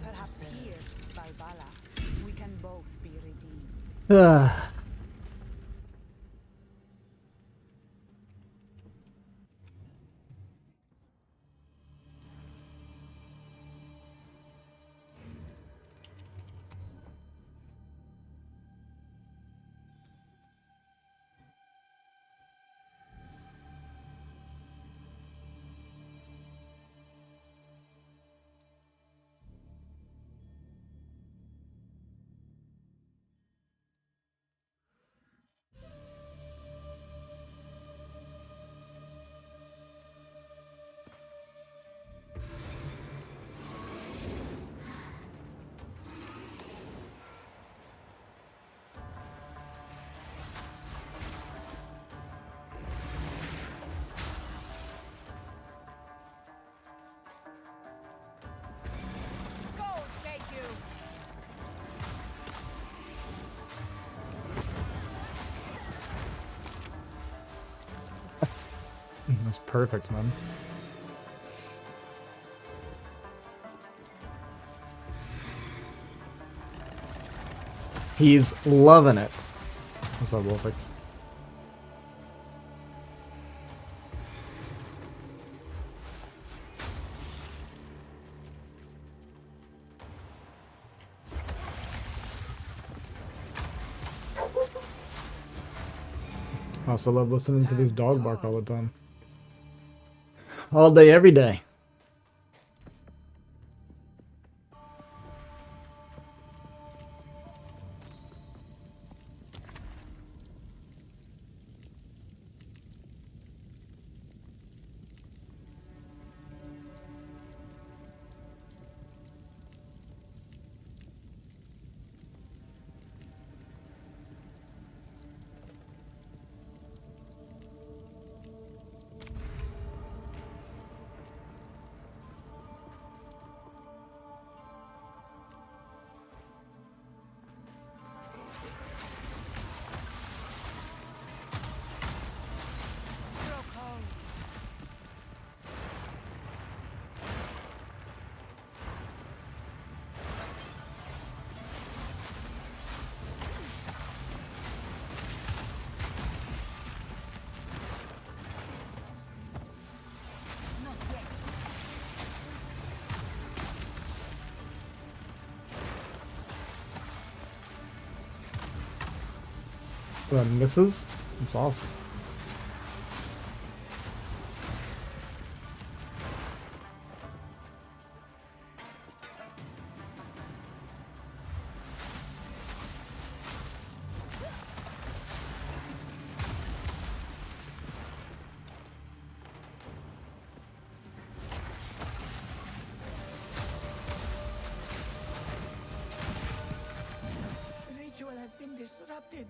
Perhaps here, Valhalla, we can both be redeemed. Go, take you! That's perfect, man. He's loving it. What's up, Wolfix? I also love listening to these dog bark all the time. All day, every day. Misses? That's awesome. The ritual has been disrupted.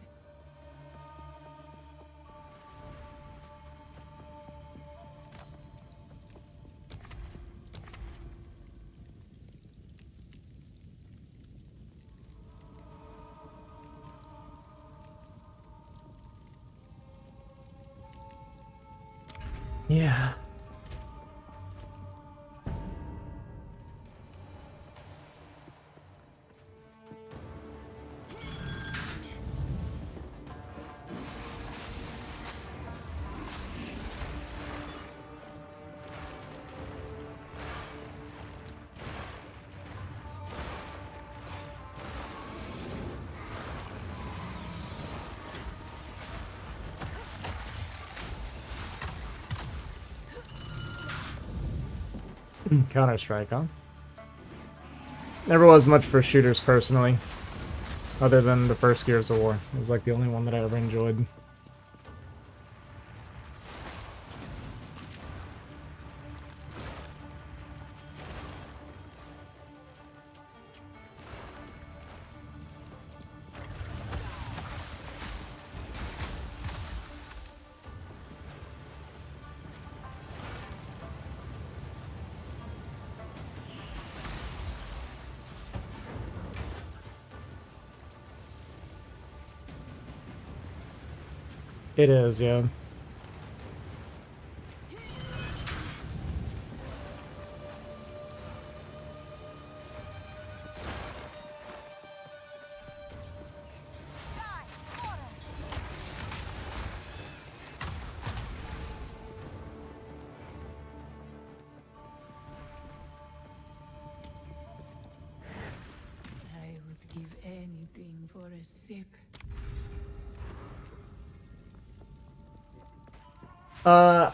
Yeah. Counter-Strike, huh? Never was much for shooters personally, other than the first Gears of War. It was like the only one that I ever enjoyed. It is, yeah. I would give anything for a sip.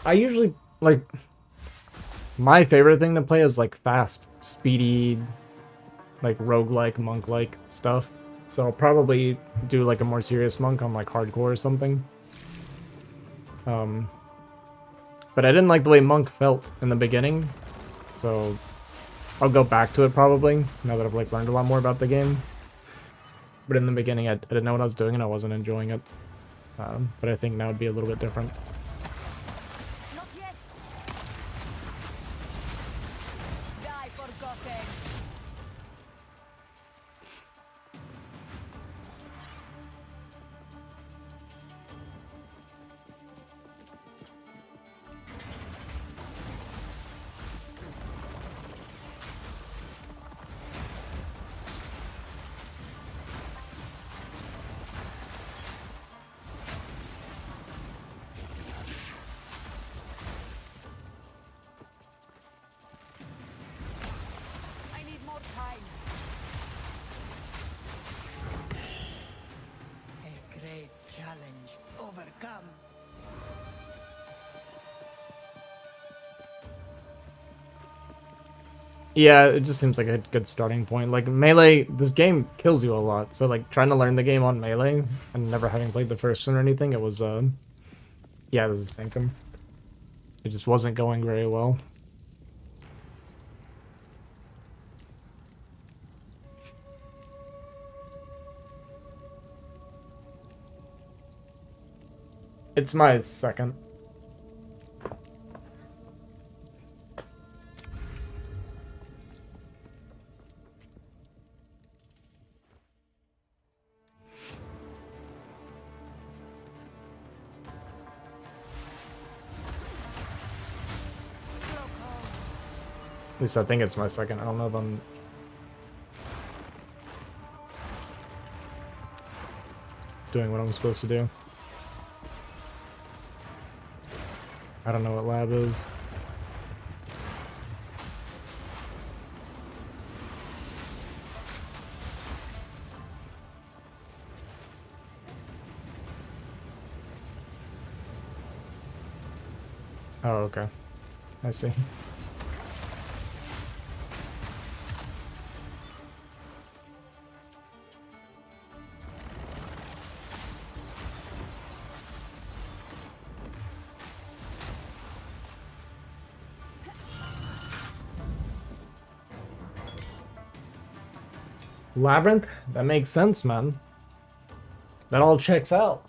I usually, like, my favorite thing to play is, like, fast, speedy, like, roguelike, monk-like stuff. So I'll probably do, like, a more serious monk on, like, hardcore or something. But I didn't like the way monk felt in the beginning, so I'll go back to it probably, now that I've, like, learned a lot more about the game. But in the beginning, I didn't know what I was doing and I wasn't enjoying it. But I think now would be a little bit different. Not yet. Die forgotten. I need more time. A great challenge overcome. Yeah, it just seems like a good starting point. Like, Melee, this game kills you a lot, so, like, trying to learn the game on Melee, and never having played the first one or anything, it was, yeah, this is Sanctum. It just wasn't going very well. It's my second. At least I think it's my second. I don't know if I'm... doing what I'm supposed to do. I don't know what lab is. Oh, okay. I see. Labyrinth? That makes sense, man. That all checks out.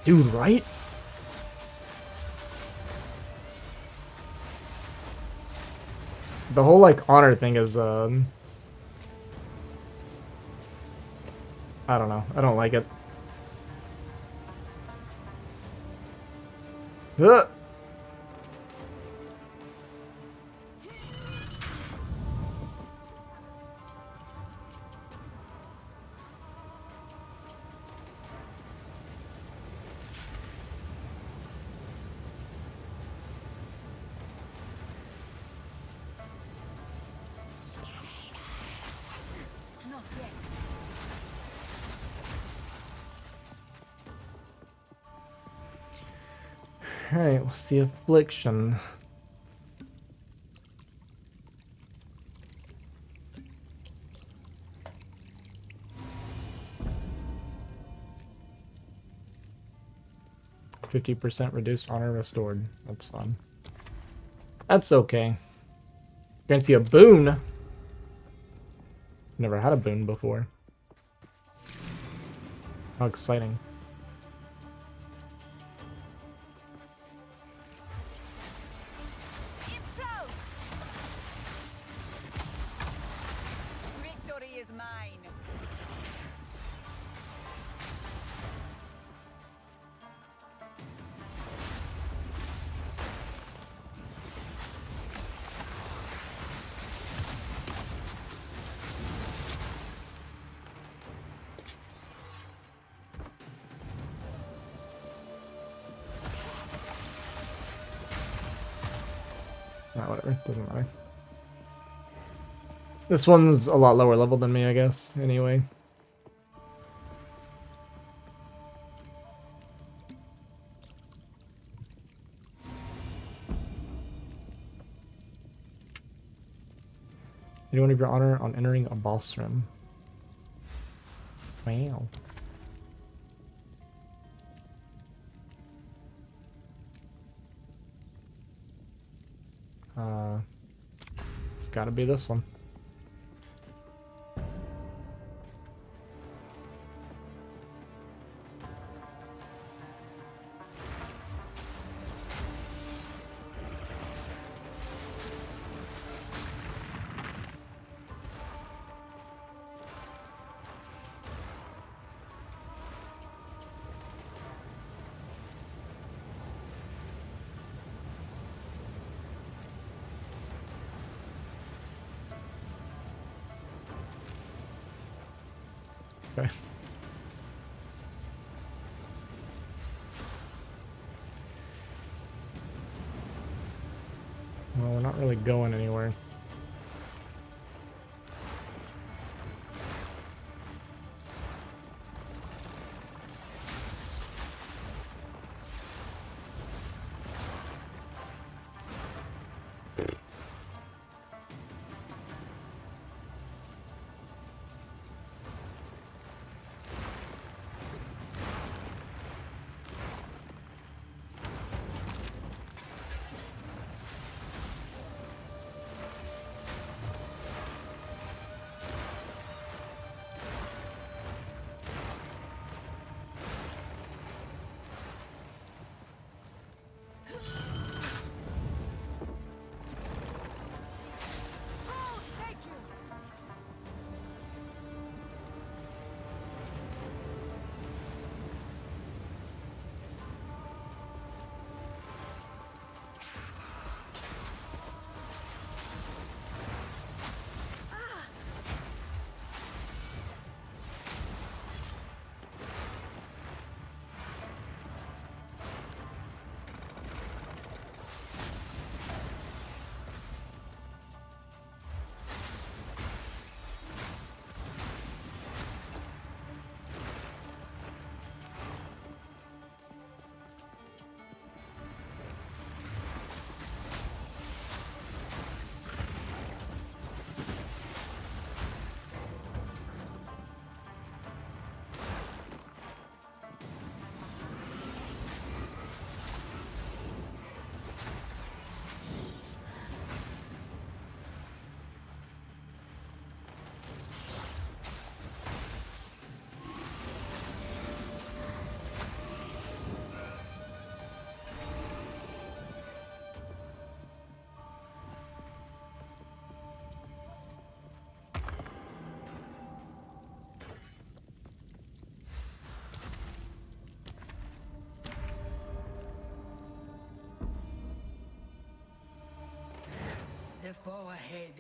Dude, right? The whole, like, honor thing is, I don't know. I don't like it. Ugh. Not yet. Alright, what's the affliction? %50 reduced honor restored. That's fun. That's okay. Grants you a boon. Never had a boon before. How exciting. Victory is mine. Nah, whatever. Doesn't matter. This one's a lot lower level than me, I guess, anyway. Anyone of your honor on entering a boss room. Wow. It's gotta be this one. Okay. Well, we're not really going anywhere.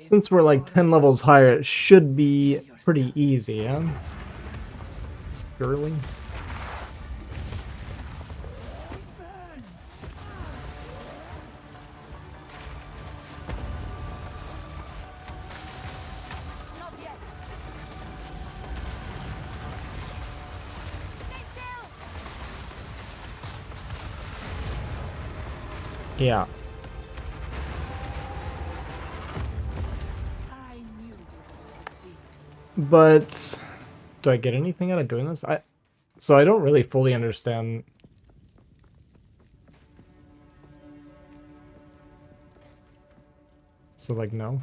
Since we're like 10 levels higher, it should be pretty easy, yeah? Surely. Yeah. But do I get anything out of doing this? So I don't really fully understand. So like no.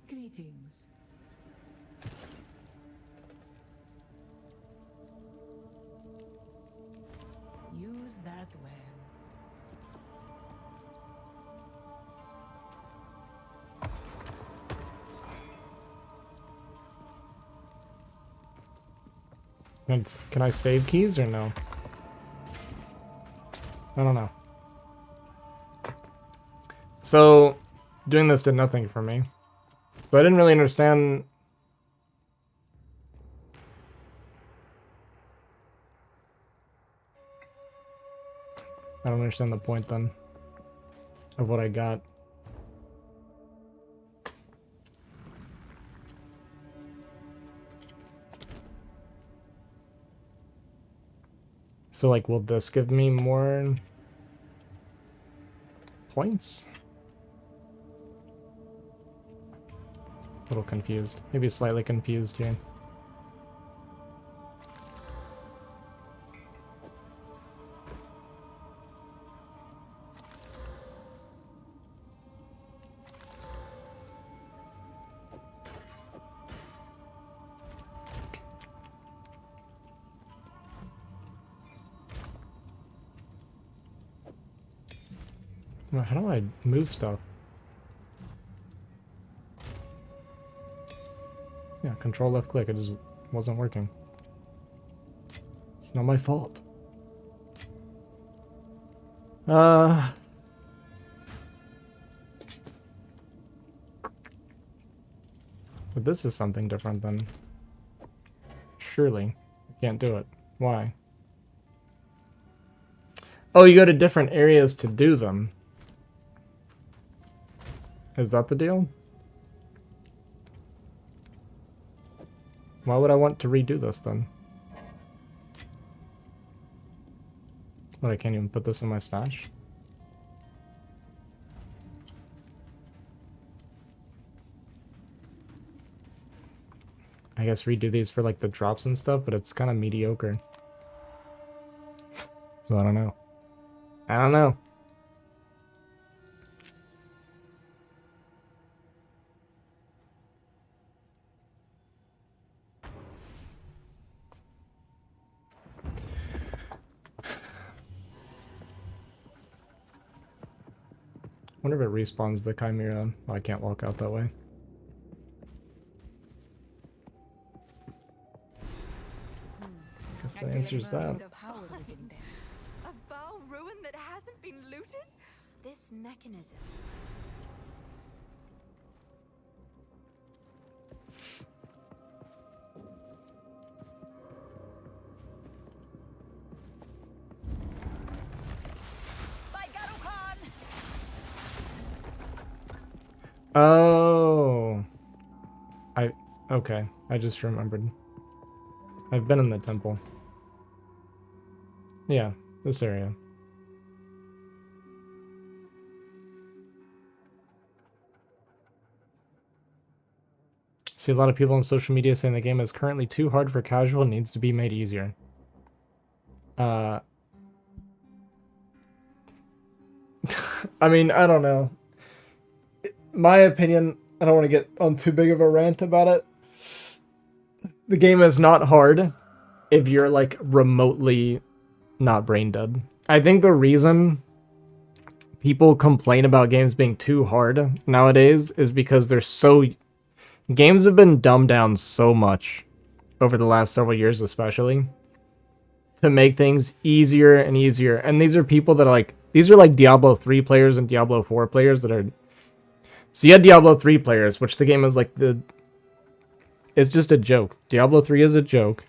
Greetings. Use that well. Can I save keys or no? I don't know. So doing this did nothing for me. So I didn't really understand. I don't understand the point then of what I got. So like, will this give me more points? A little confused. Maybe slightly confused here. How do I move stuff? Yeah, control left click, it just wasn't working. It's not my fault. But this is something different then. Surely. I can't do it. Why? Oh, you go to different areas to do them. Is that the deal? Why would I want to redo this then? What, I can't even put this in my stash? I guess redo these for like the drops and stuff, but it's kind of mediocre. So I don't know. I don't know. Wonder if it respawns the Chimera. Oh, I can't walk out that way. Guess that answers that. A Baal ruin that hasn't been looted? This mechanism. Oh. Okay. I just remembered. I've been in the temple. Yeah, this area. See a lot of people on social media saying the game is currently too hard for casual and needs to be made easier. I mean, I don't know. My opinion, I don't want to get on too big of a rant about it. The game is not hard if you're like remotely not brain dead. I think the reason people complain about games being too hard nowadays is because they're so... Games have been dumbed down so much over the last several years especially to make things easier and easier. And these are people that are like... These are like Diablo 3 players and Diablo 4 players that are So you had Diablo 3 players, which the game is like the... It's just a joke. Diablo 3 is a joke.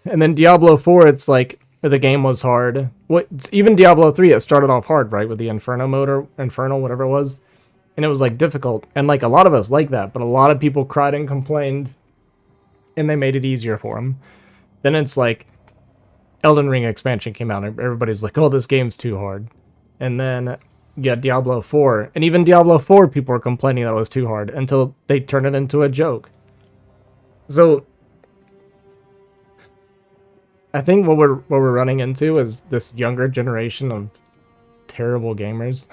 And then Diablo 4, it's like the game was hard. Even Diablo 3, it started off hard, right? With the Inferno mode or Infernal, whatever it was. And it was like difficult. And like a lot of us like that, but a lot of people cried and complained. And they made it easier for them. Then it's like Elden Ring expansion came out and everybody's like, oh, this game's too hard. And then yeah, Diablo 4. And even Diablo 4, people were complaining that it was too hard until they turned it into a joke. So I think what we're running into is this younger generation of terrible gamers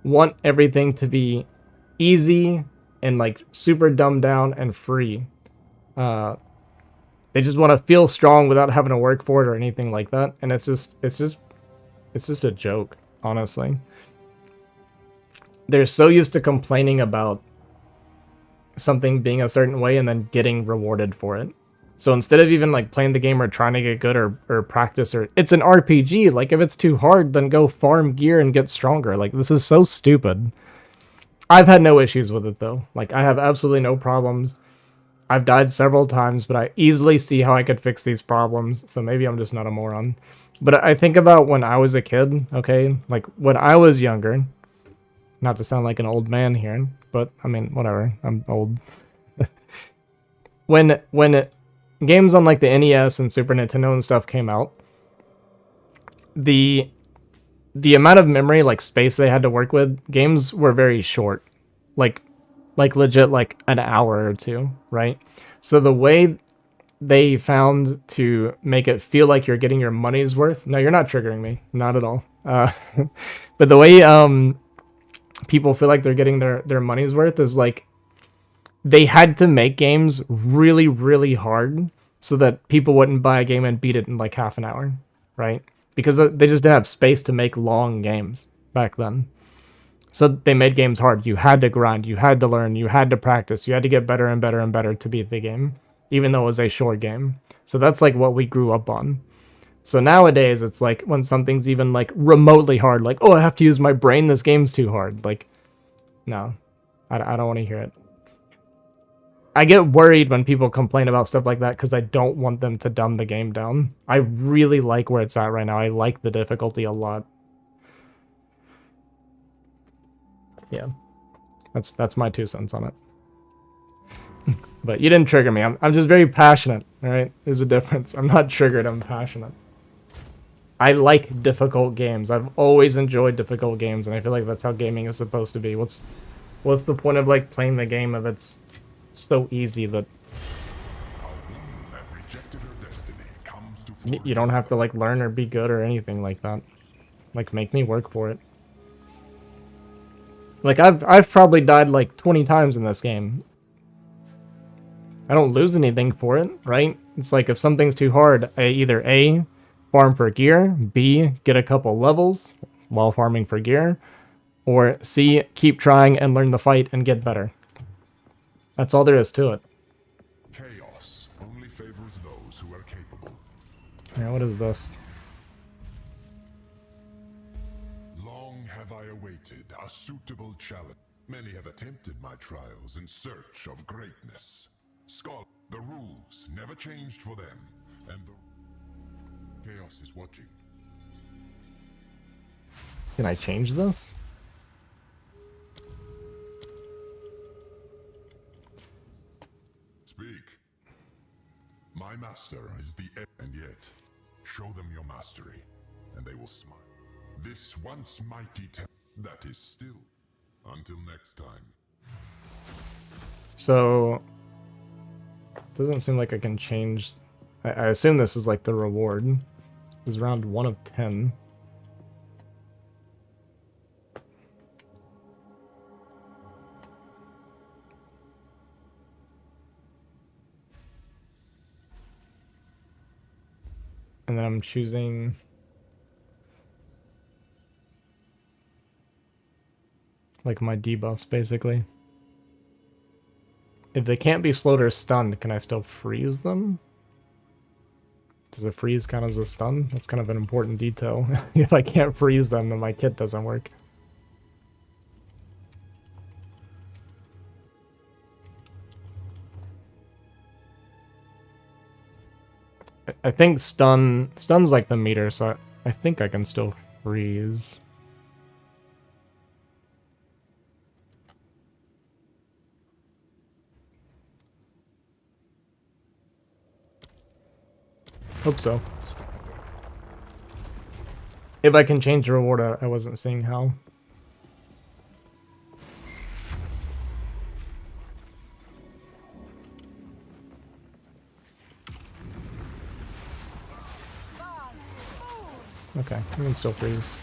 want everything to be easy and like super dumbed down and free. They just want to feel strong without having to work for it or anything like that. And it's just a joke, honestly. They're so used to complaining about something being a certain way and then getting rewarded for it. So instead of even like playing the game or trying to get good or practice, or it's an RPG, like if it's too hard, then go farm gear and get stronger. Like this is so stupid. I've had no issues with it though. Like I have absolutely no problems. I've died several times, but I easily see how I could fix these problems. So maybe I'm just not a moron. But I think about when I was a kid, okay? Like when I was younger, not to sound like an old man here, but I mean, whatever. I'm old. when games on like the NES and Super Nintendo and stuff came out, the amount of memory, like space they had to work with, games were very short. Like legit like an hour or two, right? So the way they found to make it feel like you're getting your money's worth. No, you're not triggering me. Not at all. But the way people feel like they're getting their money's worth is like they had to make games really, really hard so that people wouldn't buy a game and beat it in like half an hour, right? Because they just didn't have space to make long games back then. So they made games hard. You had to grind, you had to learn, you had to practice, you had to get better and better and better to beat the game, even though it was a short game. So that's like what we grew up on. So nowadays, it's like when something's even like remotely hard, like, oh, I have to use my brain, this game's too hard. Like, no, I don't want to hear it. I get worried when people complain about stuff like that because I don't want them to dumb the game down. I really like where it's at right now. I like the difficulty a lot. Yeah, that's my 2 cents on it. But you didn't trigger me. I'm just very passionate, all right? There's a difference. I'm not triggered, I'm passionate. I like difficult games. I've always enjoyed difficult games, and I feel like that's how gaming is supposed to be. What's the point of like playing the game if it's so easy that you don't have to like learn or be good or anything like that? Like make me work for it. Like I've probably died like 20 times in this game. I don't lose anything for it, right? It's like if something's too hard, I either A, farm for gear, B, get a couple levels while farming for gear, or C, keep trying and learn the fight and get better. That's all there is to it. Chaos only favors those who are capable. Yeah, what is this? Long have I awaited a suitable challenge. Many have attempted my trials in search of greatness. The rules never changed for them, and the chaos is watching. Can I change this? Speak. My master is the end, and yet, show them your mastery, and they will smile. This once mighty that is still. Until next time. So, doesn't seem like I can change. I assume this is like the reward. This is round 1 of 10. And then I'm choosing like my debuffs basically. If they can't be slowed or stunned, can I still freeze them? Does a freeze count as a stun? That's kind of an important detail. If I can't freeze them, then my kit doesn't work. I think stun's like the meter, so I think I can still freeze. Hope so. If I can change the reward, I wasn't seeing how. Okay, I can still freeze.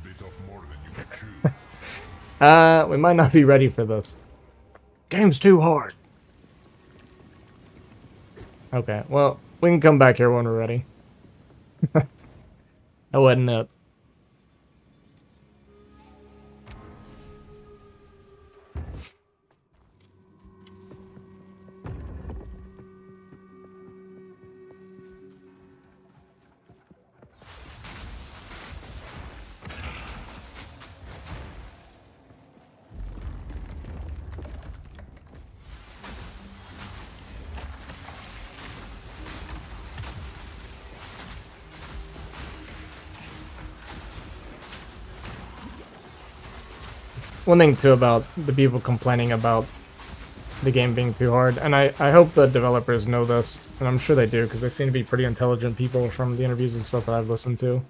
Bit off more than you can chew. We might not be ready for this. Game's too hard. Okay, well, we can come back here when we're ready. That wasn't it. One thing too about the people complaining about the game being too hard, and I hope the developers know this, and I'm sure they do, because they seem to be pretty intelligent people from the interviews and stuff that I've listened to.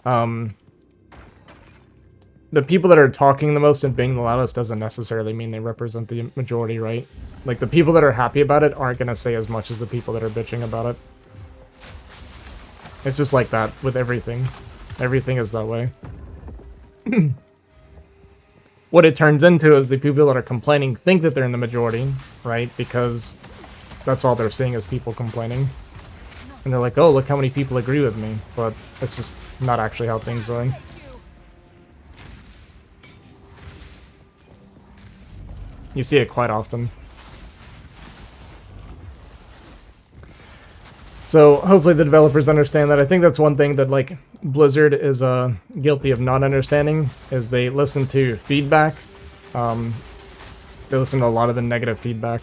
The people that are talking the most and being the loudest doesn't necessarily mean they represent the majority, right? Like, the people that are happy about it aren't going to say as much as the people that are bitching about it. It's just like that with everything. Everything is that way. What it turns into is the people that are complaining think that they're in the majority, right? Because that's all they're seeing is people complaining. And they're like, oh, look how many people agree with me. But it's just not actually how things are. You see it quite often. So hopefully the developers understand that. I think that's one thing that, like, Blizzard is guilty of not understanding, is they listen to feedback. They listen to a lot of the negative feedback.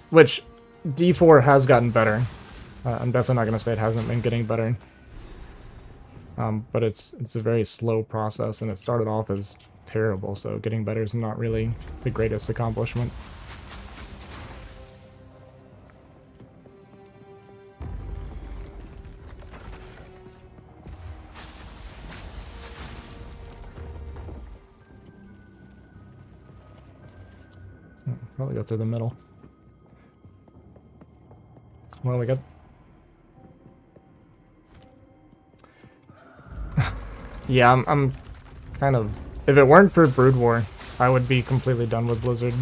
Which D4 has gotten better. I'm definitely not going to say it hasn't been getting better. But it's a very slow process, and it started off as terrible, so getting better is not really the greatest accomplishment. Probably go through the middle. Well, we got... Yeah, I'm kind of... If it weren't for Brood War, I would be completely done with Blizzard.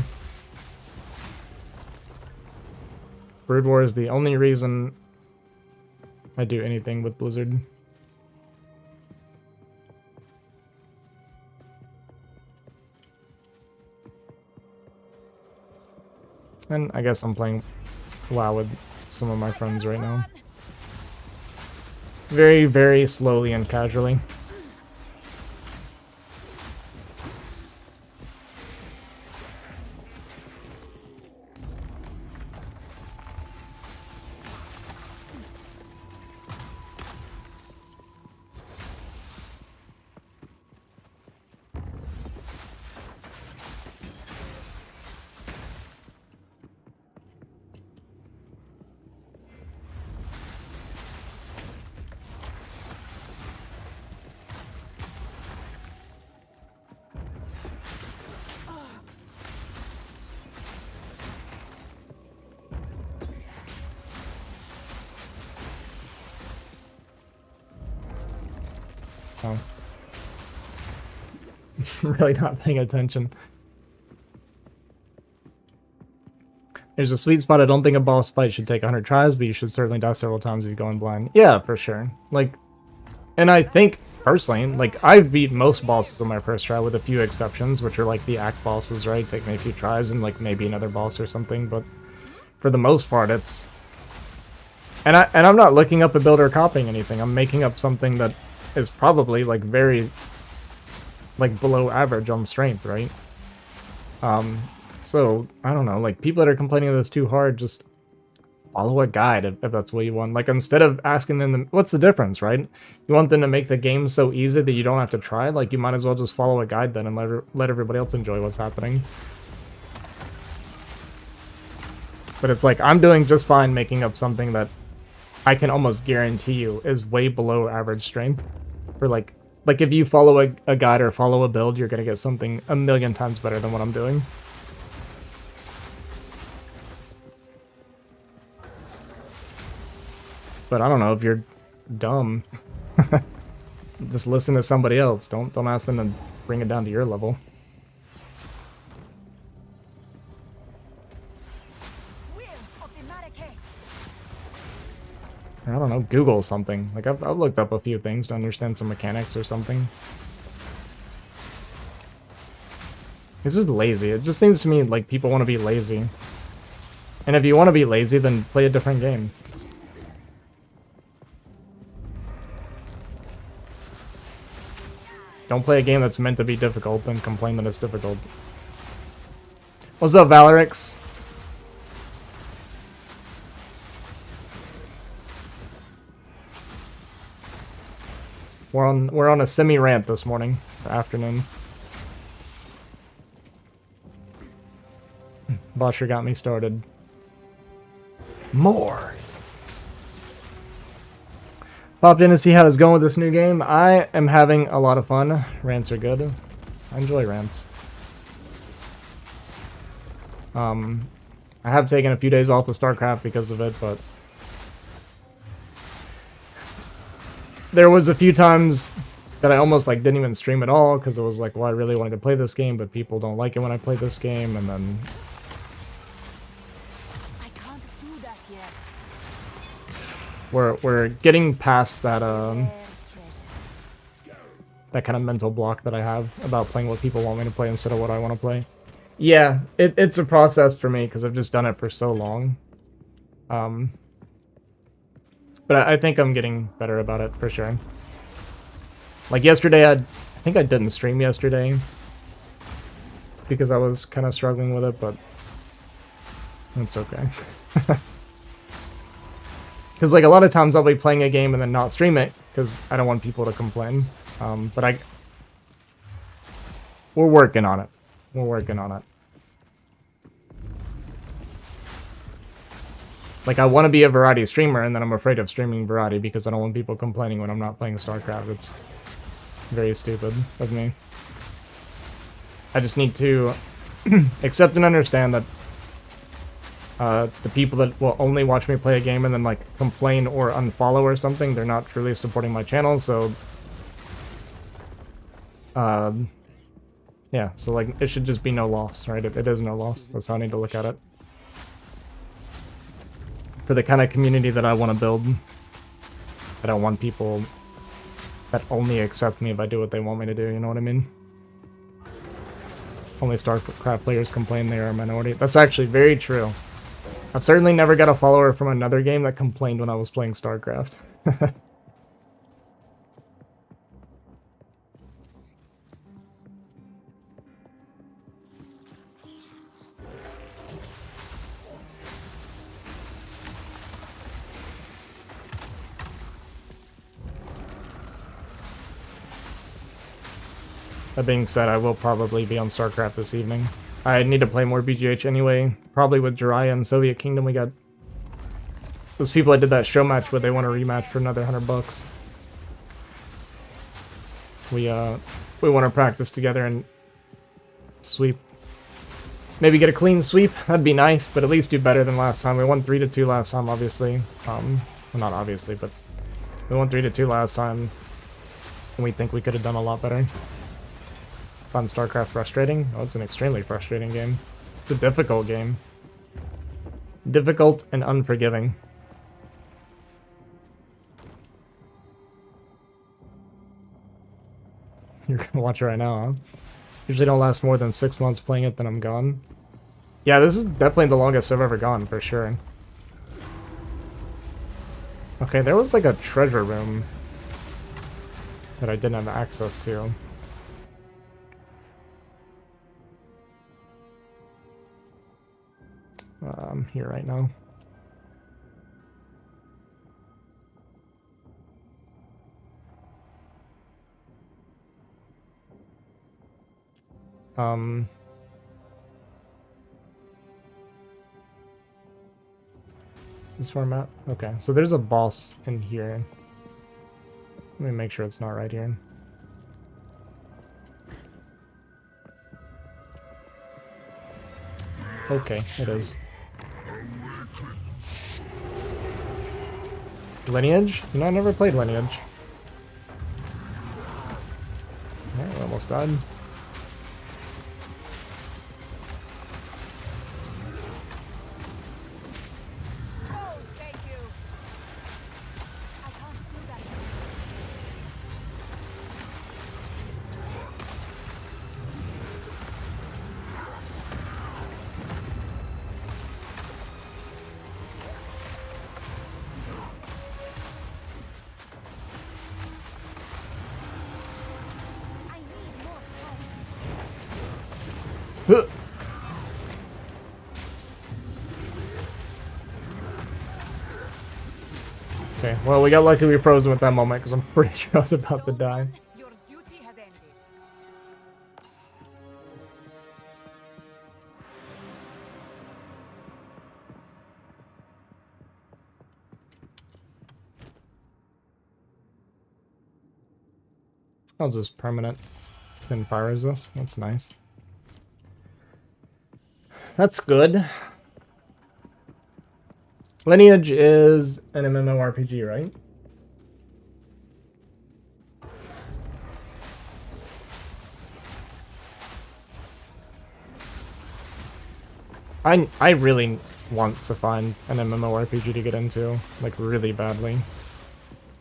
Brood War is the only reason I do anything with Blizzard. And I guess I'm playing WoW with some of my friends right now. Very, very slowly and casually. Oh. Really not paying attention. There's a sweet spot. I don't think a boss fight should take 100 tries, but you should certainly die several times if you go in blind. Yeah, for sure. Like, and I think, personally, like, I've beat most bosses on my first try with a few exceptions, which are like the act bosses, right? Take me a few tries and like maybe another boss or something, but for the most part, it's... And I'm not looking up a build or copying anything. I'm making up something that is probably like very like below average on strength, right? So I don't know, like people that are complaining that it's too hard, just follow a guide if that's what you want. Like instead of asking them, what's the difference, right? You want them to make the game so easy that you don't have to try. Like you might as well just follow a guide then and let everybody else enjoy what's happening. But it's like I'm doing just fine making up something that I can almost guarantee you is way below average strength. For like if you follow a guide or follow a build, you're gonna get something a million times better than what I'm doing. But I don't know, if you're dumb, just listen to somebody else. Don't ask them to bring it down to your level. I don't know, Google something. Like I've looked up a few things to understand some mechanics or something. This is lazy. It just seems to me like people want to be lazy. And if you want to be lazy, then play a different game. Don't play a game that's meant to be difficult and complain that it's difficult. What's up, Valerix? We're on a semi-rant this morning, afternoon. Bosher got me started. More. Popped in to see how it's going with this new game. I am having a lot of fun. Rants are good. I enjoy rants. I have taken a few days off of StarCraft because of it, but there was a few times that I almost like didn't even stream at all because it was like, well, I really wanted to play this game, but people don't like it when I play this game, and then I can't do that yet. we're getting past that that kind of mental block that I have about playing what people want me to play instead of what I want to play. Yeah, it's a process for me because I've just done it for so long. But I think I'm getting better about it for sure. Like yesterday, I think I didn't stream yesterday because I was kind of struggling with it, but it's okay. Because like a lot of times I'll be playing a game and then not stream it because I don't want people to complain. But we're working on it. We're working on it. Like I want to be a variety streamer, and then I'm afraid of streaming variety because I don't want people complaining when I'm not playing StarCraft. It's very stupid of me. I just need to accept and understand that the people that will only watch me play a game and then like complain or unfollow or something, they're not truly supporting my channel. So yeah, so like it should just be no loss, right? It is no loss. That's how I need to look at it. For the kind of community that I want to build, I don't want people that only accept me if I do what they want me to do, you know what I mean? Only StarCraft players complain they are a minority. That's actually very true. I've certainly never got a follower from another game that complained when I was playing StarCraft. That being said, I will probably be on StarCraft this evening. I need to play more BGH anyway. Probably with Jiraiya and Soviet Kingdom. We got those people I did that show match with. They want a rematch for another $100. We want to practice together and sweep. Maybe get a clean sweep. That'd be nice, but at least do better than last time. We won 3-2 last time, obviously. Well, not obviously, but we won 3-2 last time, and we think we could have done a lot better. Find StarCraft frustrating? Oh, it's an extremely frustrating game. It's a difficult game. Difficult and unforgiving. You're gonna watch it right now, huh? Usually don't last more than 6 months playing it, then I'm gone. Yeah, this is definitely the longest I've ever gone, for sure. Okay, there was like a treasure room that I didn't have access to. I'm here right now. This format? Okay, so there's a boss in here. Let me make sure it's not right here. Okay, it is. Lineage? You know, I never played Lineage. Alright, we almost died. Oh, thank you. I can't do that. I need more help. Huh. Okay, well, we got lucky we froze him at that moment because I'm pretty sure I was about to die. Your duty has ended. I'll just permanent thin fire resist. That's nice. That's good. Lineage is an MMORPG, right? I really want to find an MMORPG to get into, like, really badly.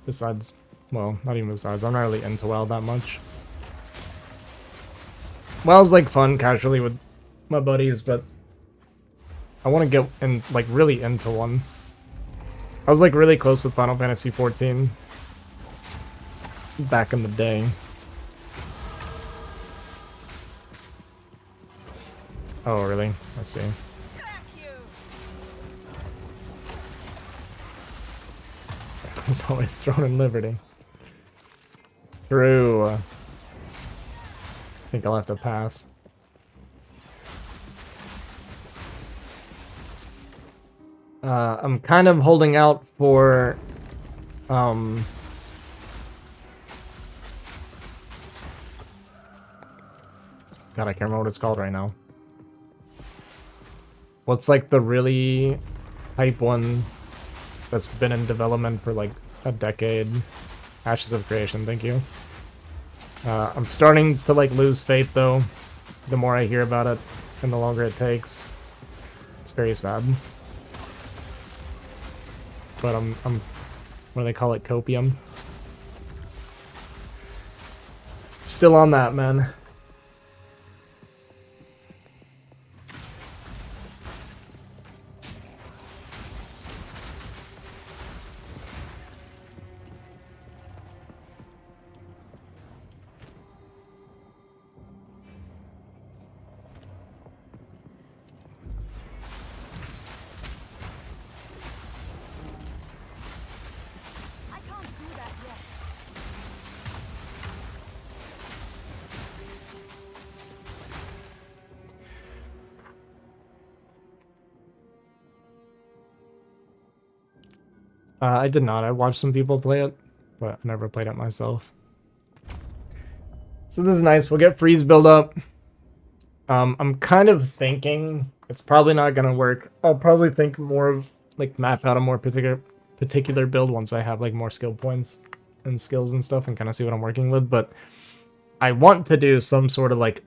Besides, well, not even besides, I'm not really into WoW that much. WoW's, like, fun casually with my buddies, but I want to get in, like, really into one. I was, like, really close with Final Fantasy XIV back in the day. Oh, really? I see. I was always thrown in Liberty. True. I think I'll have to pass. I'm kind of holding out for, God, I can't remember what it's called right now. What's like the really hype one that's been in development for like a decade? Ashes of Creation, thank you. I'm starting to like lose faith though, the more I hear about it and the longer it takes. It's very sad. But I'm what do they call it, copium? Still on that, man. I can't do that yet. I did not. I watched some people play it, but I never played it myself. So this is nice. We'll get freeze build up. I'm kind of thinking it's probably not gonna work. I'll probably think more of like map out a more particular build once I have like more skill points and skills and stuff and kind of see what I'm working with. But I want to do some sort of like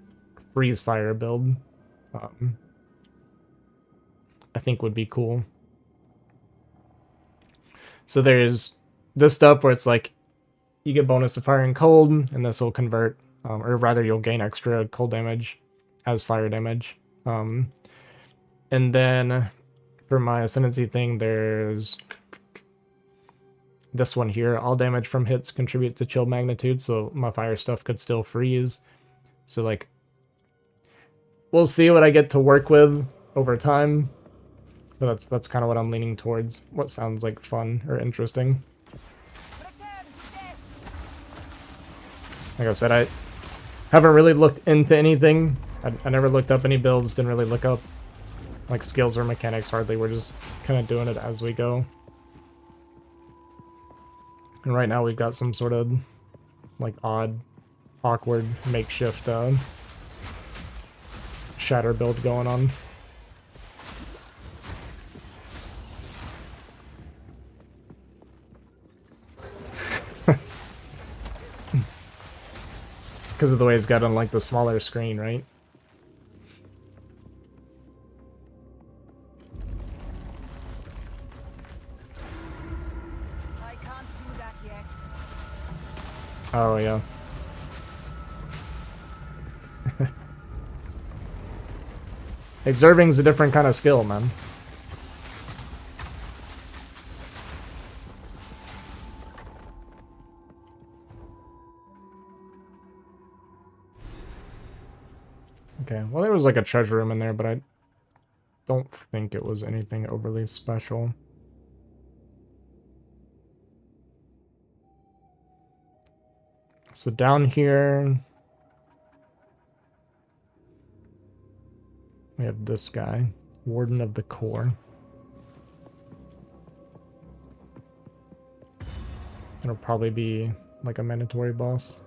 freeze fire build. I think would be cool. So there's this stuff where it's like you get bonus to fire and cold, and this will convert, or rather you'll gain extra cold damage as fire damage. And then for my ascendancy thing, there's this one here. All damage from hits contribute to chill magnitude, so my fire stuff could still freeze. So like, we'll see what I get to work with over time. But that's kind of what I'm leaning towards. What sounds like fun or interesting. Like I said, I haven't really looked into anything. I never looked up any builds, didn't really look up like skills or mechanics hardly. We're just kind of doing it as we go. And right now we've got some sort of like odd, awkward, makeshift shatter build going on. Because of the way it's got on like the smaller screen, right? I can't do that yet. Oh yeah. Observing's a different kind of skill, man. Okay, well there was like a treasure room in there, but I don't think it was anything overly special. So down here, we have this guy, Warden of the Core. It'll probably be like a mandatory boss.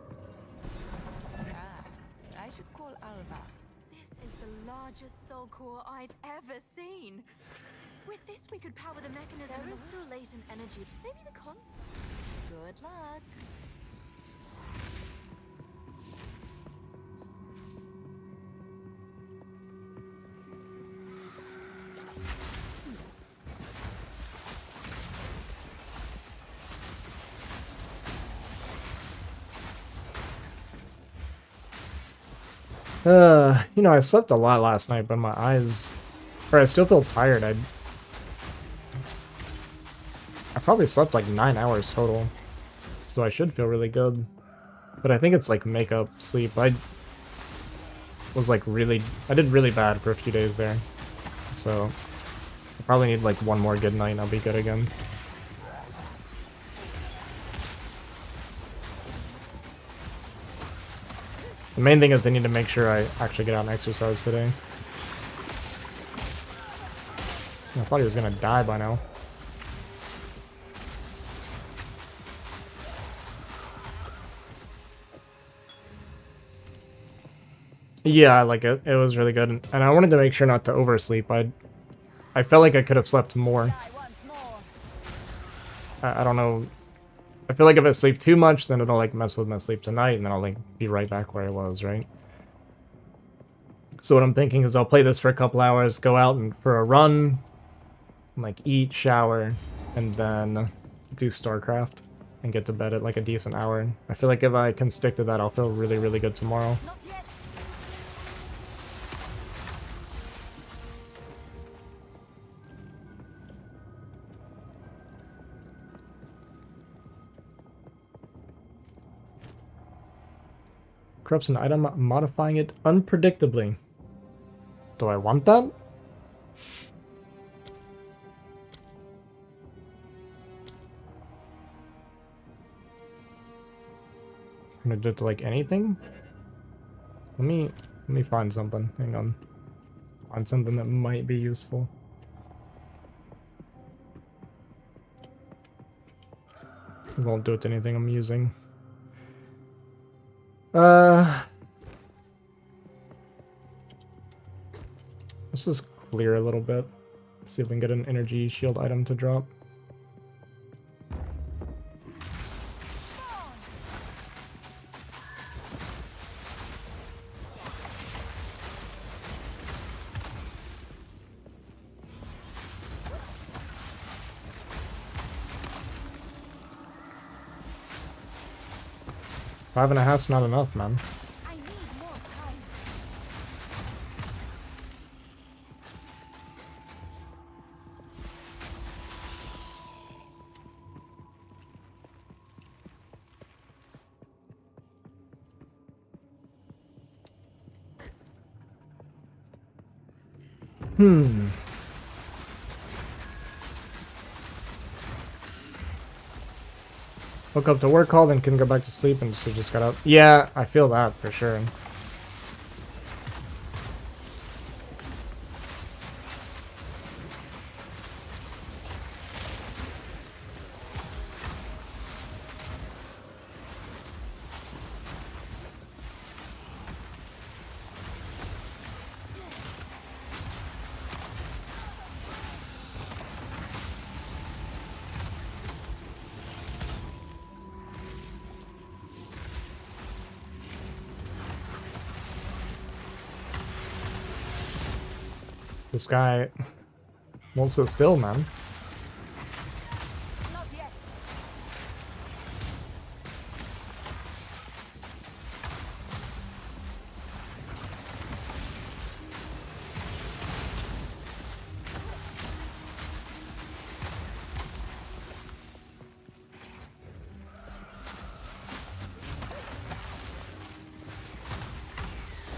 I should call Alva. This is the largest soul core I've ever seen. With this, we could power the mechanism. There is still latent energy. Maybe the constants. Good luck. You know, I slept a lot last night, but my eyes, or I still feel tired. I probably slept like 9 hours total, so I should feel really good. But I think it's like makeup sleep. I did really bad for a few days there, so I probably need like one more good night and I'll be good again. The main thing is I need to make sure I actually get out and exercise today. I thought he was gonna die by now. Yeah, I like it. It was really good, and I wanted to make sure not to oversleep. I felt like I could have slept more. I don't know. I feel like if I sleep too much, then it'll like mess with my sleep tonight, and then I'll like be right back where I was, right? So what I'm thinking is I'll play this for a couple hours, go out and for a run, and, like eat, shower, and then do StarCraft and get to bed at like a decent hour. I feel like if I can stick to that, I'll feel really, really good tomorrow. Corrupts an item, modifying it unpredictably. Do I want that? I'm gonna do it to like anything? Let me find something. Hang on. Find something that might be useful. It won't do it to anything I'm using. Let's just clear a little bit. See if we can get an energy shield item to drop. Five and a half's not enough, man. I need more time. woke up to work call, then couldn't go back to sleep, and so just got up. Yeah, I feel that for sure. This guy won't sit still, man. Not yet.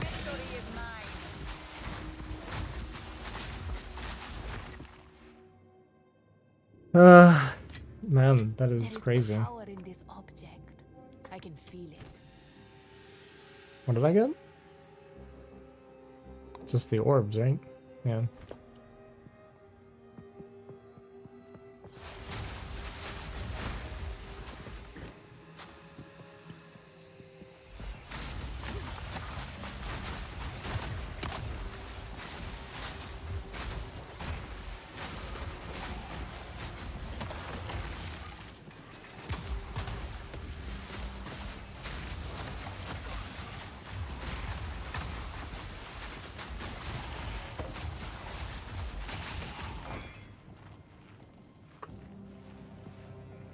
Victory is mine. Man, that There is is crazy. power in this object. I can feel it. What did I get? Just the orbs, right? Yeah.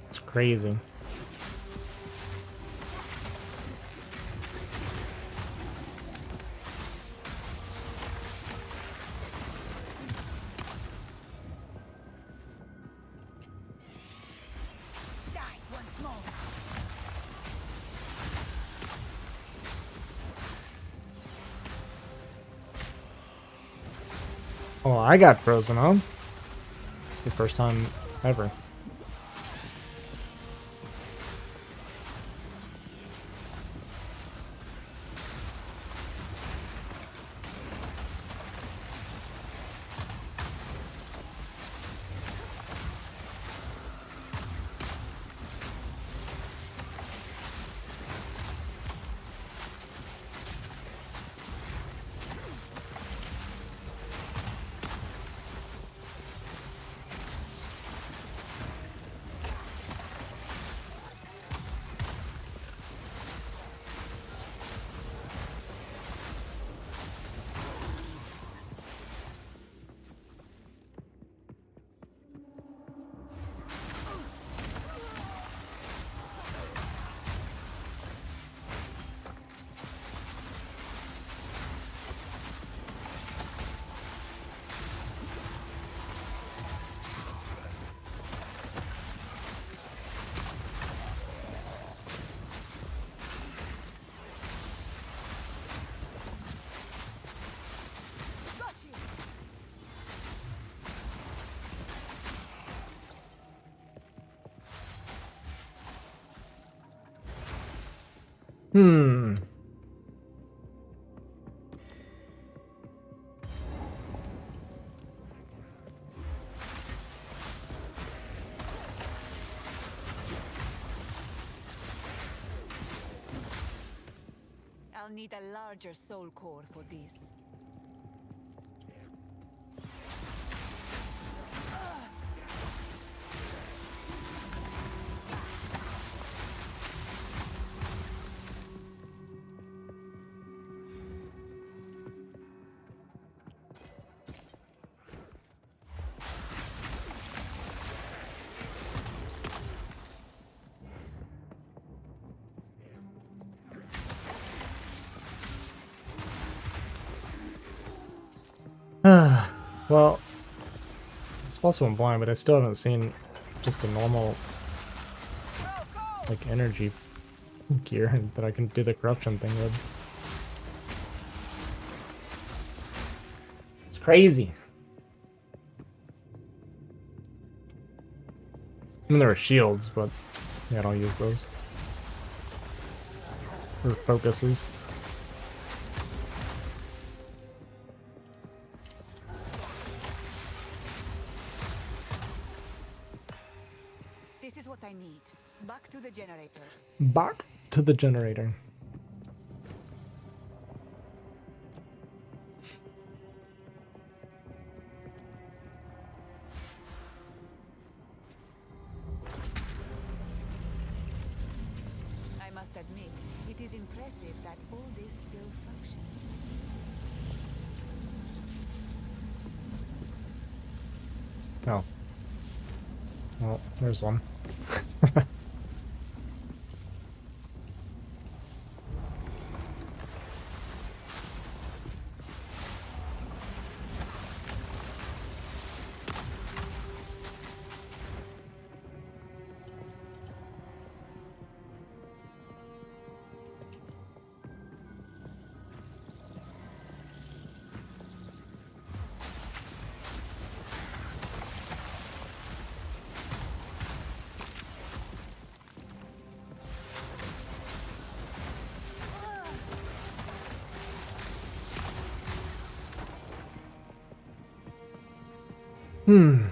It's crazy. Die once more. Oh, I got frozen, huh? It's the first time ever. Got you. Hmm. I'll need a larger soul core for this. Well, it's also in blind, but I still haven't seen just a normal, like, energy gear that I can do the corruption thing with. It's crazy. I mean, there were shields, but Yeah, I'll use those. Or focuses. This is what I need. Back to the generator. Back to the generator. I must admit, it is impressive that all this still functions. Oh. Well, there's one. Hmm.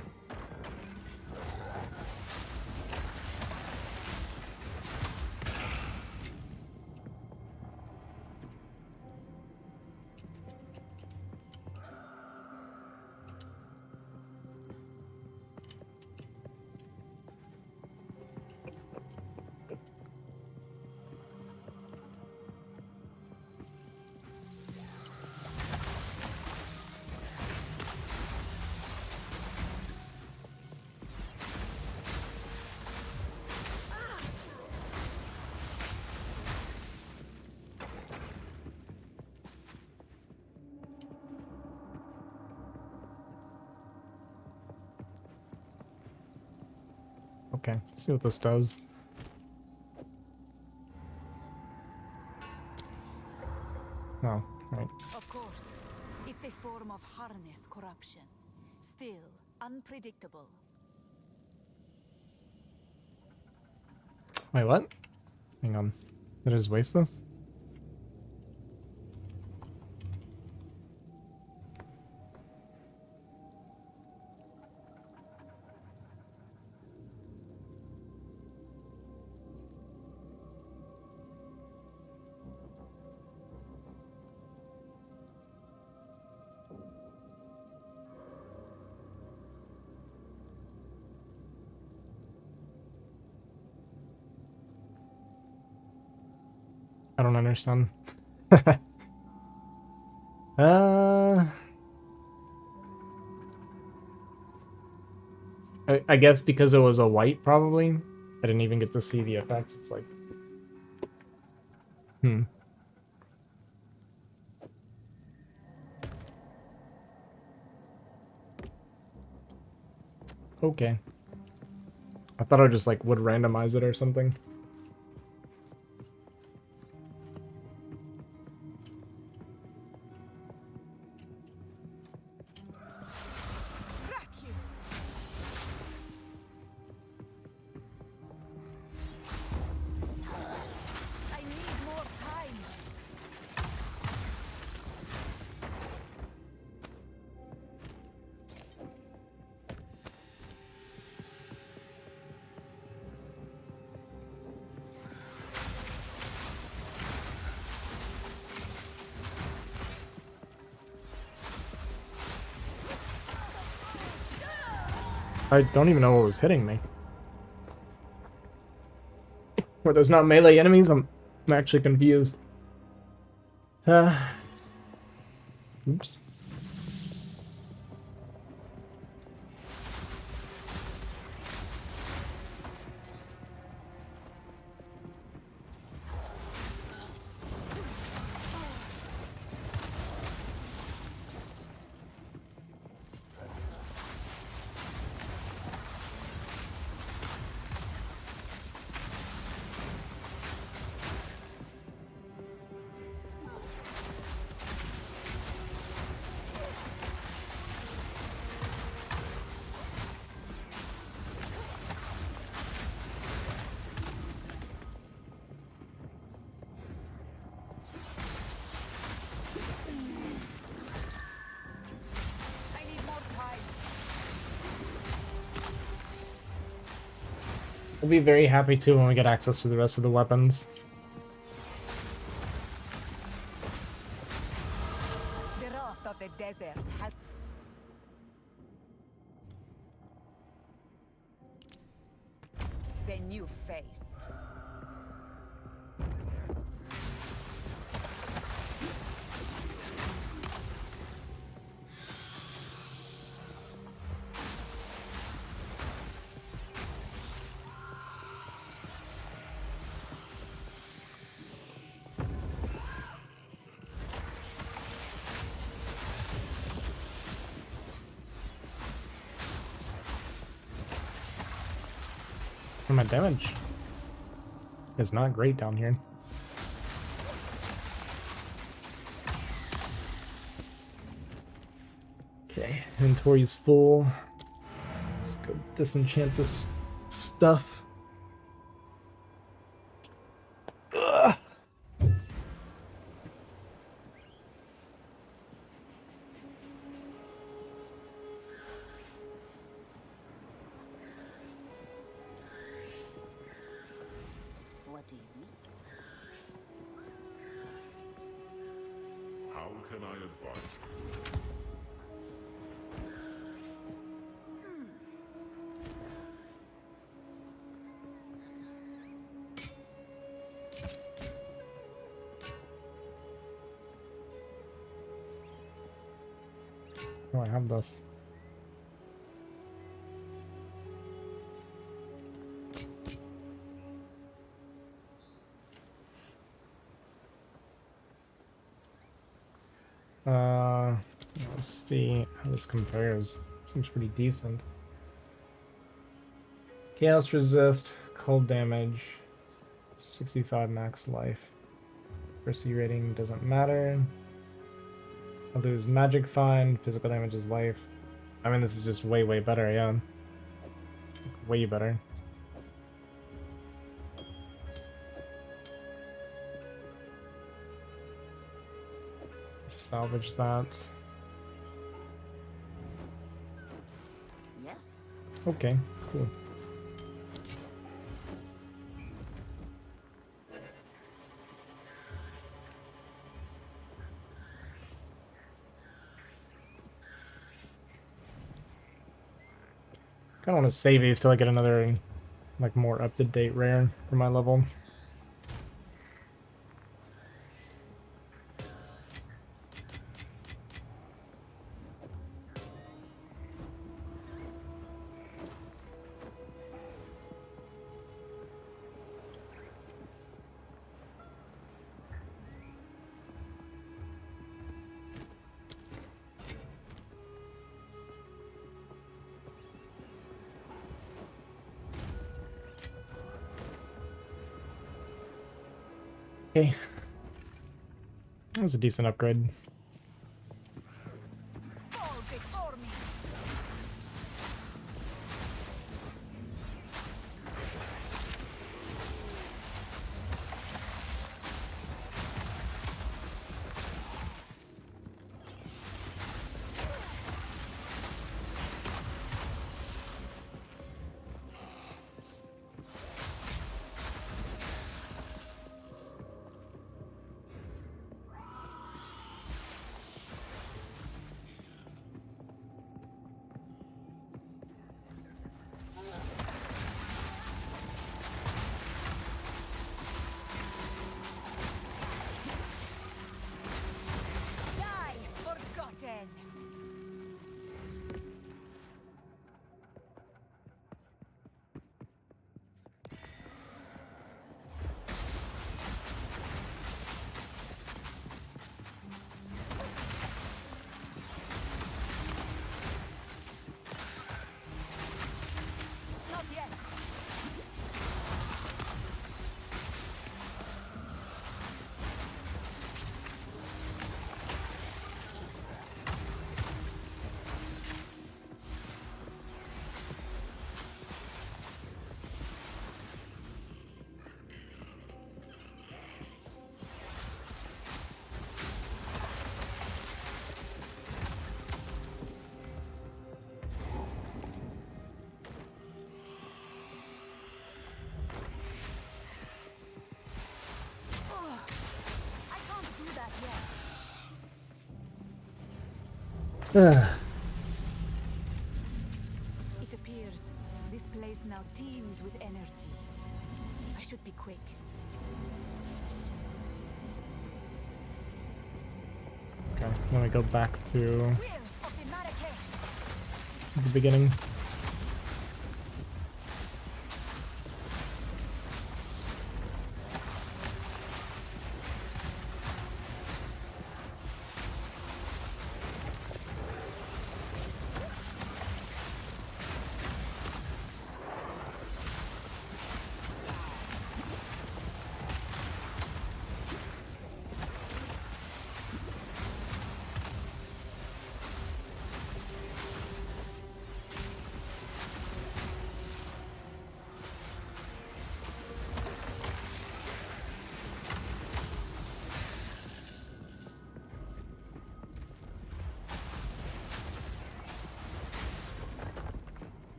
Okay, see what this does. Oh, right. Of course, it's a form of harnessed corruption. Still, unpredictable. Wait, what? Hang on. Did I just waste this? I don't understand. uh... I guess because it was a white, probably. I didn't even get to see the effects. It's like... Hmm. Okay. I thought I just, like, would randomize it or something. Crack you! I need more time. I don't even know what was hitting me. Where there's not melee enemies, I'm actually confused. Oops. We'll be very happy too when we get access to the rest of the weapons. The wrath of the desert has a new face. And my damage is not great down here. Okay, inventory's full. Let's go disenchant this stuff. Ugh. What do you need? How can I advise? Oh, I have this. Let's see how this compares. Seems pretty decent. Chaos resist, cold damage, 65 max life. Mercy rating doesn't matter. I lose magic fine, physical damage is life. I mean, this is just way, way better, yeah. Way better. Salvage that. Yes? Okay, cool. I don't want to save these till I get another, like, more up-to-date rare for my level. Okay. That was a decent upgrade. Fall before me. Ugh. It appears this place now teems with energy. I should be quick. Okay, then we go back to Will of the Marrakech. the beginning.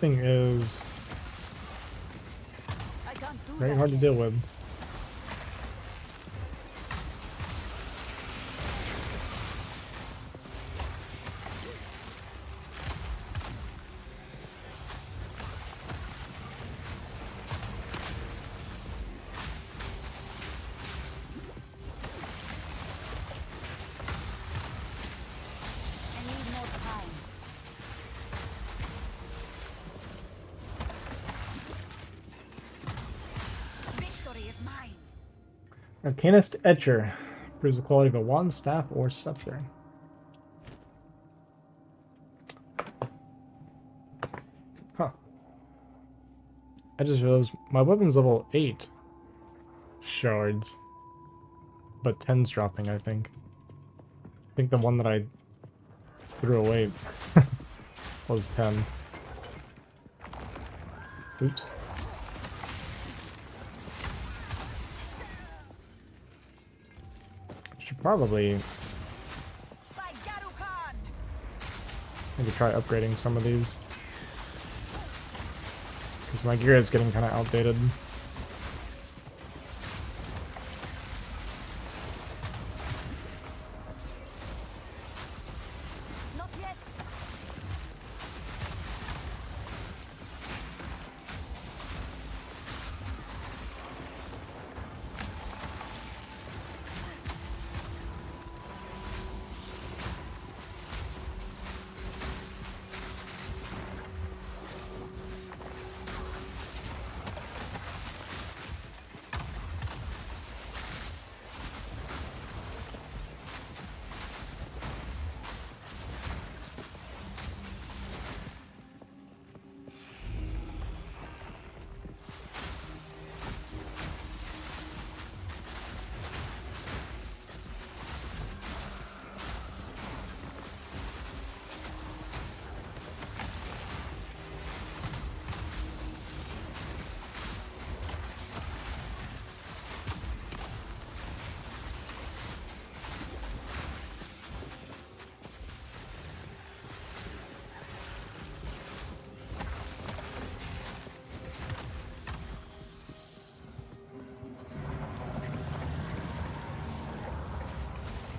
Thing is I can't do very that hard to yet. deal with. I need more time. Victory is mine. Arcanist Etcher. Improves the quality of a wand, staff, or scepter. Huh. I just realized my weapon's level 8 shards. But 10's dropping, I think. I think the one that I threw away was 10. Oops. Should probably By Garu Khan. maybe try upgrading some of these. Because my gear is getting kind of outdated. Not yet.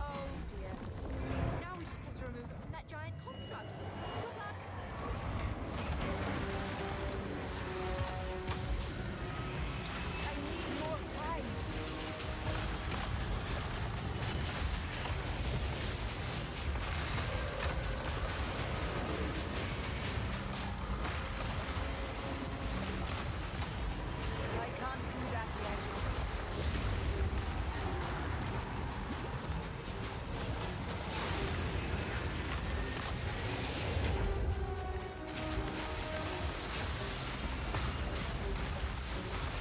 Oh dear. Now we just have to remove it from that giant construct. Good luck. I need more time. I can't do that yet.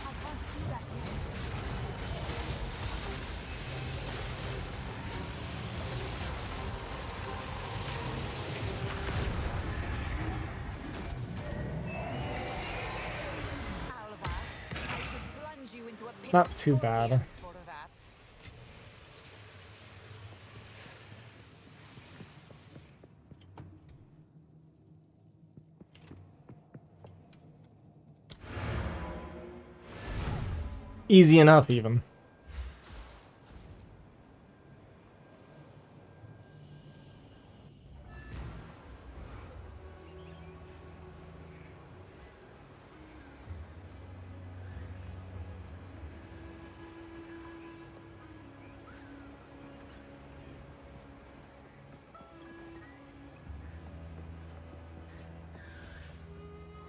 I can't do that yet. Alva, I should plunge you into a pit Not of too bad. scorpions for that. Easy enough, even.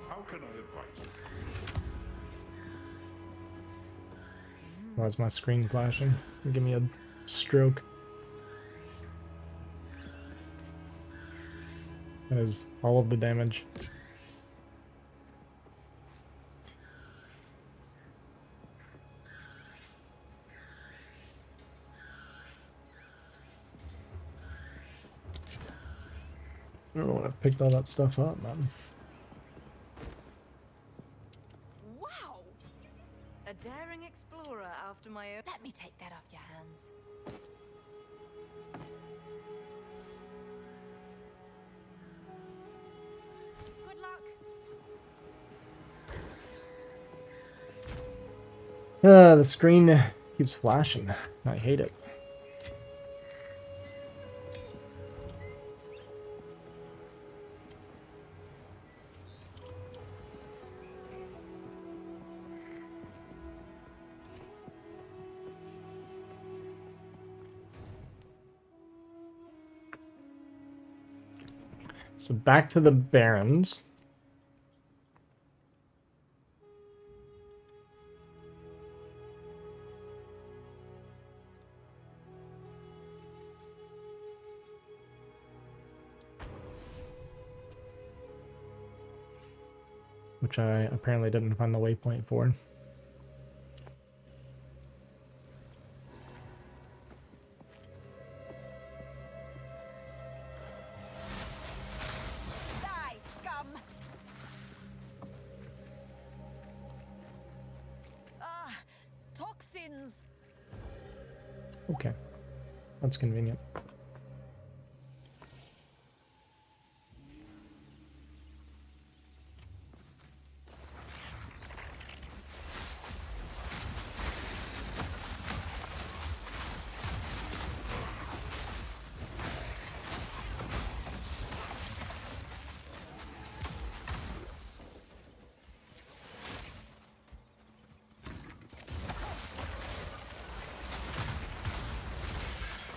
How can I advise you? Why is my screen flashing? It's gonna give me a stroke. That is all of the damage. I don't know when I picked all that stuff up, man. Wow! A daring explorer after my own. Let me take that off your hands. Good luck. The screen keeps flashing. I hate it. So back to the Barrens. Which I apparently didn't find the waypoint for. Die, scum! Ah, toxins! Okay. That's convenient.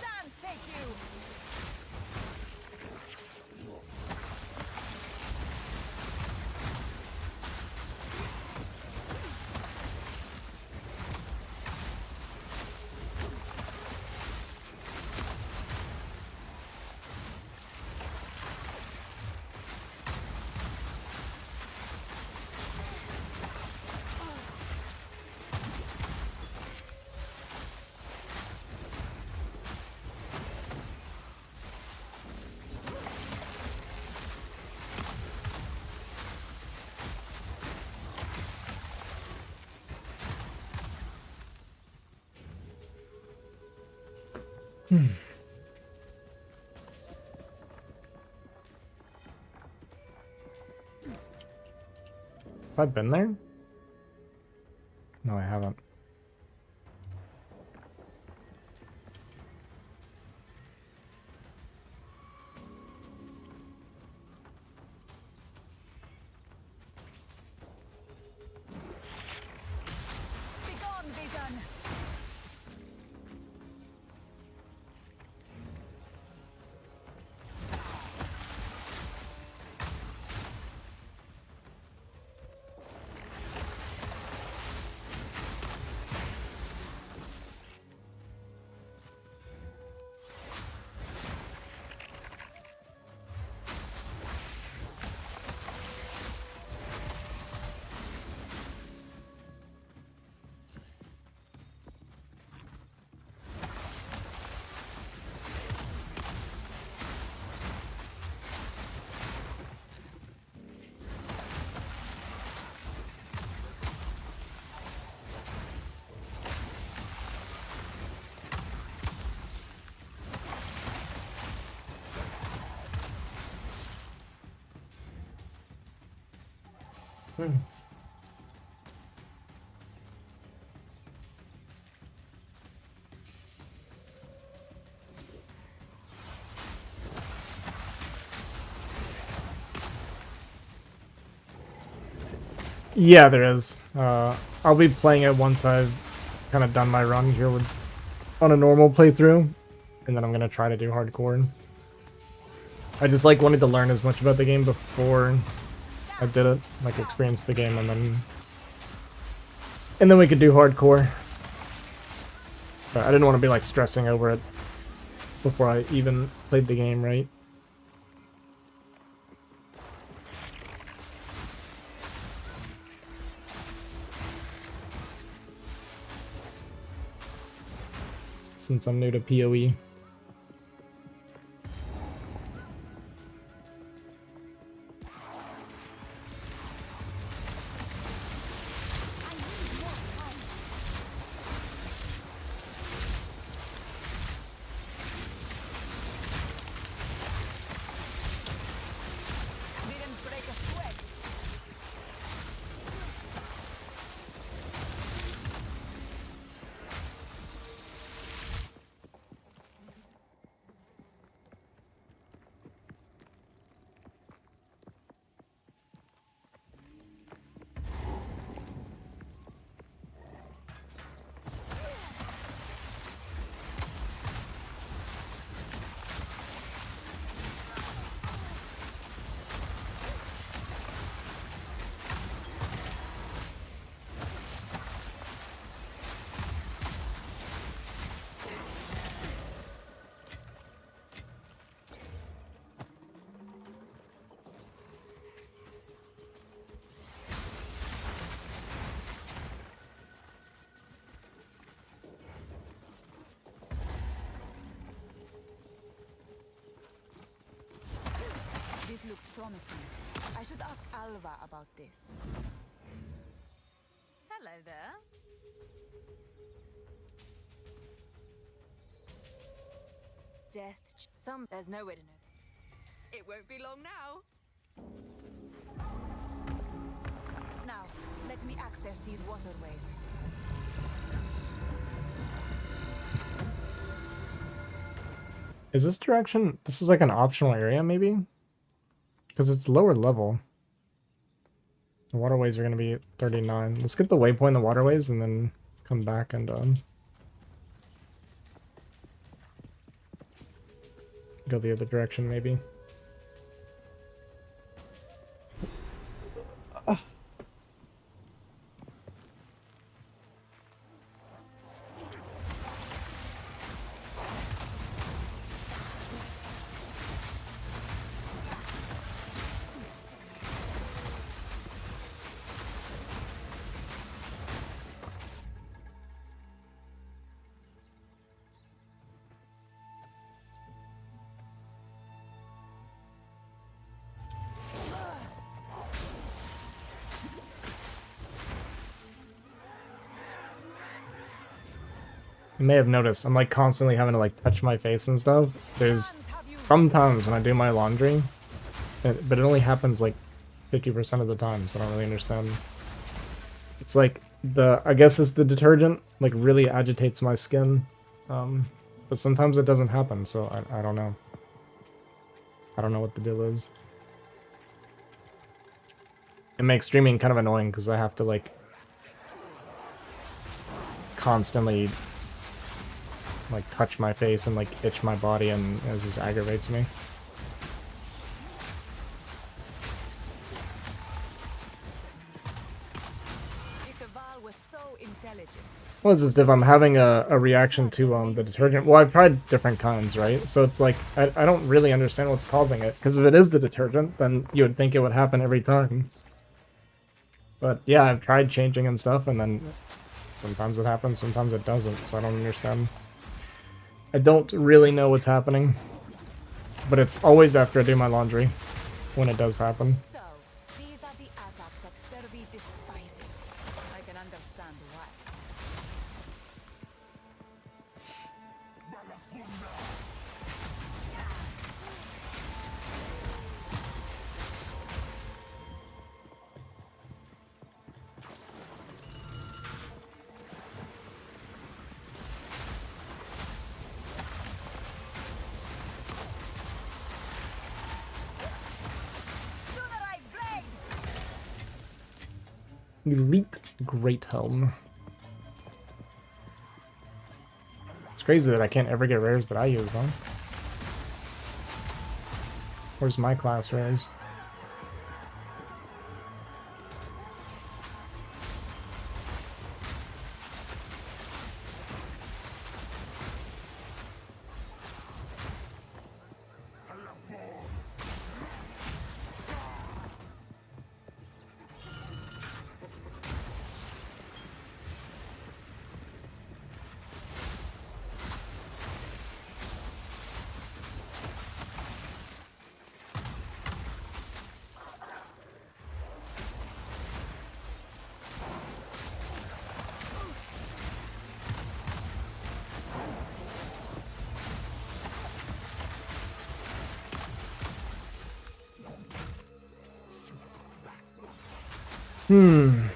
Dance, take you! Have I been there? No, I haven't. Begone, vision! Yeah, there is. I'll be playing it once I've kind of done my run here with on a normal playthrough, and then I'm gonna try to do hardcore. I just like wanted to learn as much about the game before I did it, like experience the game, and then we could do hardcore. But I didn't want to be like stressing over it before I even played the game, right? Since I'm new to PoE. Didn't break a sweat. This looks promising. I should ask Alva about this. Hello there. There's no way to know. It won't be long now. Now, let me access these waterways. Is this direction? This is like an optional area, maybe? Because it's lower level. The waterways are going to be 39. Let's get the waypoint in the waterways and then come back and go the other direction, maybe. You may have noticed, I'm like constantly having to like touch my face and stuff. There's sometimes when I do my laundry, but it only happens like 50% of the time, so I don't really understand. It's like I guess it's the detergent, like really agitates my skin. But sometimes it doesn't happen, so I don't know. I don't know what the deal is. It makes streaming kind of annoying because I have to like constantly like touch my face and like itch my body, and it just aggravates me. Was so intelligent. What is this if I'm having a reaction to the detergent? Well, I've tried different kinds, right? So it's like I don't really understand what's causing it, because if it is the detergent, then you would think it would happen every time. But yeah, I've tried changing and stuff, and then sometimes it happens, sometimes it doesn't, so I don't understand. I don't really know what's happening, but it's always after I do my laundry when it does happen. So, these are the Azak that Servi despises. I can understand why. Sooner Elite Great Helm. It's crazy that I can't ever get rares that I use, huh? Where's my class rares? Hmm.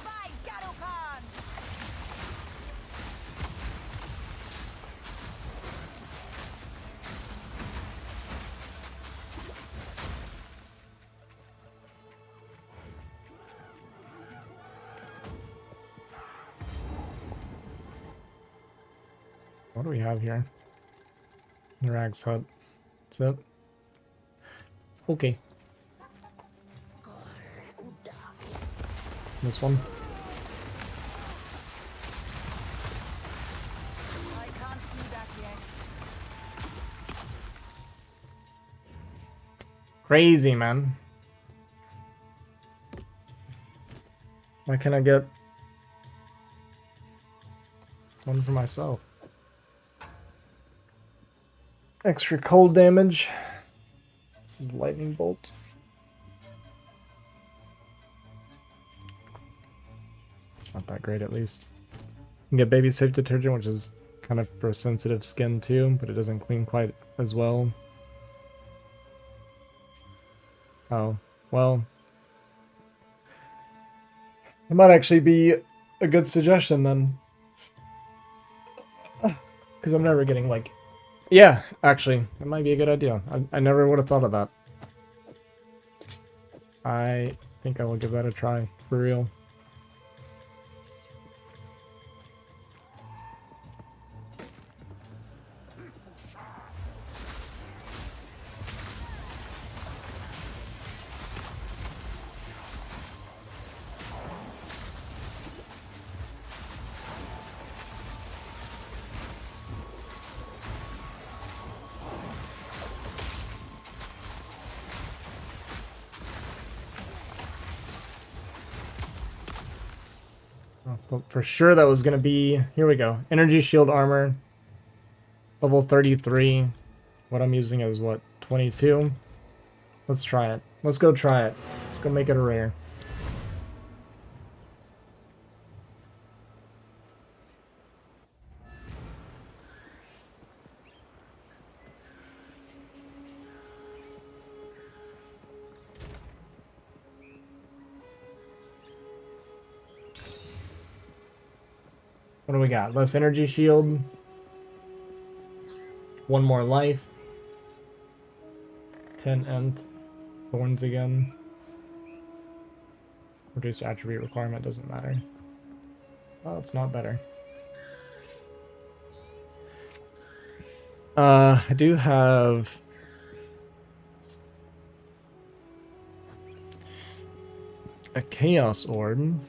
By Garukan! What do we have here? Narag's hut. That's it. Okay. This one. I can't do that yet. Crazy, man. Why can't I get one for myself? Extra cold damage. This is lightning bolt. It's not that great, at least. You can get baby safe detergent, which is kind of for sensitive skin too, but it doesn't clean quite as well. Oh, well. It might actually be a good suggestion then. Because I'm never getting like... Yeah, actually, that might be a good idea. I never would have thought of that. I think I will give that a try, for real. But for sure that was going to be... Here we go. Energy shield armor. Level 33. What I'm using is, what, 22? Let's try it. Let's go try it. Let's go make it a rare. What do we got? Less energy shield. One more life. 10 ent. Thorns again. Reduced attribute requirement doesn't matter. Well, it's not better. I do have... a Chaos Orb.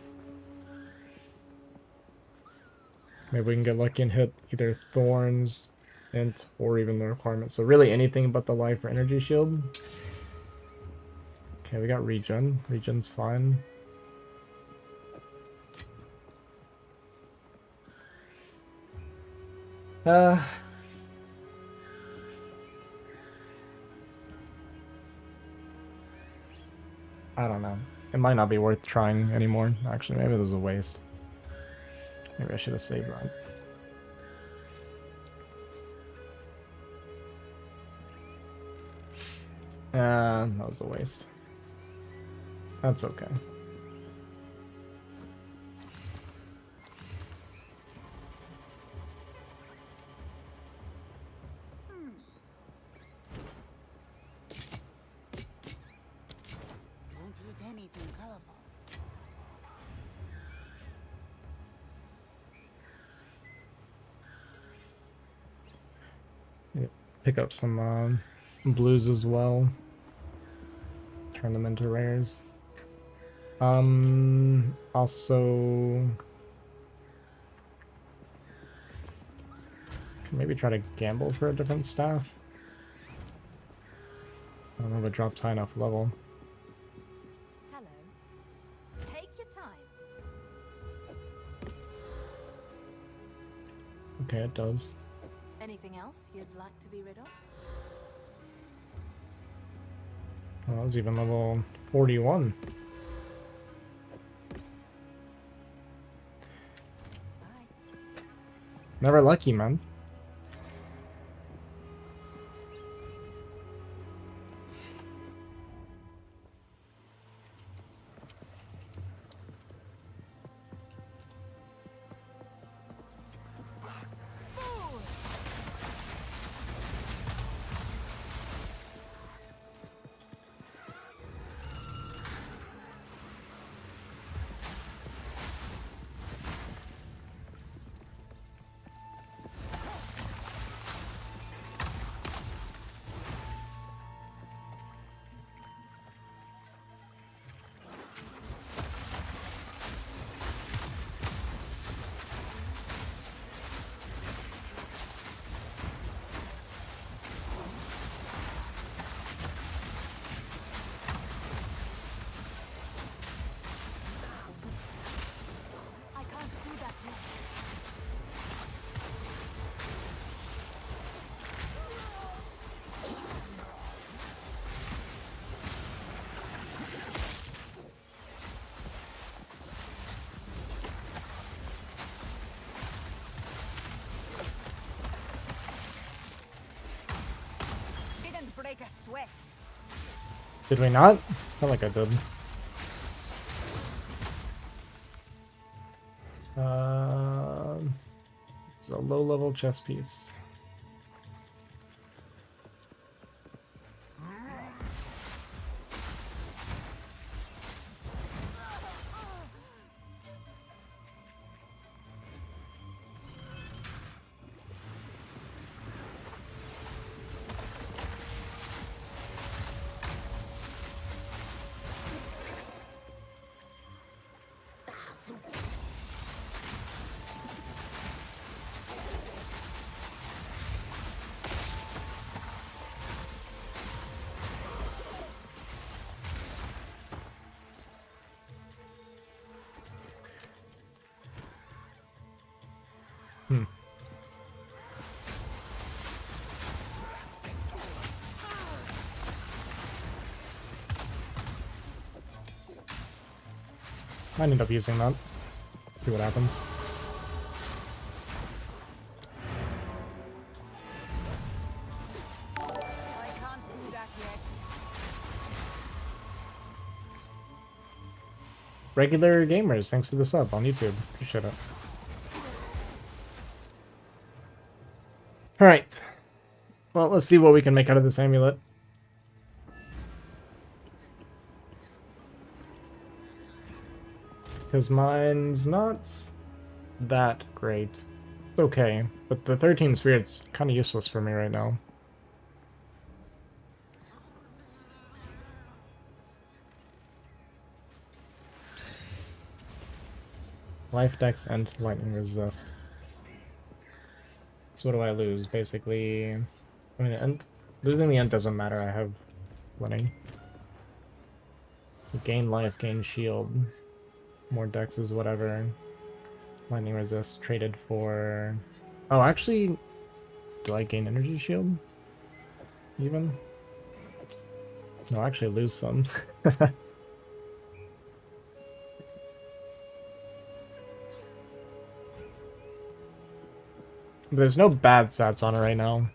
Maybe we can get lucky and hit either Thorns, Int, or even the requirement. So really anything but the life or energy shield. Okay, we got regen. Regen's fine. I don't know. It might not be worth trying anymore. Actually, maybe this is a waste. Maybe I should have saved that. That was a waste. That's okay. Don't eat anything colorful. Yeah, pick up some blues as well. Turn them into rares. Also, can maybe try to gamble for a different staff. I don't know if it drops high enough level. Hello. Take your time. Okay, it does. Anything else you'd like to be rid of? Well, that was even level 41. Bye. Never lucky, man. I can't do that yet. Didn't break a sweat. Did we not? Felt like I did. It's a low-level chess piece. I end up using that. See what happens. I can't do that yet. Regular gamers, thanks for the sub on YouTube. Appreciate it. Alright. Well, let's see what we can make out of this amulet. Because mine's not that great. It's okay, but the 13 spirit's kind of useless for me right now. Life dex and lightning resist. So what do I lose? Basically, I mean, losing the end doesn't matter. I have plenty. Gain life, gain shield. More dexes, whatever. Lightning resist traded for... Oh, actually, do I gain energy shield? Even? No, I actually lose some. There's no bad stats on it right now.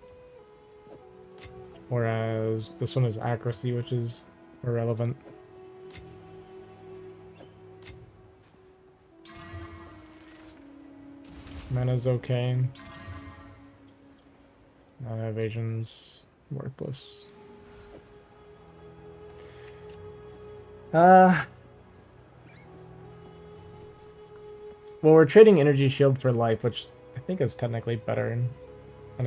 Whereas this one is accuracy, which is irrelevant. Mana's okay. Evasion's worthless. Well, we're trading energy shield for life, which I think is technically better. And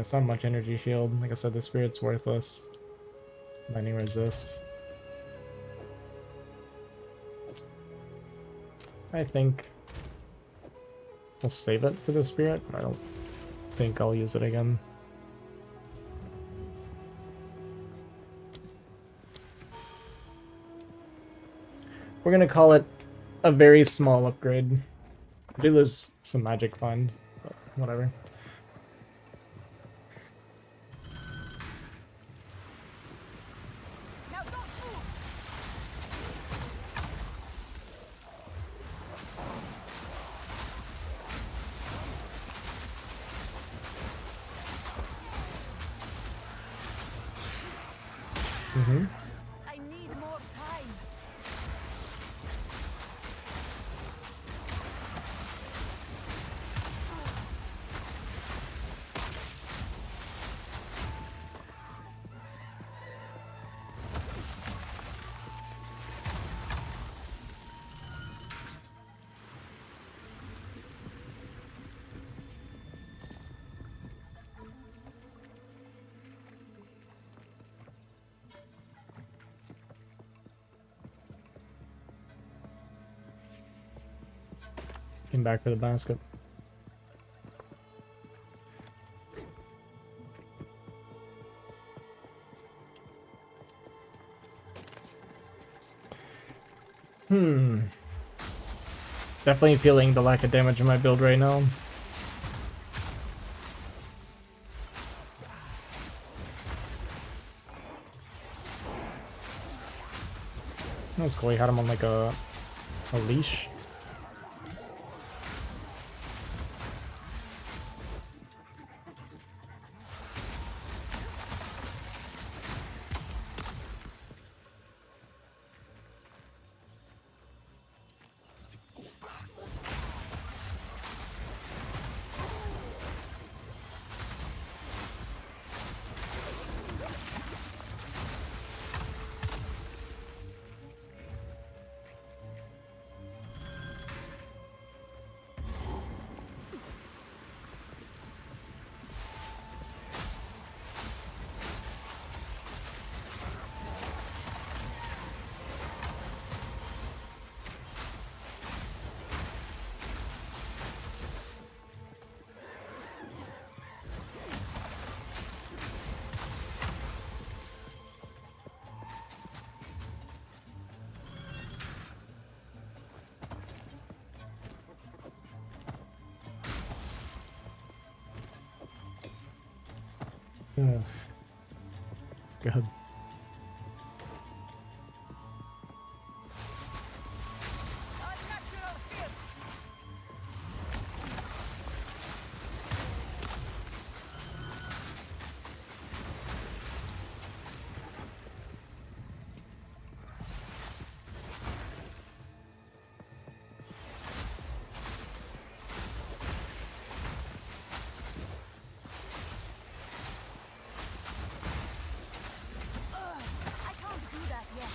it's not much energy shield. Like I said, the spirit's worthless. Lightning resist. I think we'll save it for the spirit. I don't think I'll use it again. We're gonna call it a very small upgrade. I do lose some magic fund, but whatever. Now don't move! Mm-hmm. I need more time. Came back for the basket. Definitely feeling the lack of damage in my build right now. That was cool. He had him on like a leash. Ugh. It's good. Unnatural fear! I can't do that yet.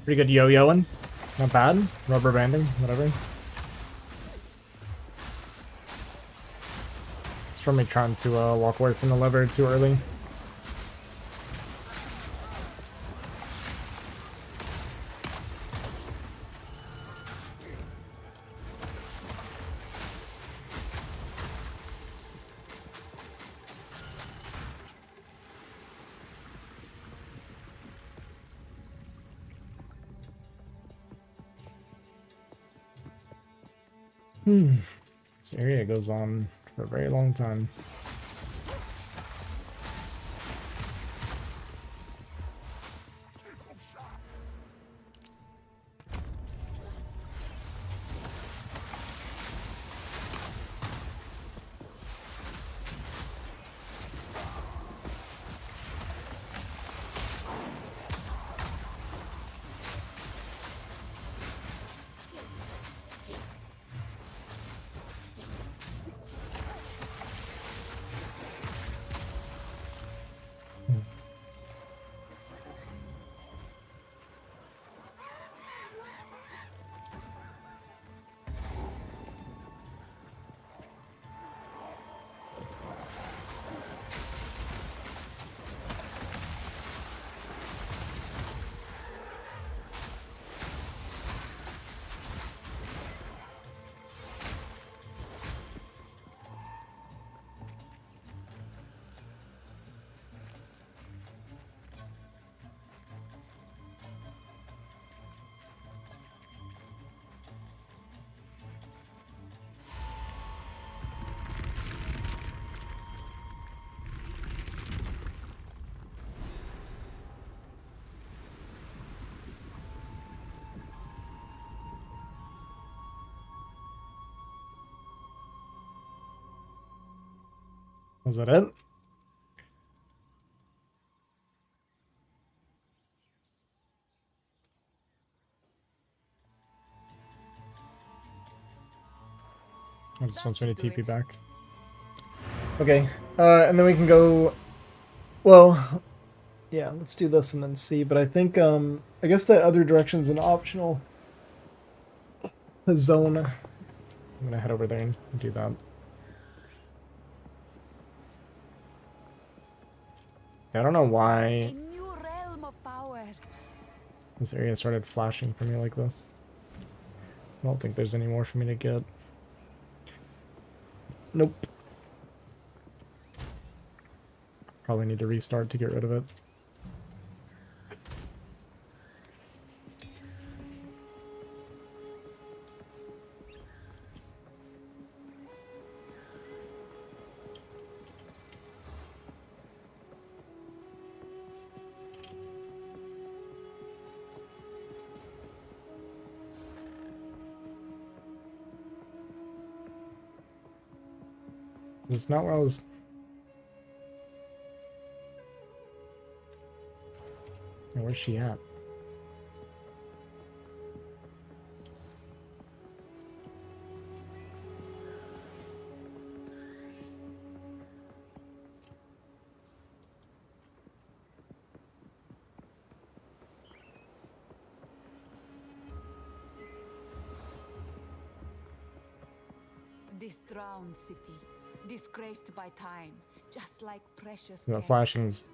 Pretty good yo-yoing. Not bad. Rubber banding, whatever. It's from me trying to walk away from the lever too early. This area goes on for a very long time. Was that it? I just wants me to TP back. Okay, and then we can go. Well, yeah, let's do this and then see. But I think, I guess that other direction's an optional zone. I'm gonna head over there and do that. I don't know A why new realm of power. this area started flashing for me like this. I don't think there's any more for me to get. Nope. Probably need to restart to get rid of it. It's not where I was. Where's she at? This drowned city, disgraced by time, just like precious. The gems. flashing's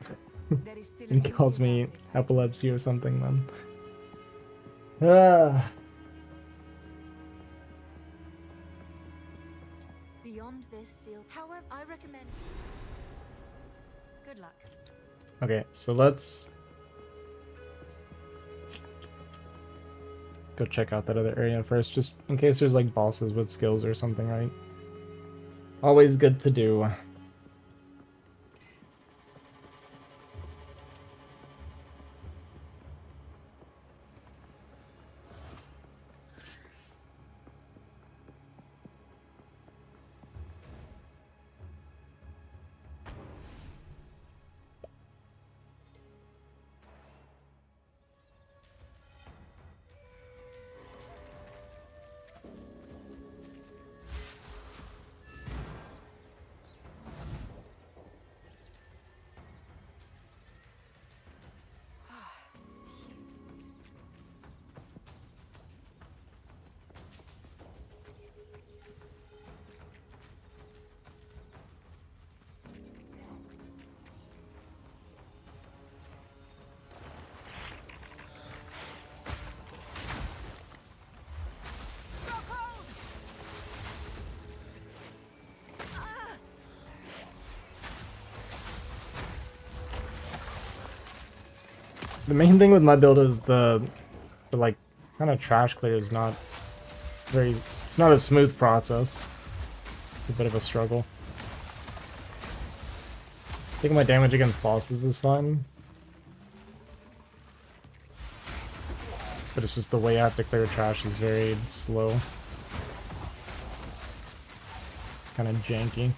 There is still it an calls empty me valley like epilepsy or something then. Ah. beyond this seal. However, I recommend. Good luck. Okay, so let's go check out that other area first, just in case there's like bosses with skills or something, right? Always good to do. The main thing with my build is the like kind of trash clear is not very It's not a smooth process. It's a bit of a struggle. I think my damage against bosses is fine. But it's just the way I have to clear trash is very slow. Kind of janky.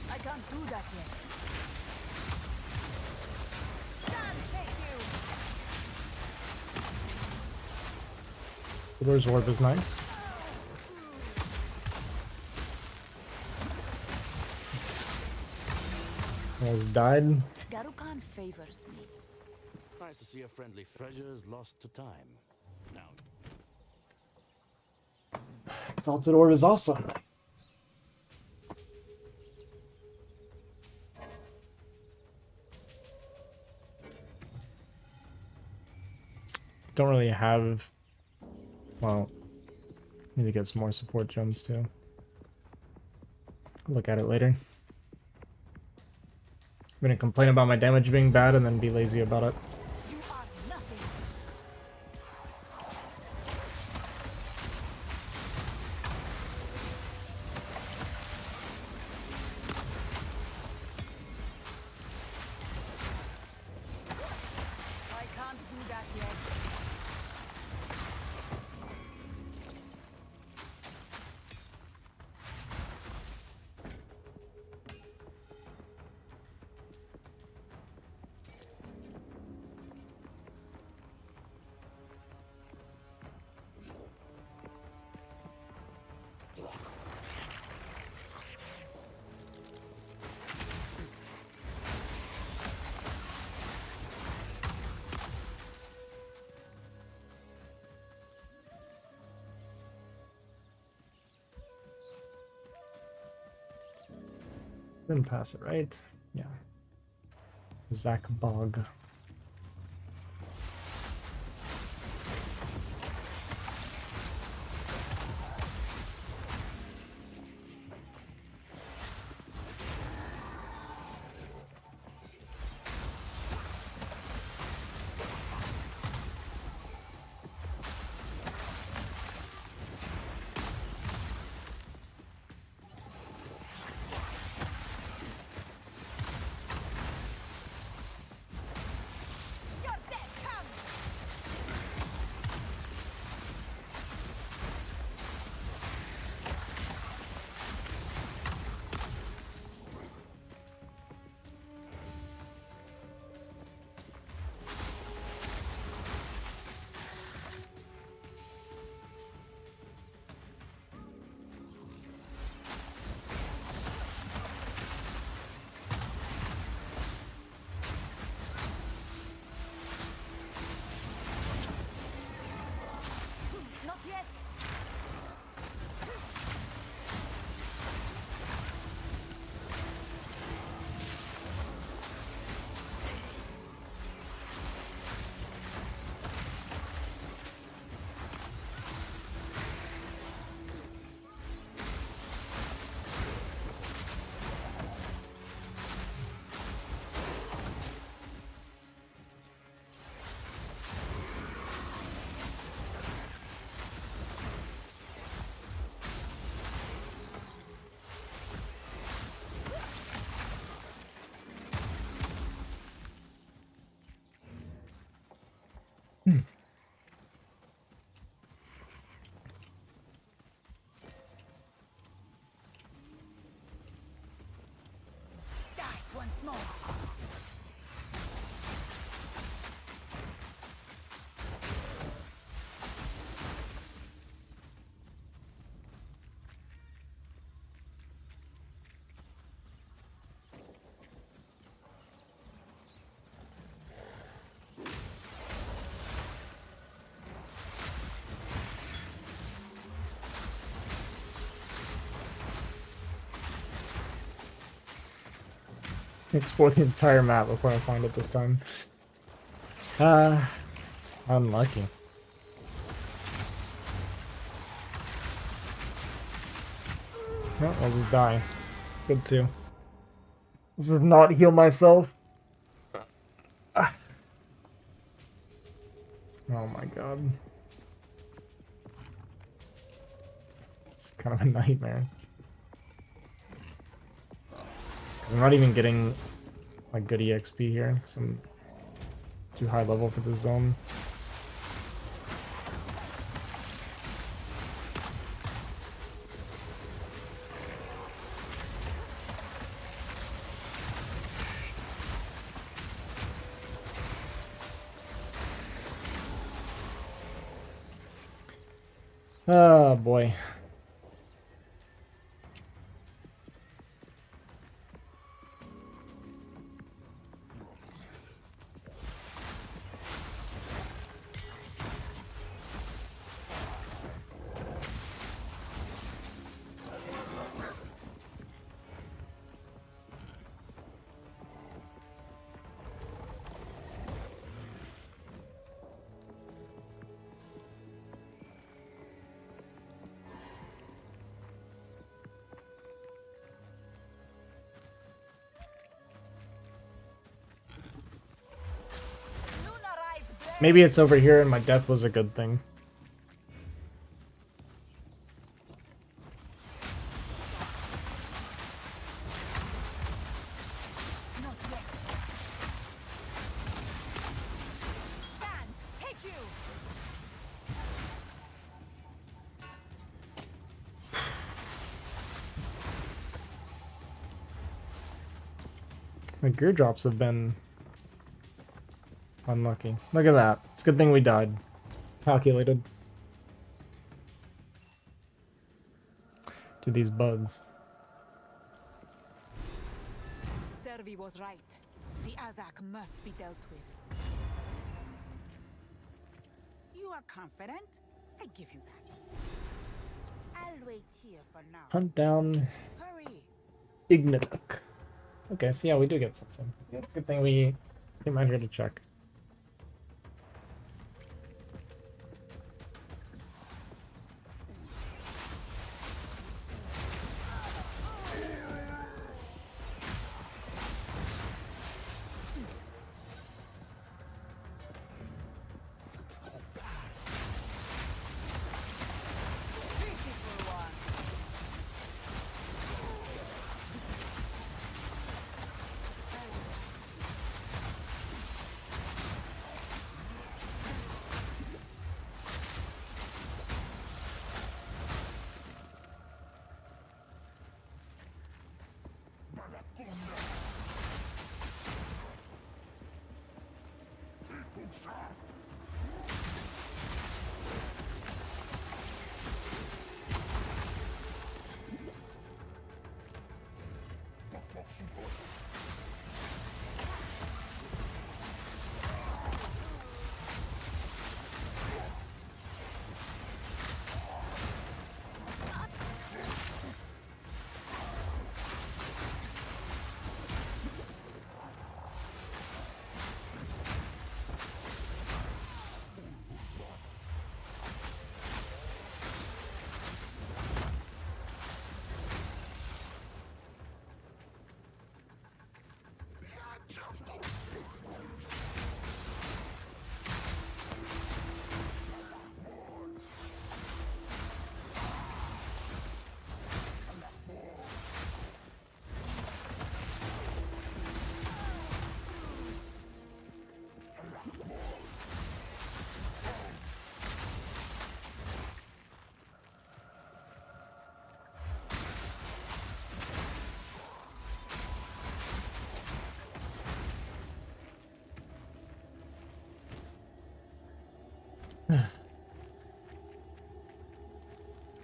I can't do that yet. Done, thank you. Lord's Orb is nice. Almost died. Garukan favors me. Nice to see a friendly treasures lost to time. Now, Salted Orb is awesome. Don't really have... Well, need to get some more support gems too. Look at it later. I'm gonna complain about my damage being bad and then be lazy about it. You are nothing. I can't do that yet. Didn't pass it, right? Yeah. Zach Bog. Explore the entire map before I find it this time. Unlucky. Well, I'll just die. Good too. This is not heal myself. Ah. Oh my god. It's kind of a nightmare. Because I'm not even getting like good EXP here, because I'm too high level for this zone. Oh boy. Maybe it's over here and my death was a good thing. Not yet. Stand! Take you! My gear drops have been unlucky. Look at that. It's a good thing we died. Calculated. To these bugs. Servi was right. The Azak must be dealt with. You are confident? I give you that. I'll wait here for now. Hunt down Hurry. Igniduk. Okay, so yeah, we do get something. It's a good thing we came out here to check.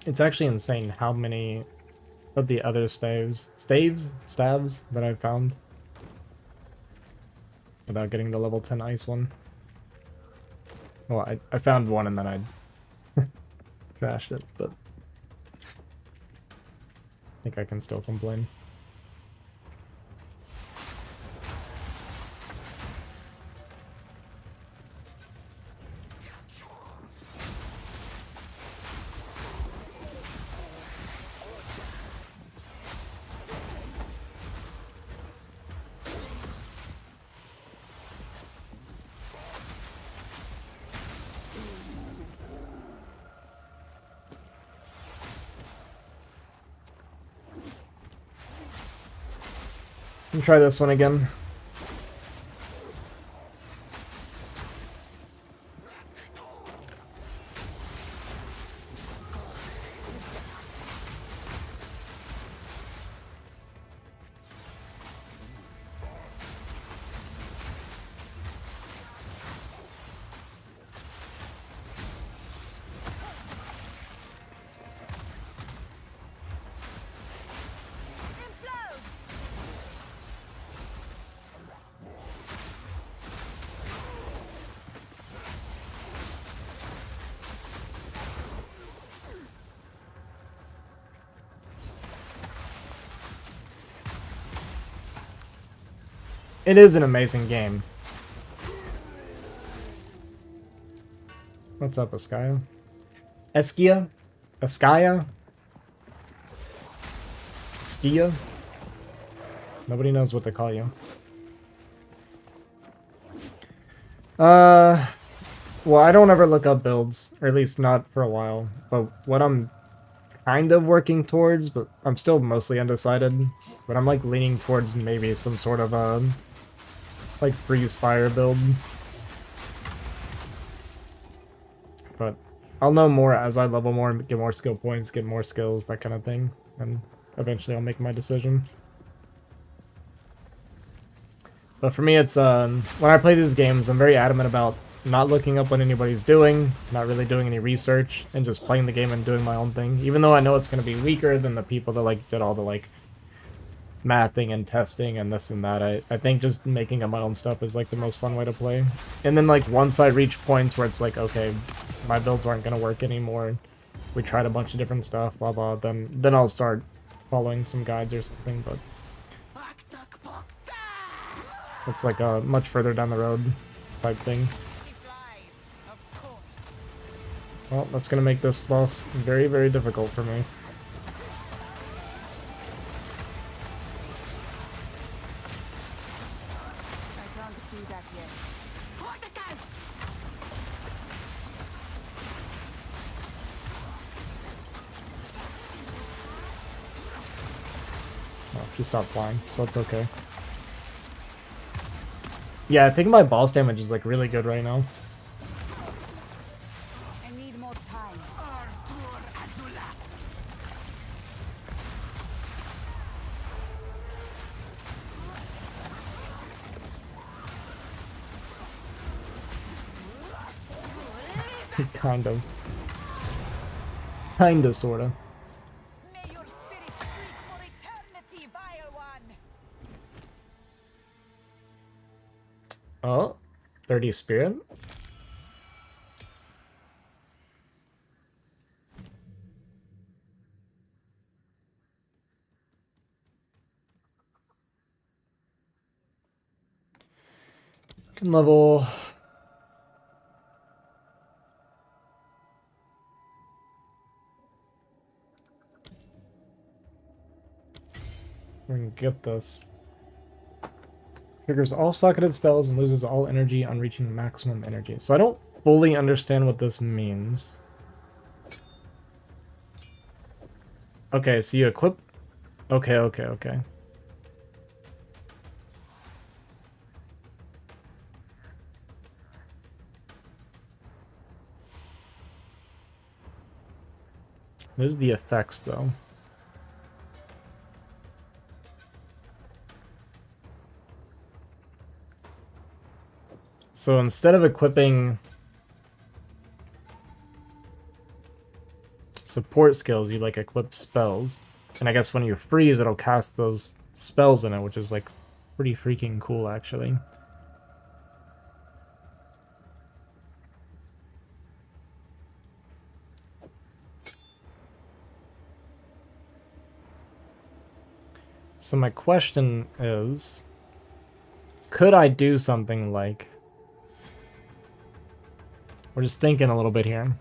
It's actually insane how many of the other stabs that I've found without getting the level 10 ice one. Well, I found one and then I trashed it, but I think I can still complain. and try this one again. It is an amazing game. What's up, Askaya? Eskia? Askaya? Skia? Nobody knows what to call you. Well, I don't ever look up builds, or at least not for a while. But what I'm kind of working towards, but I'm still mostly undecided. But I'm like leaning towards maybe some sort of like freeze fire build. But I'll know more as I level more and get more skill points, get more skills, that kind of thing. And eventually I'll make my decision. But for me, it's when I play these games, I'm very adamant about not looking up what anybody's doing, not really doing any research, and just playing the game and doing my own thing. Even though I know it's going to be weaker than the people that like did all the like mathing and testing and this and that. I think just making up my own stuff is like the most fun way to play. And then like once I reach points where it's like, okay, my builds aren't going to work anymore, we tried a bunch of different stuff, blah blah, then I'll start following some guides or something. But it's like a much further down the road type thing. Well, that's gonna make this boss very, very difficult for me. I can't do that yet. Oh, she stopped flying, so it's okay. Yeah, I think my boss damage is like really good right now. I need more time. Kind of. Kinda, sorta. May your spirit shriek for eternity, vile one! Oh, 30 spirit? Can level... We can get this. Triggers all socketed spells and loses all energy on reaching maximum energy. So I don't fully understand what this means. Okay, so you equip... Okay. There's the effects, though. So instead of equipping support skills, you like equip spells. And I guess when you freeze, it'll cast those spells in it, which is like pretty freaking cool, actually. So my question is, could I do something like... We're just thinking a little bit here.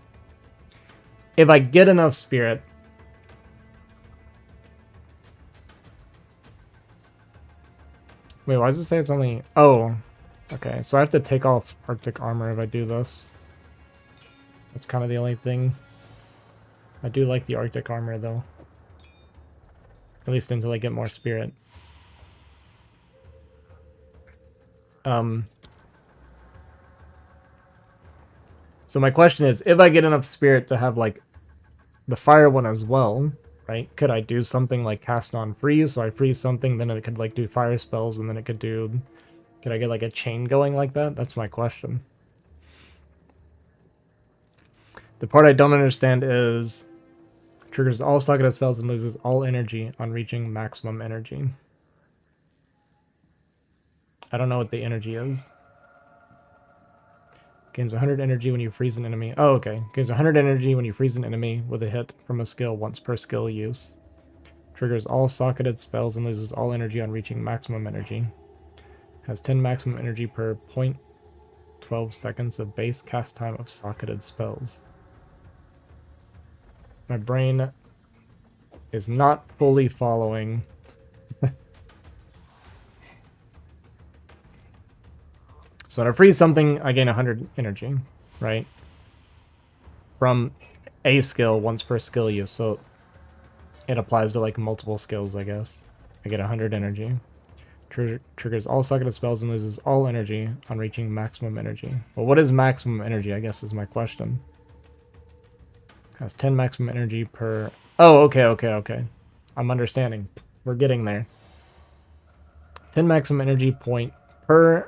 If I get enough spirit... Wait, why does it say it's only... Oh, okay. So I have to take off Arctic armor if I do this. That's kind of the only thing. I do like the Arctic armor, though. At least until I get more spirit. Um, so my question is, if I get enough spirit to have like the fire one as well, right? Could I do something like cast on freeze? So I freeze something, then it could like do fire spells, and then it could do. Could I get like a chain going like that? That's my question. The part I don't understand is triggers all socketed spells and loses all energy on reaching maximum energy. I don't know what the energy is. Gains 100 energy when you freeze an enemy. Oh, okay. Gains 100 energy when you freeze an enemy with a hit from a skill once per skill use. Triggers all socketed spells and loses all energy on reaching maximum energy. Has 10 maximum energy per 0.12 seconds of base cast time of socketed spells. My brain is not fully following. So to freeze something, I gain 100 energy, right? From a skill once per skill use, so it applies to like multiple skills, I guess. I get 100 energy. Triggers all socketed spells and loses all energy on reaching maximum energy. Well, what is maximum energy, I guess, is my question. Has 10 maximum energy per... Oh, okay. I'm understanding. We're getting there. 10 maximum energy point per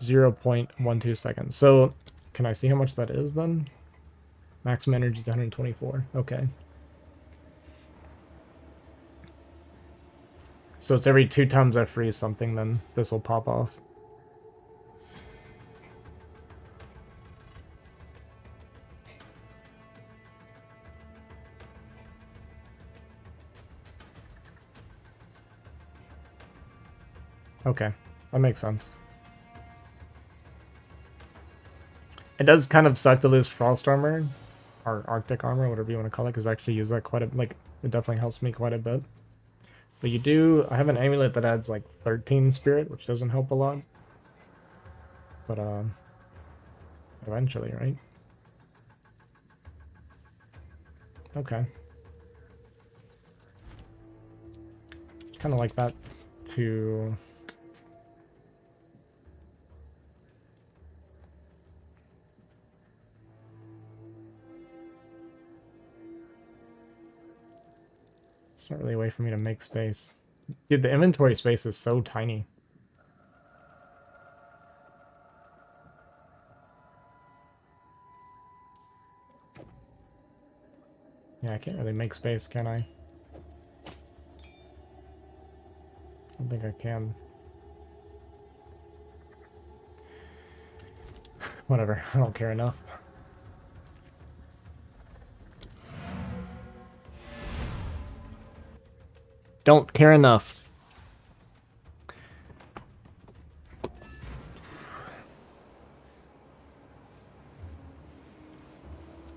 0.12 seconds. So, can I see how much that is then? Maximum energy is 124. Okay. So it's every 2 times I freeze something, then this will pop off. Okay, that makes sense. It does kind of suck to lose Frost Armor, or Arctic Armor, whatever you want to call it, because I actually use that quite a... Like, it definitely helps me quite a bit. But you do... I have an amulet that adds, like, 13 spirit, which doesn't help a lot. But, eventually, right? Okay. Kind of like that to... It's not really a way for me to make space. Dude, the inventory space is so tiny. Yeah, I can't really make space, can I? I don't think I can. Whatever, I don't care enough. Don't care enough.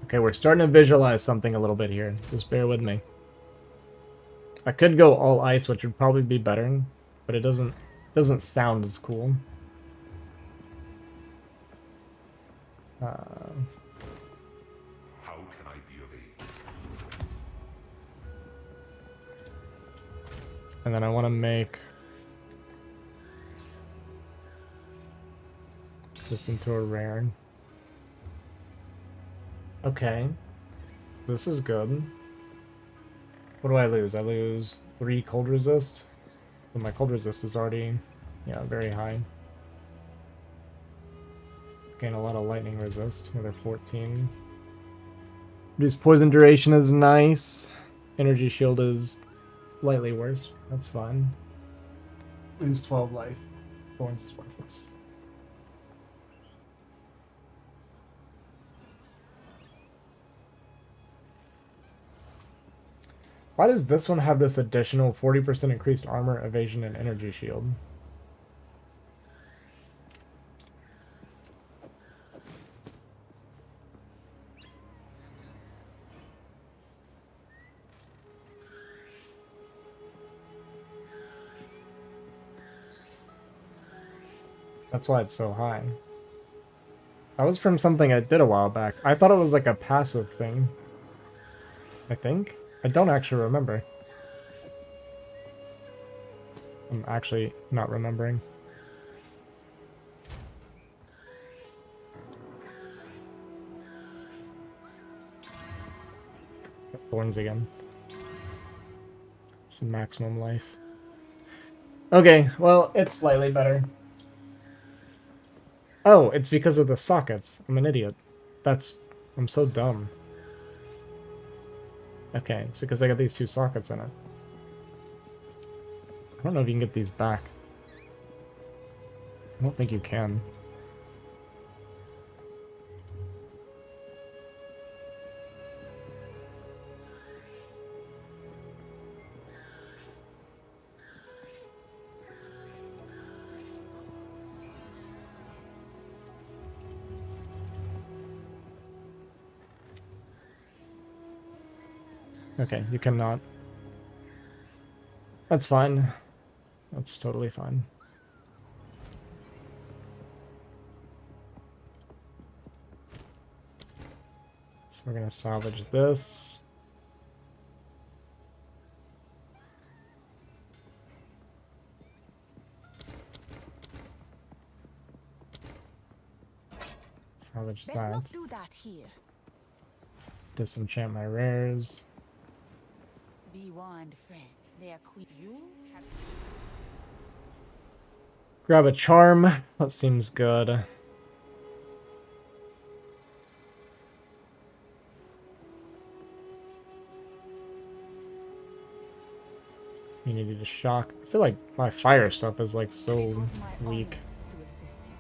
Okay, we're starting to visualize something a little bit here. Just bear with me. I could go all ice, which would probably be better, but it doesn't sound as cool. How can I be of aid? And then I want to make this into a rare. Okay. This is good. What do I lose? I lose 3 cold resist. But my cold resist is already, yeah, very high. Gain a lot of lightning resist. Another 14. Reduce poison duration is nice. Energy shield is slightly worse. That's fine. Lose 12 life. Thorns is worthless. Why does this one have this additional 40% increased armor, evasion, and energy shield? That's why it's so high. That was from something I did a while back. I thought it was like a passive thing. I think? I don't actually remember. I'm actually not remembering. Thorns again. Some maximum life. Okay, well, it's slightly better. Oh, it's because of the sockets. I'm an idiot. I'm so dumb. Okay, it's because I got these 2 sockets in it. I don't know if you can get these back. I don't think you can. Okay, you cannot. That's fine. That's totally fine. So we're gonna salvage this. Salvage Best not that. do that here. Disenchant my rares. Be warned, friend. They equip you. Grab a charm. That seems good. Immunity to shock. I feel like my fire stuff is like so It was my weak. honor to assist you.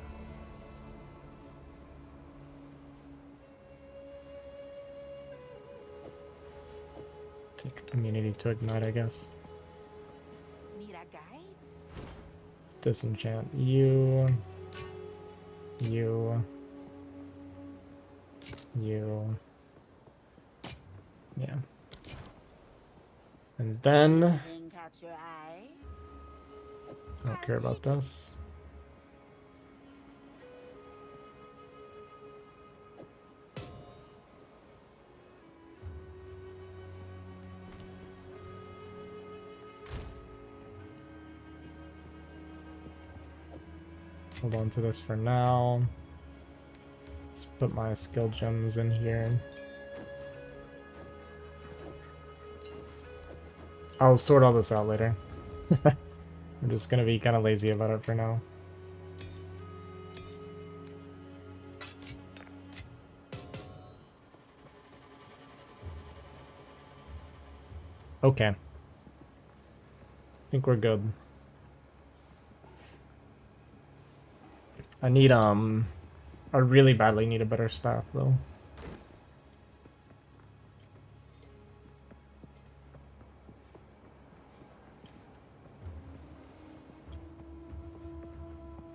Take immunity to ignite, I guess. Need a guide? Let's disenchant you. You. You. Yeah. And then Thing catch your eye? I don't care about this. Hold on to this for now. Let's put my skill gems in here. I'll sort all this out later. I'm just gonna be kind of lazy about it for now. Okay. I think we're good. I need, I really badly need a better staff, though.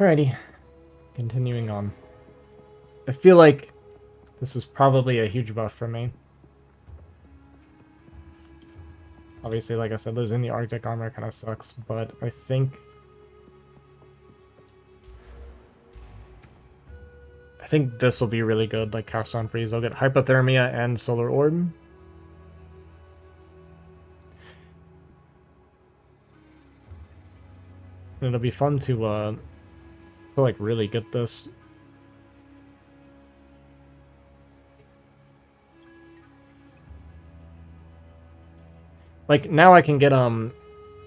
Alrighty. Continuing on. I feel like this is probably a huge buff for me. Obviously, like I said, losing the Arctic armor kind of sucks, but I think this will be really good, like Cast on Freeze. I'll get Hypothermia and Solar Orb. And it'll be fun to like really get this. Like now I can get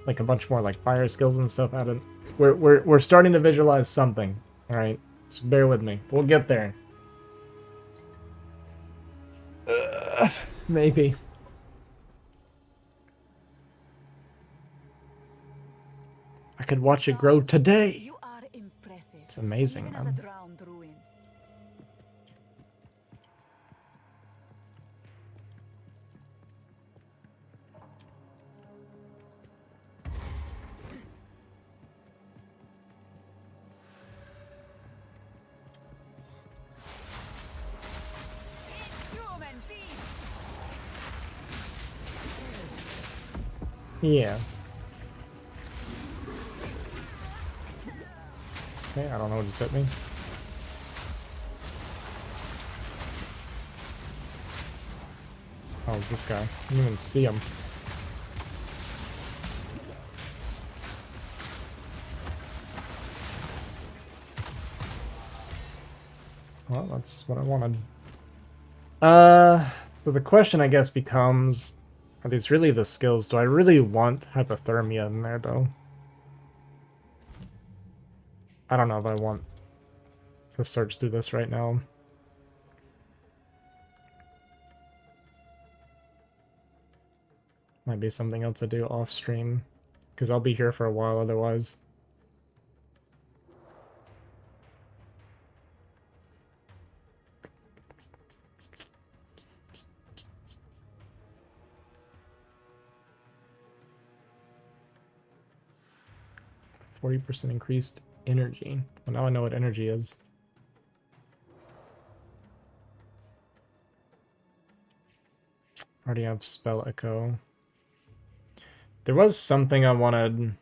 like a bunch more like fire skills and stuff out of. We're starting to visualize something. All right, just bear with me. We'll get there. Maybe. I could watch it grow today. You are impressive. It's amazing, Even as a man. drowned ruin. Human beast. Yeah. Okay, I don't know what just hit me. Oh, it's this guy. I didn't even see him. Well, that's what I wanted. So the question, I guess, becomes, are these really the skills? Do I really want hypothermia in there, though? I don't know if I want to search through this right now. Might be something else to do off stream, because I'll be here for a while otherwise. %40 increased energy. Well, now I know what energy is. Already have spell echo. There was something I wanted.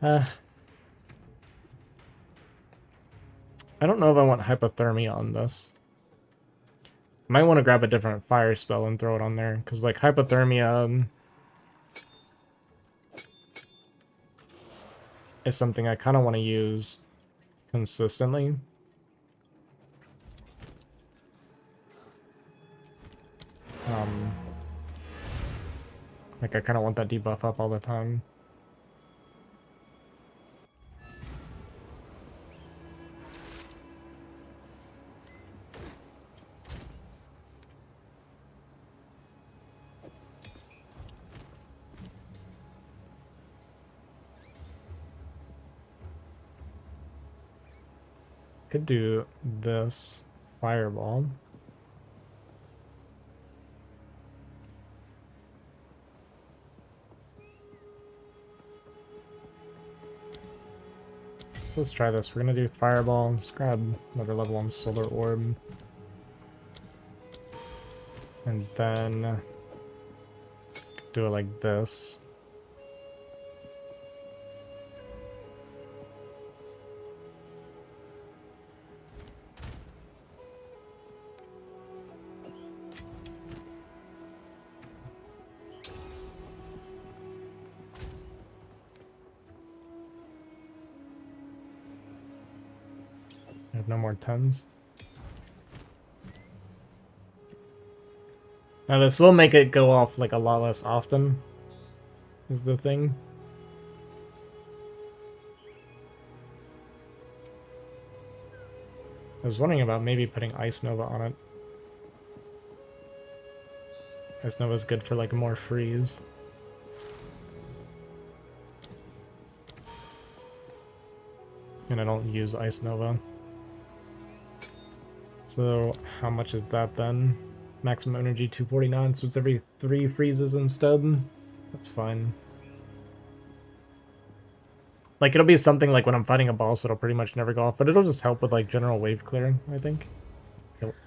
I don't know if I want hypothermia on this. I might want to grab a different fire spell and throw it on there, because like hypothermia is something I kind of want to use consistently. Like I kind of want that debuff up all the time. Could do this fireball. Let's try this. We're gonna do fireball. Let's grab another level 1 solar orb. And then do it like this. I have no more 10s. Now this will make it go off like a lot less often, is the thing. I was wondering about maybe putting Ice Nova on it. Ice Nova is good for like more freeze. And I don't use Ice Nova. So how much is that then? Maximum energy 249, so it's every 3 freezes instead. That's fine. Like it'll be something like when I'm fighting a boss, it'll pretty much never go off, but it'll just help with like general wave clearing, I think.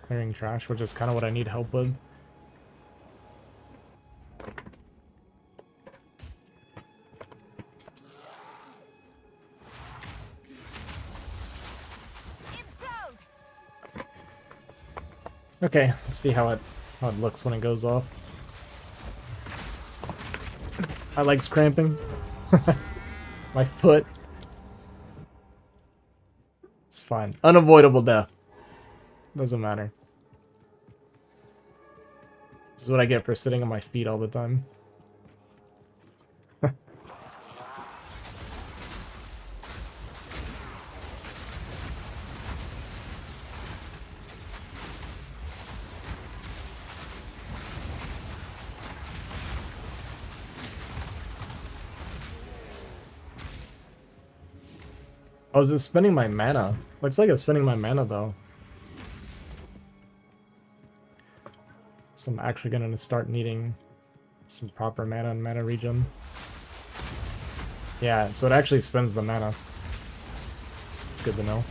Clearing trash, which is kind of what I need help with. Okay, let's see how it looks when it goes off. My leg's cramping. My foot. It's fine. Unavoidable death. Doesn't matter. This is what I get for sitting on my feet all the time. Oh, is it spending my mana? Looks like it's spending my mana, though. So I'm actually going to start needing some proper mana and mana regen. Yeah, so it actually spends the mana. It's good to know.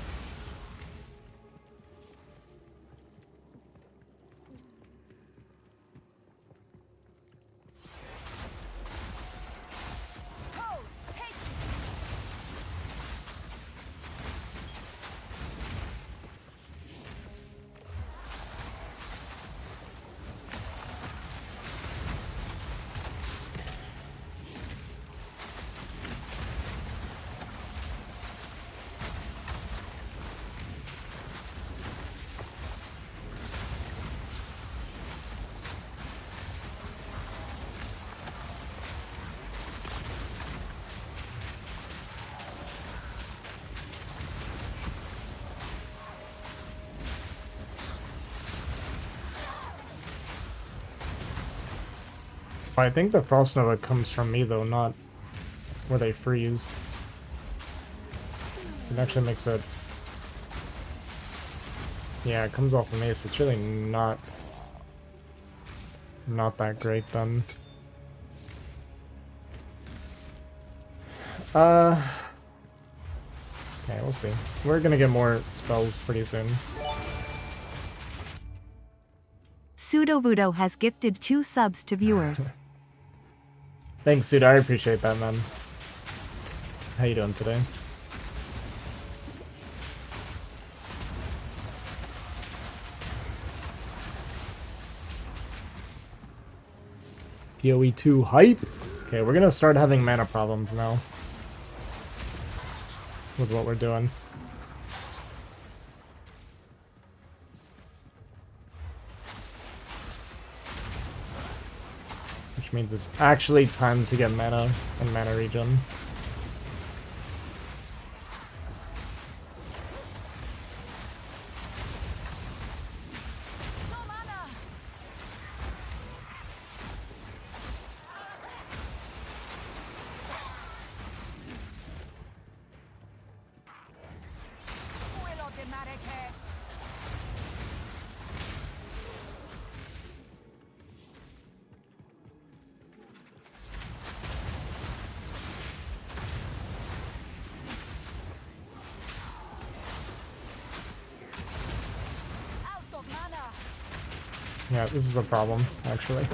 I think the Frost Nova comes from me though, not where they freeze. So it actually makes it... Yeah, it comes off of me, so it's really not that great then. Okay, we'll see. We're gonna get more spells pretty soon. Pseudovudo has gifted 2 subs to viewers. Thanks, dude. I appreciate that, man. How you doing today? PoE 2 hype. Okay, we're gonna start having mana problems now with what we're doing. Which means it's actually time to get mana and mana regen. Yeah, this is a problem, actually.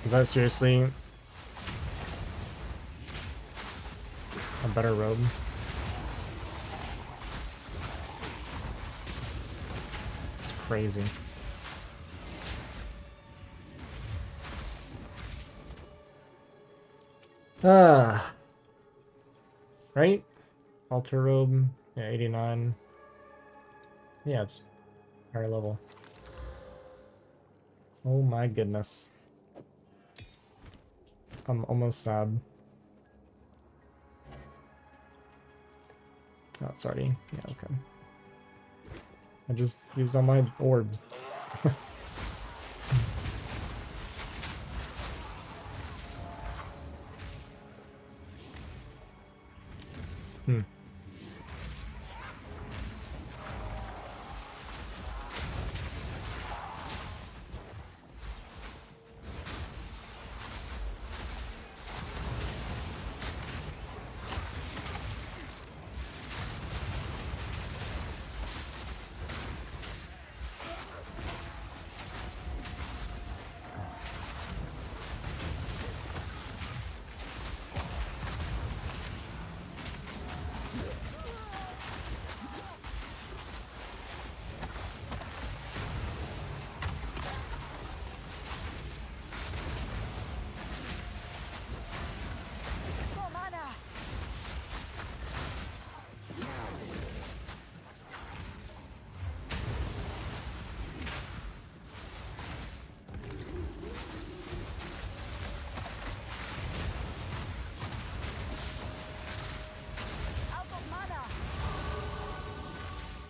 Is that seriously a better road? It's crazy. Right? Altar robe. Yeah, 89. Yeah, it's higher level. Oh my goodness. I'm almost sad. Oh, it's already... Yeah, okay. I just used all my orbs. Hmm.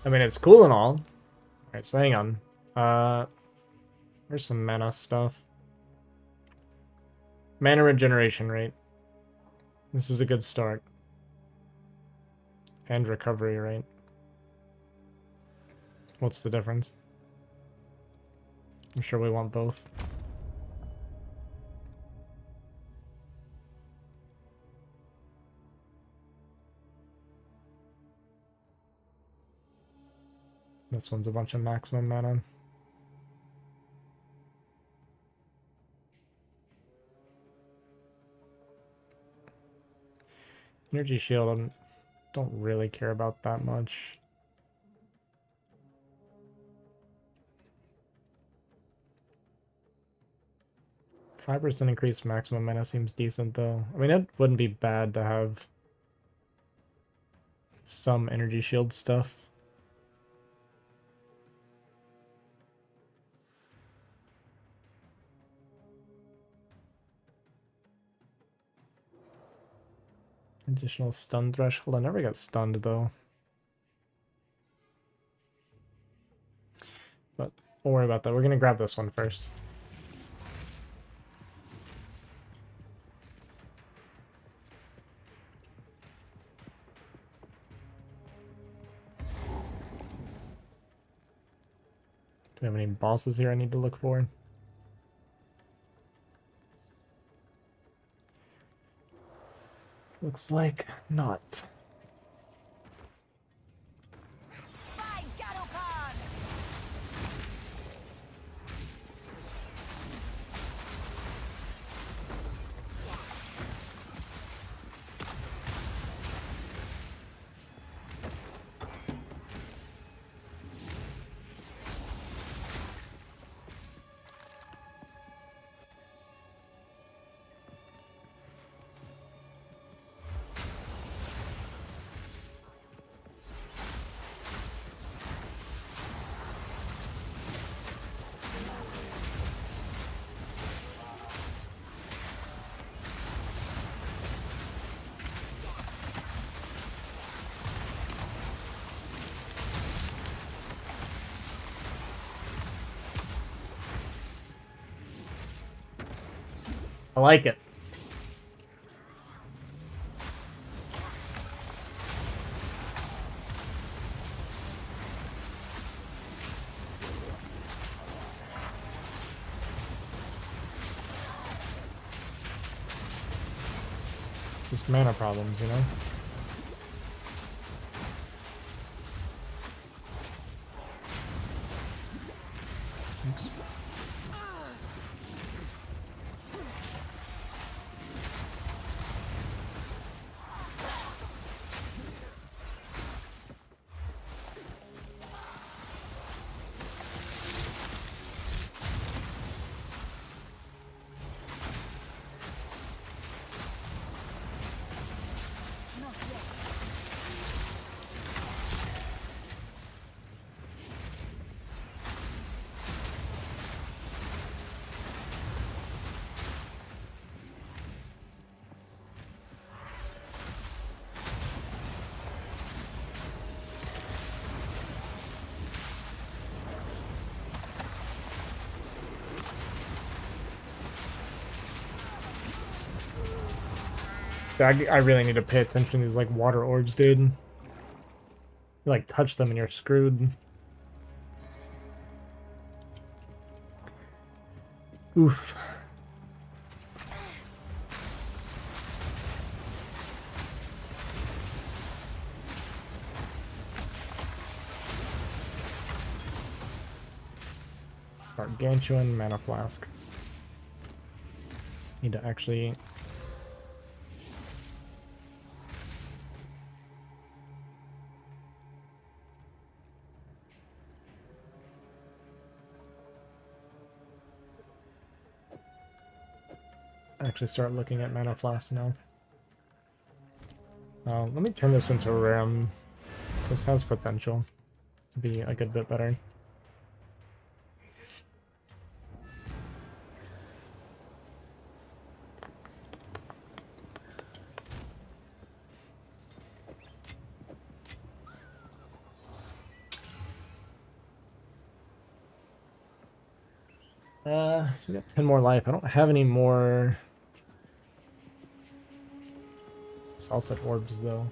I mean, it's cool and all. Alright, so hang on. There's some mana stuff. Mana regeneration rate. This is a good start. And recovery rate. What's the difference? I'm sure we want both. This one's a bunch of maximum mana. Energy shield, I don't really care about that much. %5 increased maximum mana seems decent though. I mean, it wouldn't be bad to have some energy shield stuff. Additional stun threshold. I never got stunned though. We'll worry about that. We're gonna grab this one first. Do we have any bosses here I need to look for? Looks like not. By Gadokan! I like it. Just mana problems, you know? Oops. I really need to pay attention to these like water orbs, dude. You like touch them and you're screwed. Oof. Gargantuan mana flask. Need to actually start looking at mana flask now. Let me turn this into RAM. This has potential to be a good bit better. So we got 10 more life. I don't have any more salted orbs though.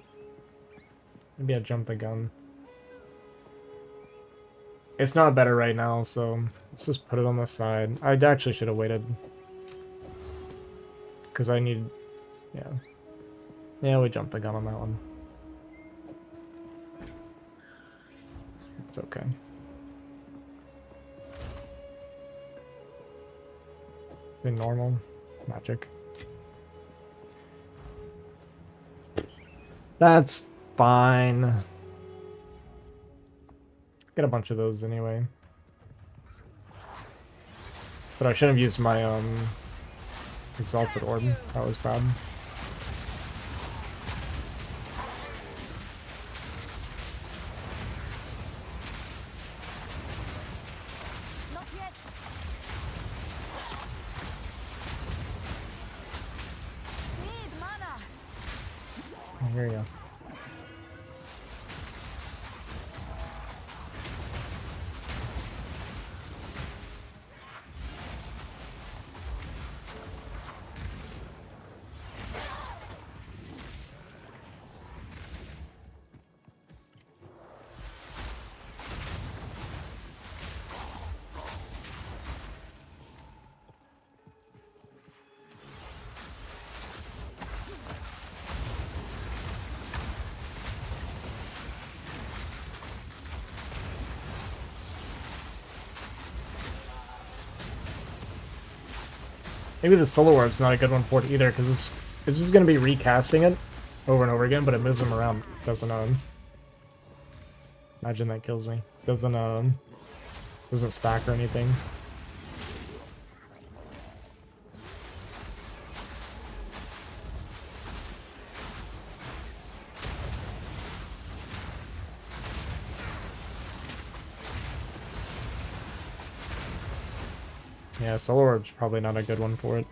Maybe I jumped the gun. It's not better right now, so let's just put it on the side. I actually should have waited. Because I need... yeah. Yeah, we jumped the gun on that one. It's okay. Normal magic. That's fine. Get a bunch of those anyway. But I shouldn't have used my exalted orb. That was bad. Here you go. Maybe the Solar Orb's not a good one for it either, because it's just going to be recasting it over and over again, but it moves them around. Doesn't, imagine that kills me. Doesn't stack or anything. Yeah, Solar Orb's probably not a good one for it.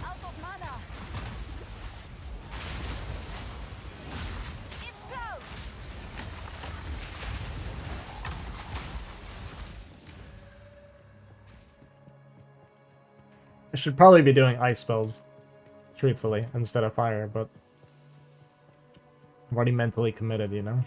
Out of mana. It's close. I should probably be doing ice spells, truthfully, instead of fire, but I'm already mentally committed, you know?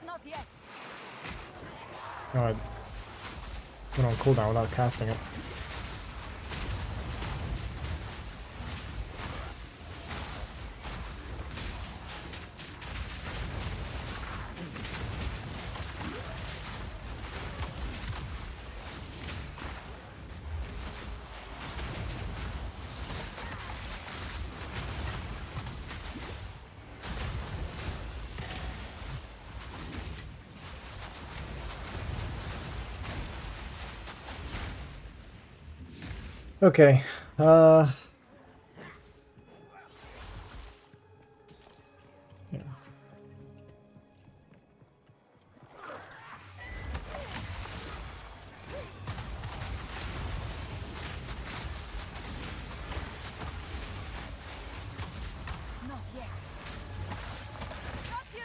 Not yet. No, I went on cooldown without casting it. Okay, yeah. Not yet. Got you.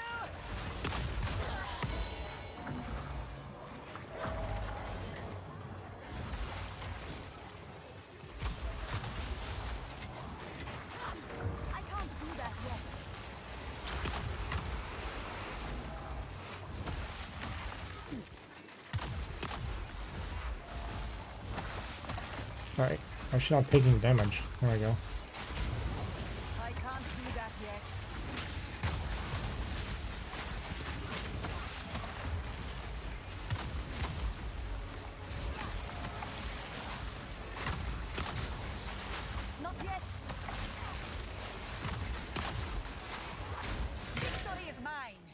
I can't do that yet. Alright, I should not taking damage. There we go. I can't do that yet. Not yet. Victory is mine.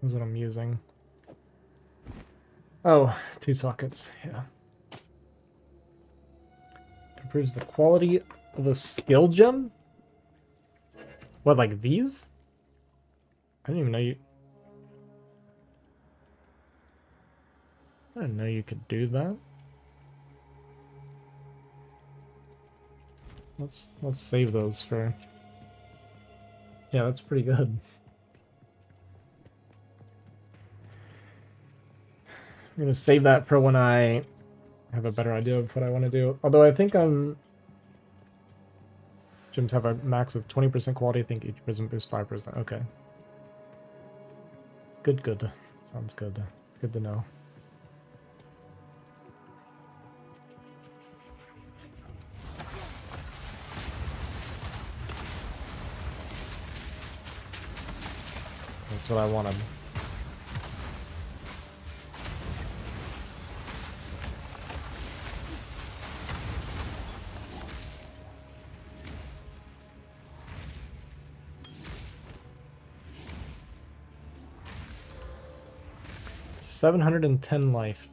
That's what I'm using. Oh, 2 sockets, yeah. Improves the quality of a skill gem? What, like these? didn't even know you... I didn't know you could do that. Let's save those for... Yeah, that's pretty good. I'm gonna save that for when I have a better idea of what I want to do. Although I think gyms have a max of 20% quality. I think each prism boosts 5%. Okay. Good. Sounds good. Good to know. That's what I wanted. $710 life.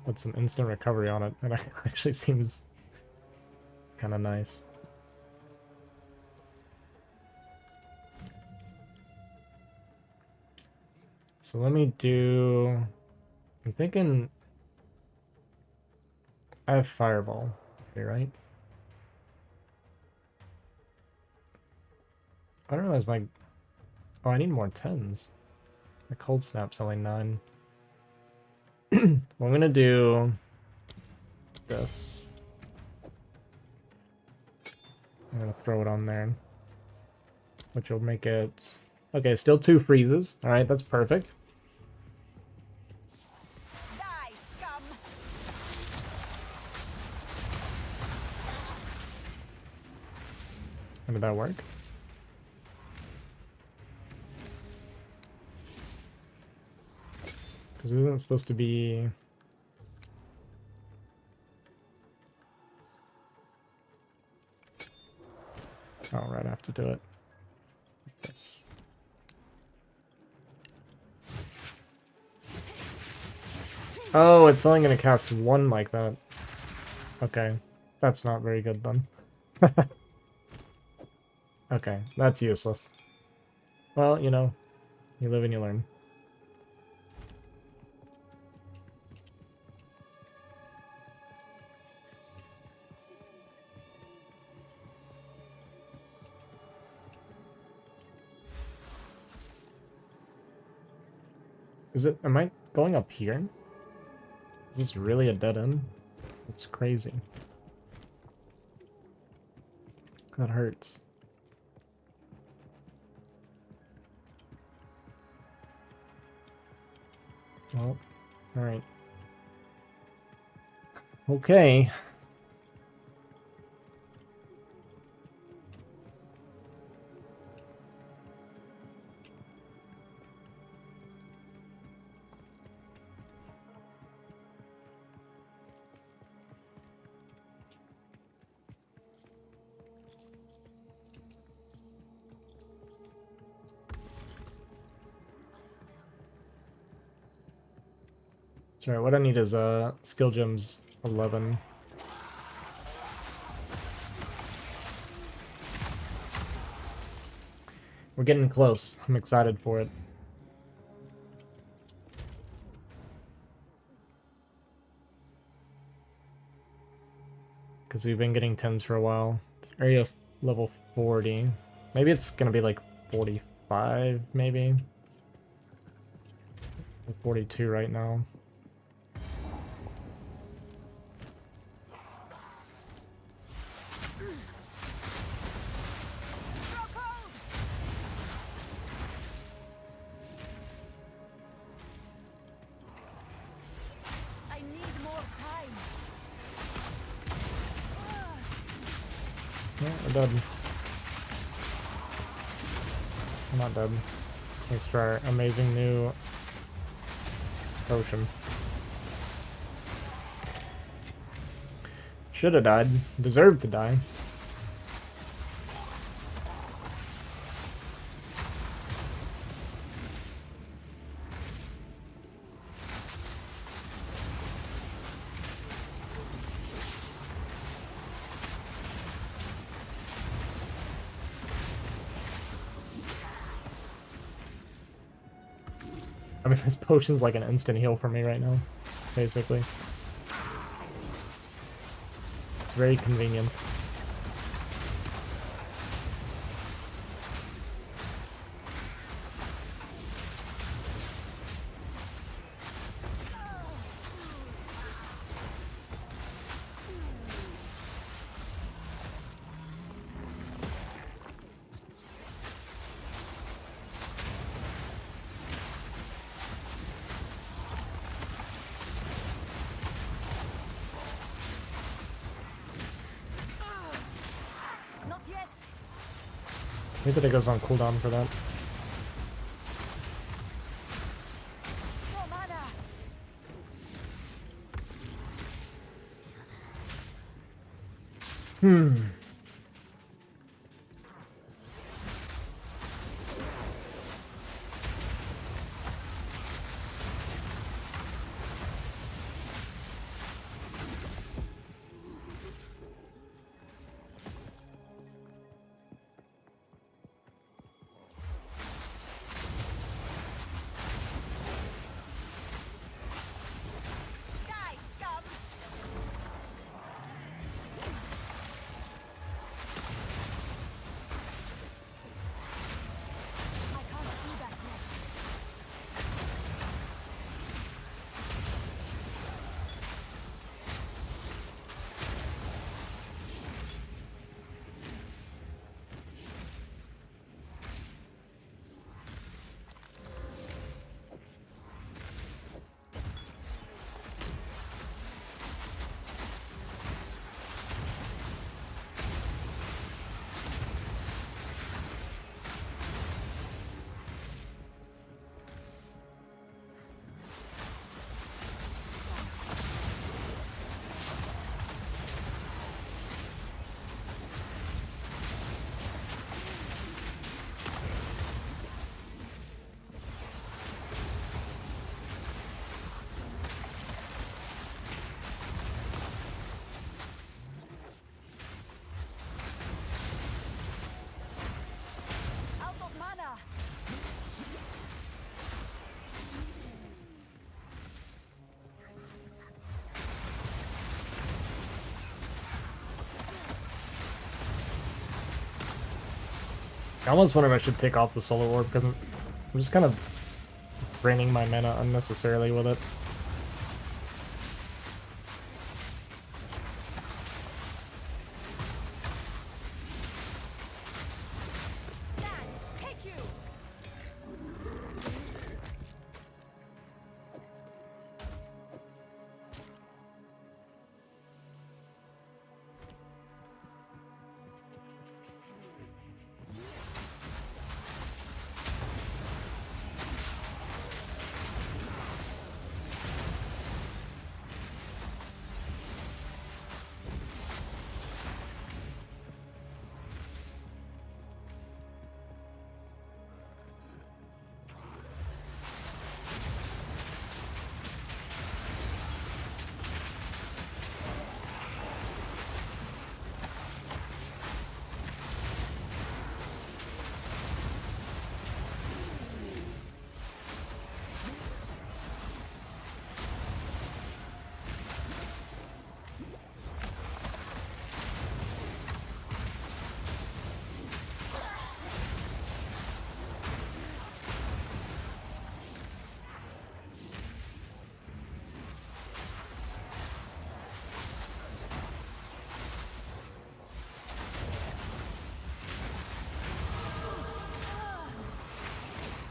With some instant recovery on it. It actually seems kind of nice. So let me do... I'm thinking... I have Fireball. Okay, right? I don't realize my... Oh, I need more 10s. My Cold Snap's only 9. Well, I'm gonna do... this. I'm gonna throw it on there. Which will make it... Okay, still 2 freezes. Alright, that's perfect. Die, scum! How did that work? Because it isn't supposed to be... Oh, right, I have to do it. Yes. Oh, it's only going to cast 1 like that. Okay, that's not very good then. Okay, that's useless. Well, you know, you live and you learn. Is it... Am I going up here? Is this really a dead end? It's crazy. That hurts. Well, alright. Okay. Sorry, what I need is skill gems 11. We're getting close. I'm excited for it. Because we've been getting 10s for a while. It's area level 40. Maybe it's gonna be like 45, maybe. Like 42 right now. I need more time. Yeah, we're dead. I'm not dead. Thanks for our amazing new potion. Should have died. Deserved to die. I mean, this potion's like an instant heal for me right now, basically. It's very convenient. Not yet. Maybe that it goes on cooldown for that. No mana. Die, scum. I can't do that yet. Out of mana. I almost wonder if I should take off the solar orb because I'm just kind of draining my mana unnecessarily with it. Take you.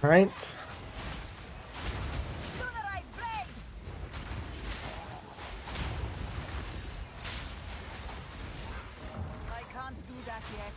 Alright. Lunarized blade. I can't do that yet.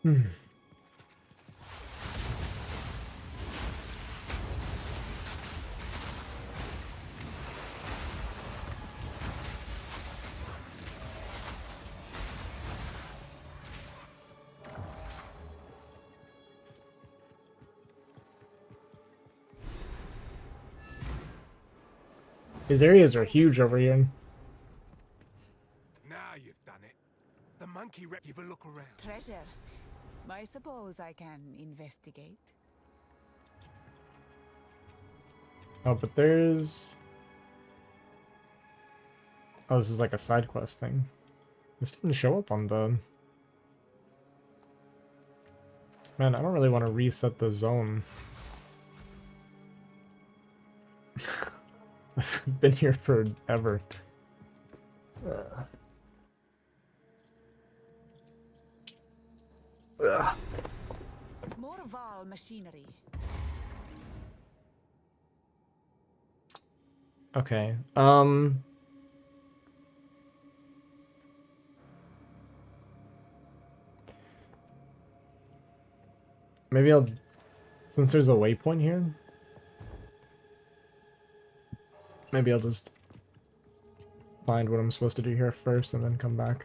Hmm. These areas are huge over here. Now you've done it. The monkey rep. Give a look around. Treasure. I suppose I can investigate. Oh, but there's... Oh, this is like a side quest thing. This didn't show up on the... Man, I don't really want to reset the zone. I've been here forever. Ugh. More Val machinery. Okay, maybe I'll... Since there's a waypoint here, maybe I'll just find what I'm supposed to do here first and then come back.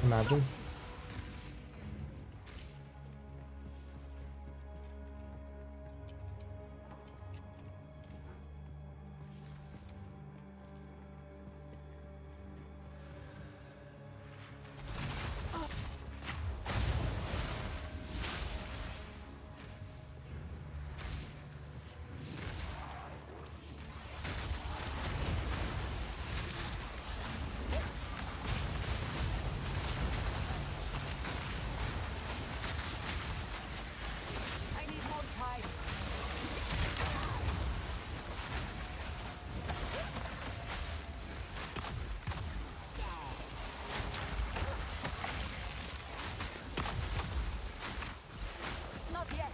Imagine. I need more time. Not yet.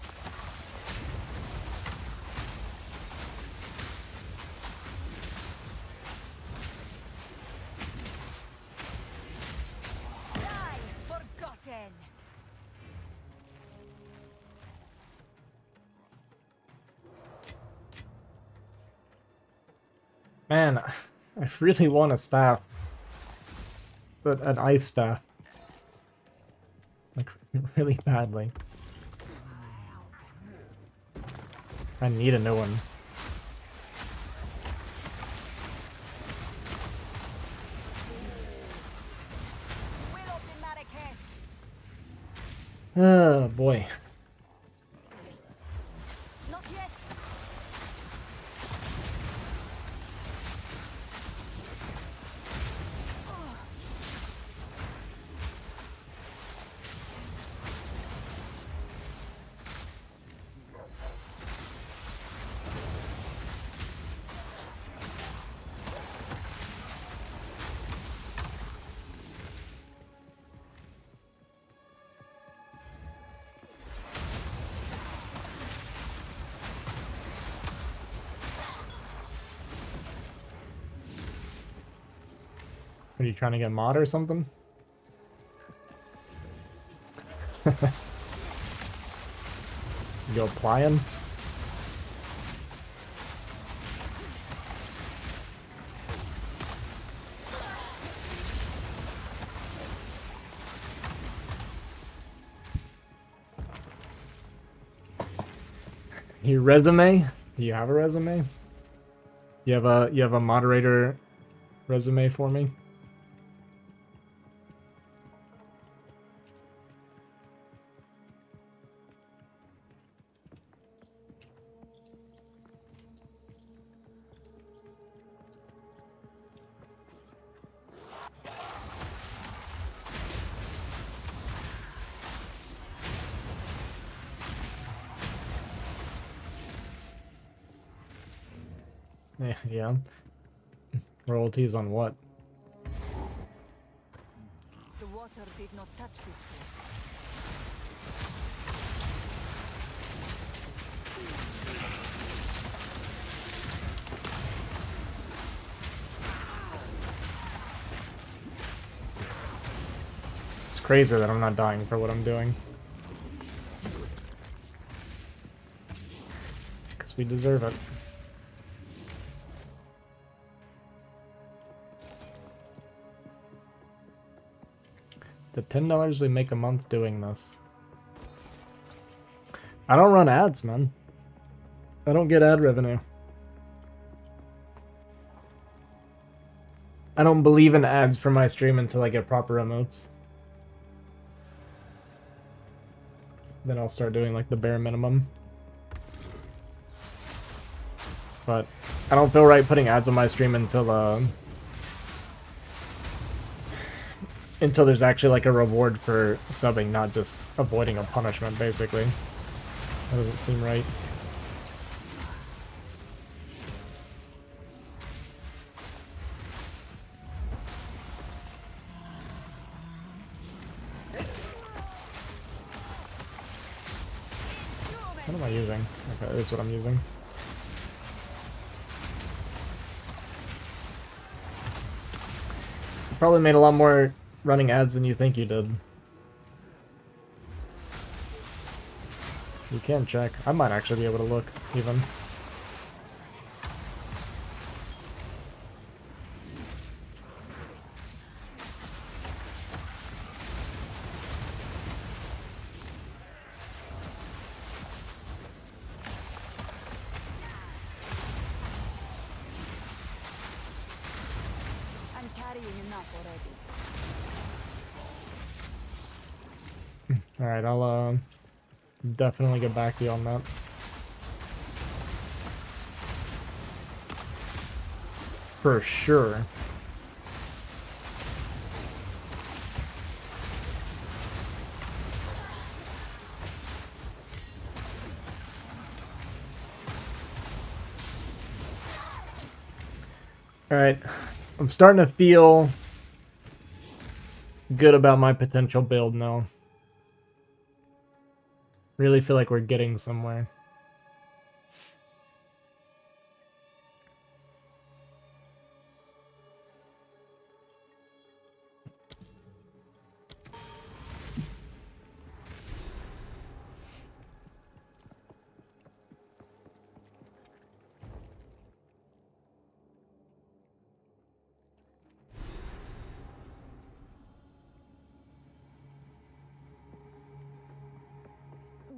Die, forgotten. Man, I really want a staff. But an ice staff. Like, really badly. I need a new one. Will of the Marrakech. Oh boy. Not yet. Are you trying to get mod or something? You applying? Your resume? Do you have a resume? You have a moderator resume for me? Yeah. Royalties on what? The water did not touch this place. It's crazy that I'm not dying for what I'm doing. Because we deserve it. The $10 we make a month doing this. I don't run ads, man. I don't get ad revenue. I don't believe in ads for my stream until I get proper emotes. Then I'll start doing like the bare minimum. But I don't feel right putting ads on my stream until there's actually like a reward for subbing, not just avoiding a punishment, basically. That doesn't seem right. What am I using? Okay, that's what I'm using. You probably made a lot more running ads than you think you did. You can check. I might actually be able to look, even. I'm carrying enough already. Alright, I'll definitely get back to you on that. For sure. Alright, I'm starting to feel good about my potential build now. Really feel like we're getting somewhere.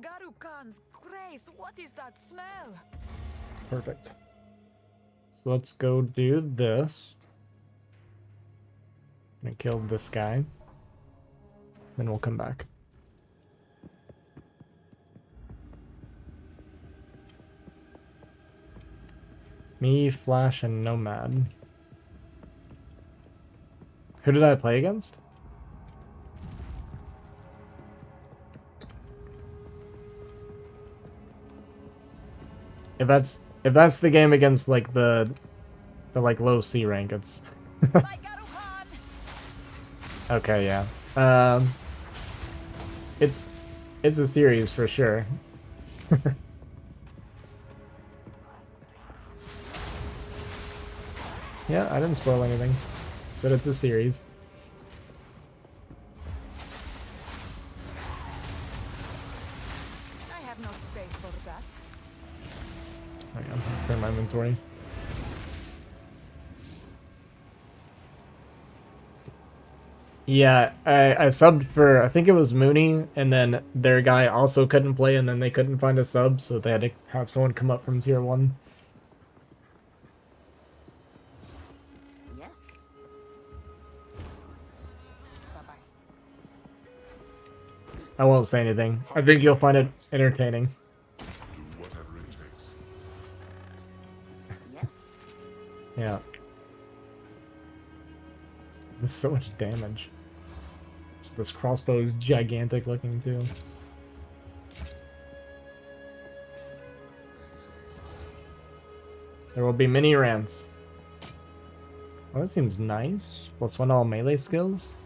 Garukan's grace, what is that smell? Perfect. So let's go do this. Gonna kill this guy. Then we'll come back. Me, Flash, and Nomad. Who did I play against? If that's the game against like the like low C rank, it's By Garukan! okay, yeah. It's a series for sure. Yeah, I didn't spoil anything. Said it's a series. I have no space for that. Hang on, clear my inventory. Yeah, I subbed for, I think it was Mooney, and then their guy also couldn't play, and then they couldn't find a sub, so they had to have someone come up from tier 1. Yes? Bye-bye. I won't say anything. I think you'll find it entertaining. Do whatever it takes. Yes? Yeah. There's so much damage. So this crossbow is gigantic looking too. There will be mini rants. Well, that seems nice. +1 all melee skills.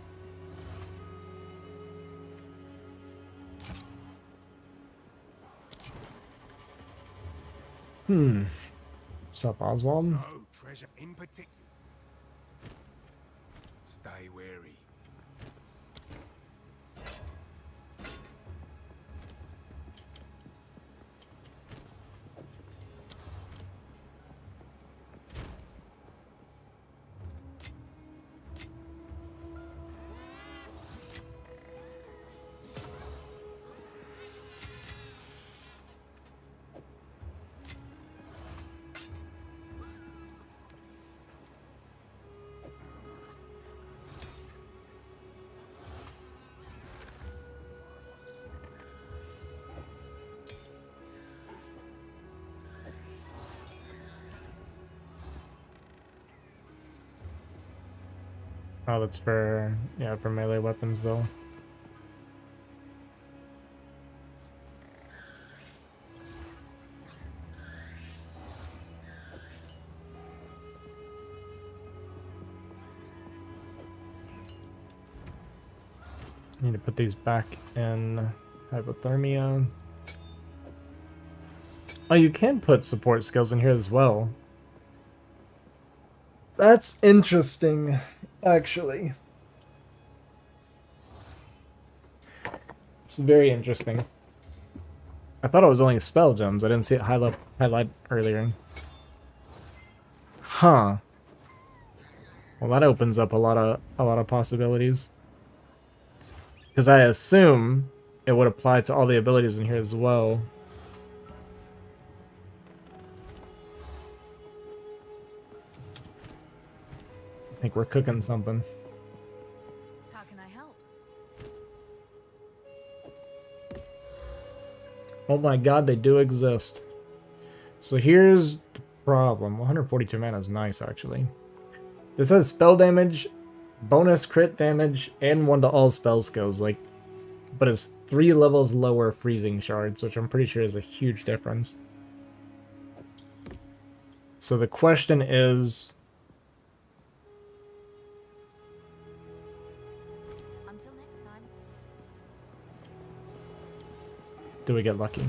What's up, Oswald? So, treasure in particular. Stay wary. Oh, that's for, yeah, for melee weapons though. Need to put these back in hypothermia. Oh, you can put support skills in here as well. That's interesting, actually. It's very interesting. I thought it was only spell gems. I didn't see it highlight earlier. Huh. Well, that opens up a lot of possibilities. Because I assume it would apply to all the abilities in here as well. I think we're cooking something. How can I help? Oh my god, they do exist. So here's the problem. 142 mana is nice, actually. This has spell damage, bonus crit damage, and 1 to all spell skills, like, but it's 3 levels lower freezing shards, which I'm pretty sure is a huge difference. So the question is, Until next time. do we get lucky?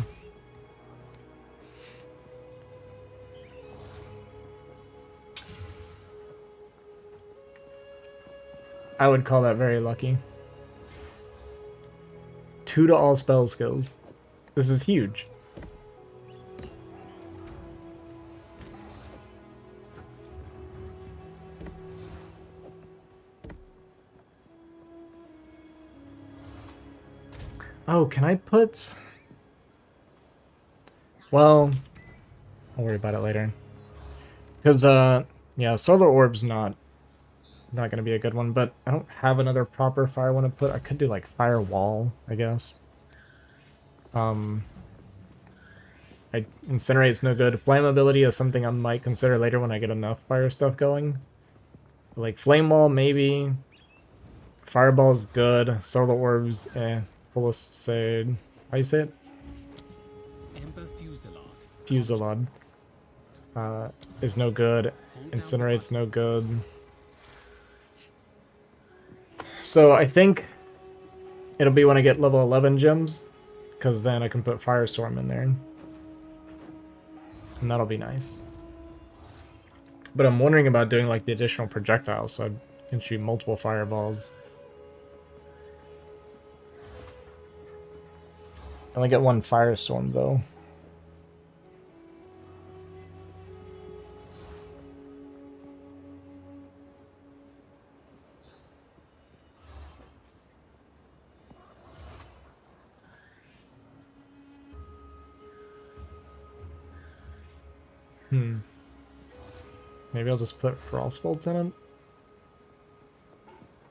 I would call that very lucky. 2 to all spell skills. This is huge. Oh, can I put... Well, I'll worry about it later. Because, yeah, Solar Orb's not gonna be a good one, but I don't have another proper fire one to put. I could do, like, Firewall, I guess. Incinerate's no good. Flammability is something I might consider later when I get enough fire stuff going. Like, Flame Wall, maybe. Fireball's good. Solar Orbs, eh. Palisade. How you say it? Ember Fusillade. Fusillade. Is no good. Incinerate's no good. So I think it'll be when I get level 11 gems, because then I can put Firestorm in there. And that'll be nice. But I'm wondering about doing like the additional projectiles so I can shoot multiple fireballs. I only get 1 Firestorm though. Maybe I'll just put Frostbolt in it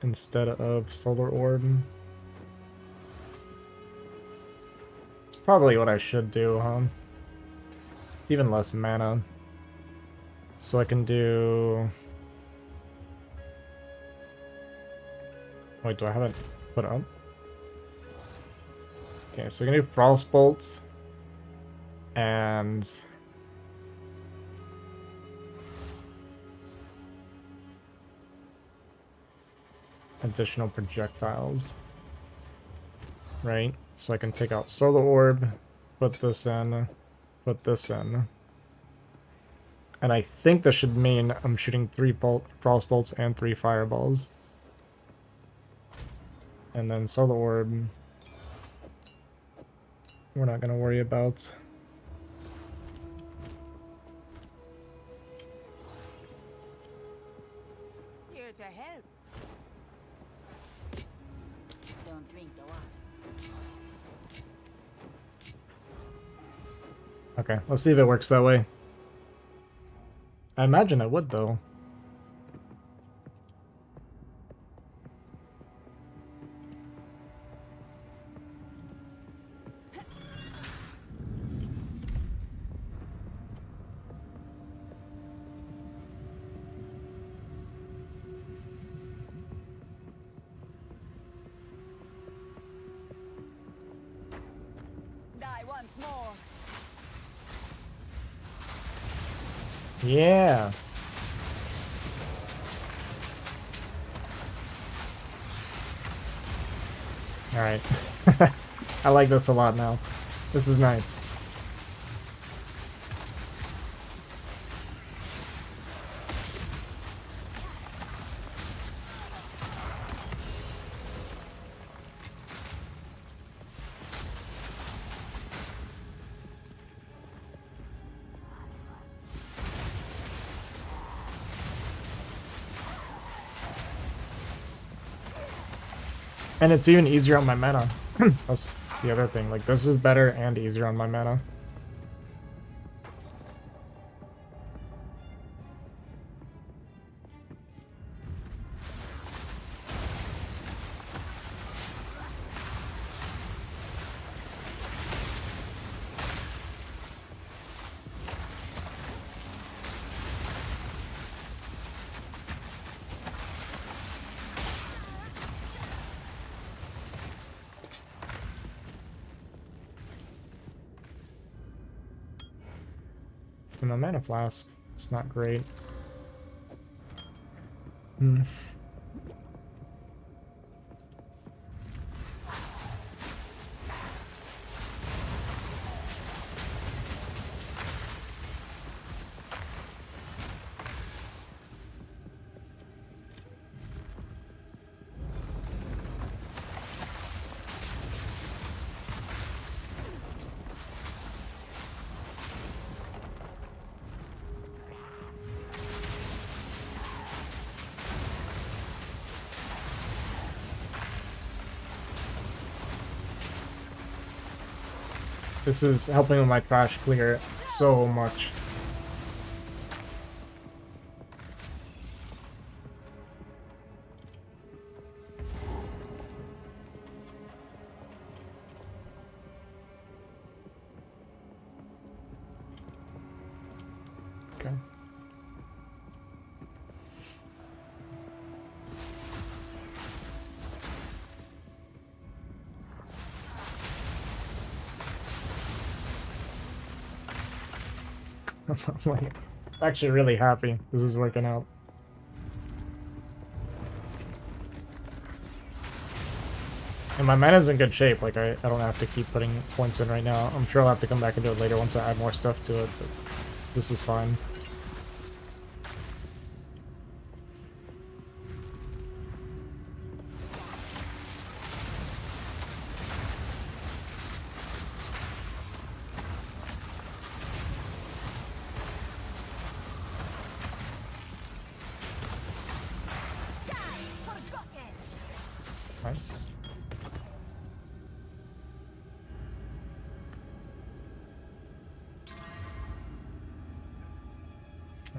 instead of Solar Orb. It's probably what I should do, huh? It's even less mana. So I can do... Wait, do I have it put up? Okay, so we can do Frostbolt and... additional projectiles. Right? So I can take out Solar Orb, put this in, put this in. And I think this should mean I'm shooting 3 Frost Bolts and 3 Fireballs. And then Solar Orb, we're not going to worry about. Here to help. Don't drink the water. Okay, let's see if it works that way. I imagine it would, though. Die once more. Yeah. Alright. I like this a lot now. This is nice. And it's even easier on my mana. That's the other thing. Like, this is better and easier on my mana. And my mana flask, it's not great. This is helping with my trash clear so much. Okay. I'm like, actually really happy this is working out. And my mana's in good shape, like I don't have to keep putting points in right now. I'm sure I'll have to come back and do it later once I add more stuff to it, but this is fine. Nice.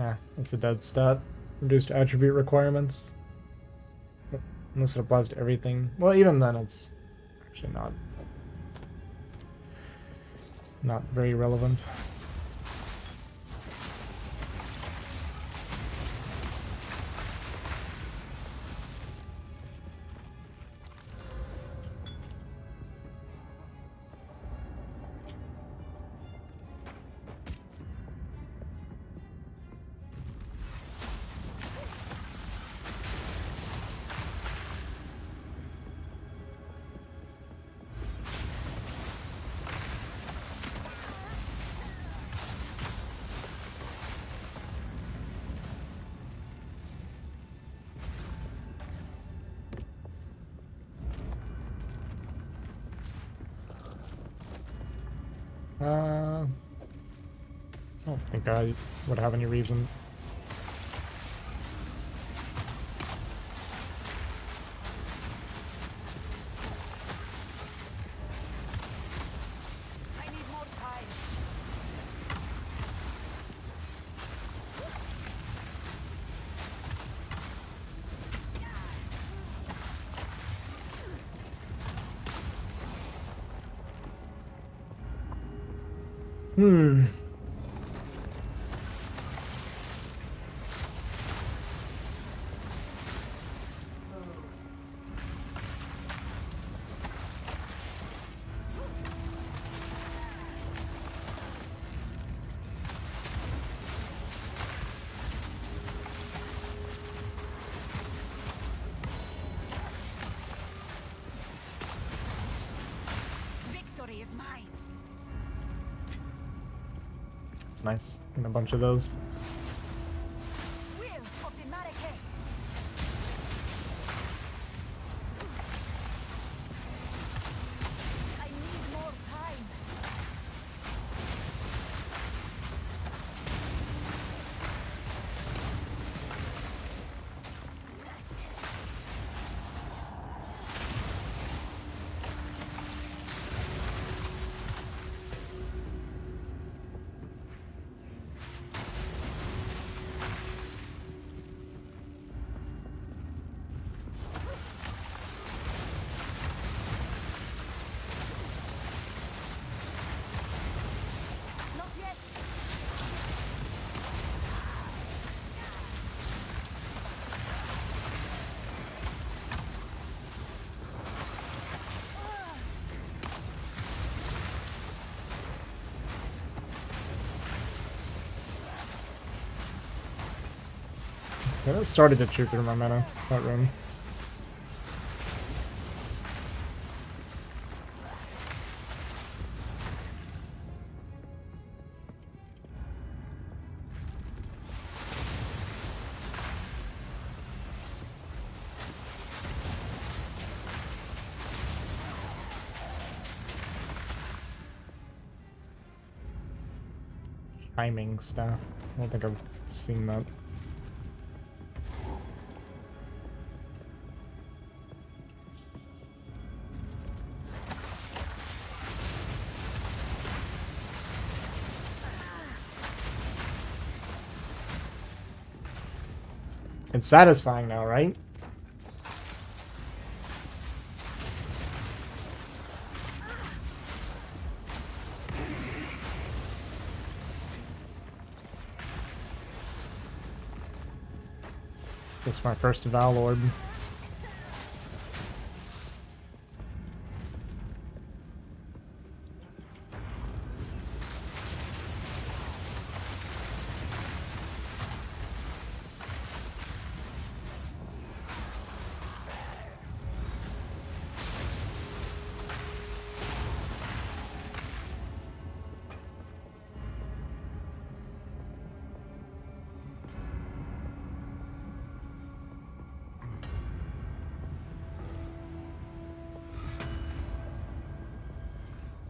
Ah, it's a dead stat. Reduced attribute requirements. Unless it applies to everything. Well, even then it's actually not very relevant. I don't think I would have any reason. I need more time. Hmm. Victory is mine. It's nice. And a bunch of those. Will of the Marrakech. I need more time. Not yet. Yeah, it started to chew through my mana, that room. Timing stuff. I don't think I've seen that. It's satisfying now, right? This is my first Val Orb.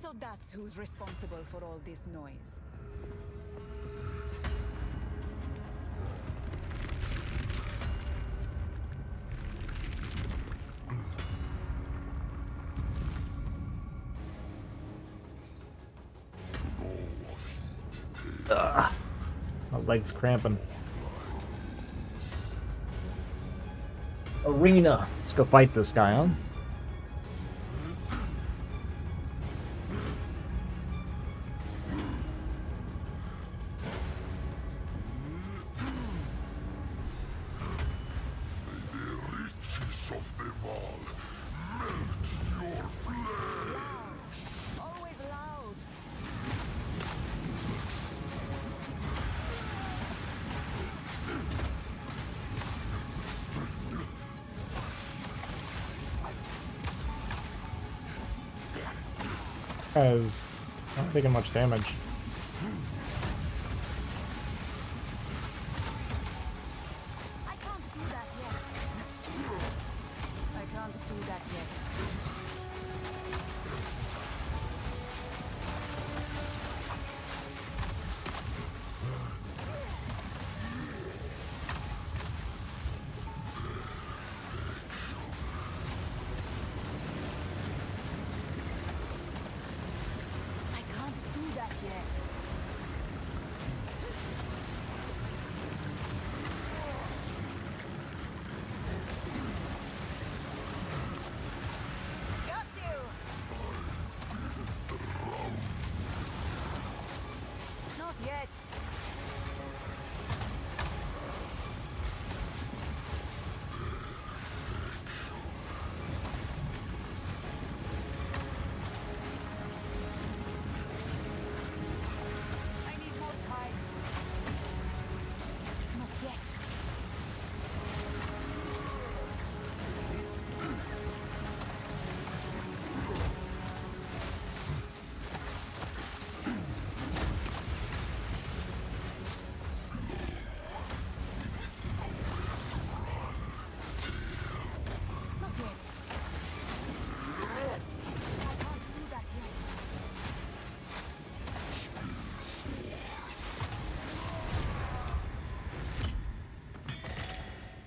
So that's who's responsible for all this noise. Ugh. My leg's cramping. Arena. Let's go fight this guy, huh? Always loud. Guys, not taking much damage. I can't do that yet. I can't do that yet. yet. I need more time. Not yet. Not yet. I can't do that yet.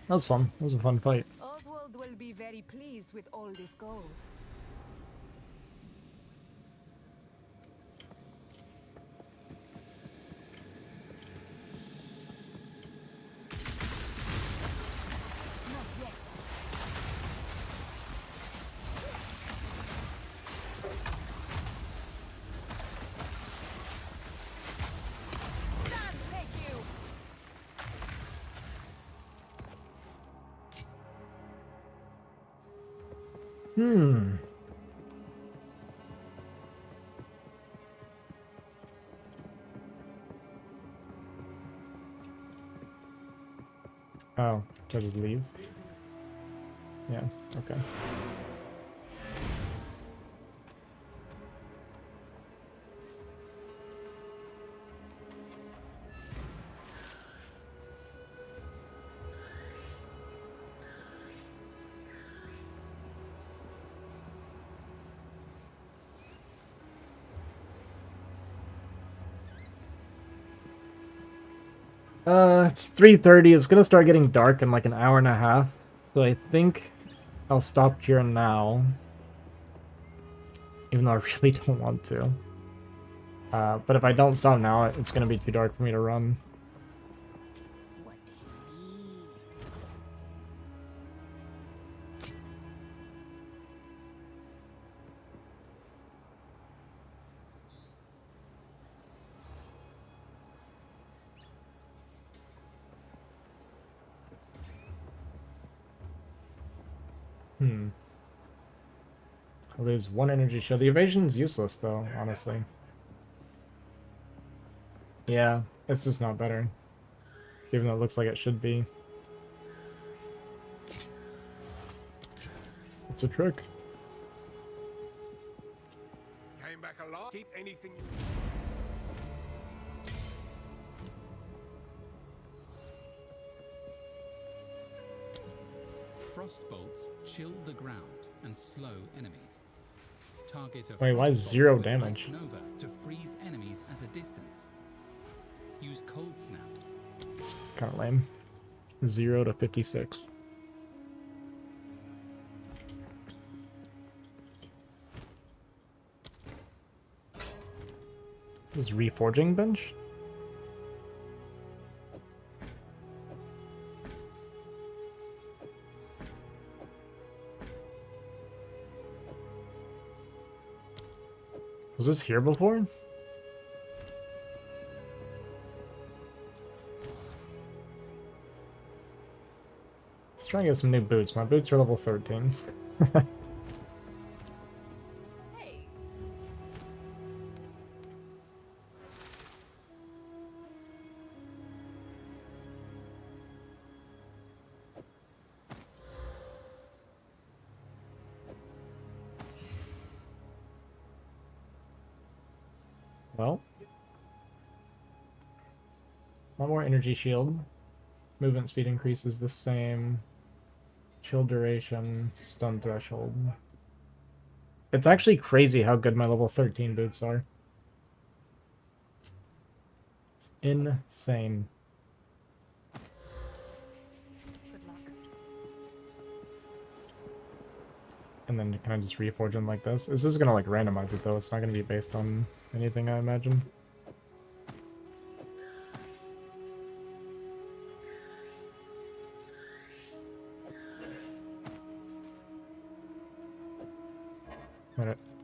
That was fun. That was a fun fight. Oswald will be very pleased with all this gold. Not yet. Stand, thank you. Hmm. Oh, should I just leave? Yeah, okay. It's 3:30. It's gonna start getting dark in like an hour and a half. So I think I'll stop here now. Even though I really don't want to. But if I don't stop now, it's gonna be too dark for me to run. What do you need? Hmm. I'll lose one energy shield. The evasion's useless though, honestly. Yeah, it's just not better. Even though it looks like it should be. It's a trick. Came back alive. Keep anything you... Frost bolts chill the ground and slow enemies. Target a Wait, why is frost 0 bolt with damage? Ice Nova to freeze enemies at a distance. Use cold snap. It's kind of lame. 0 to 56. This is reforging bench? Was this here before? Let's try and get some new boots. My boots are level 13. Hey, Well. One more energy shield. Movement speed increases the same. Chill duration. Stun threshold. It's actually crazy how good my level 13 boots are. It's insane. Good luck. And then can I just reforge them like this? This is gonna like randomize it though. It's not gonna be based on anything, I imagine.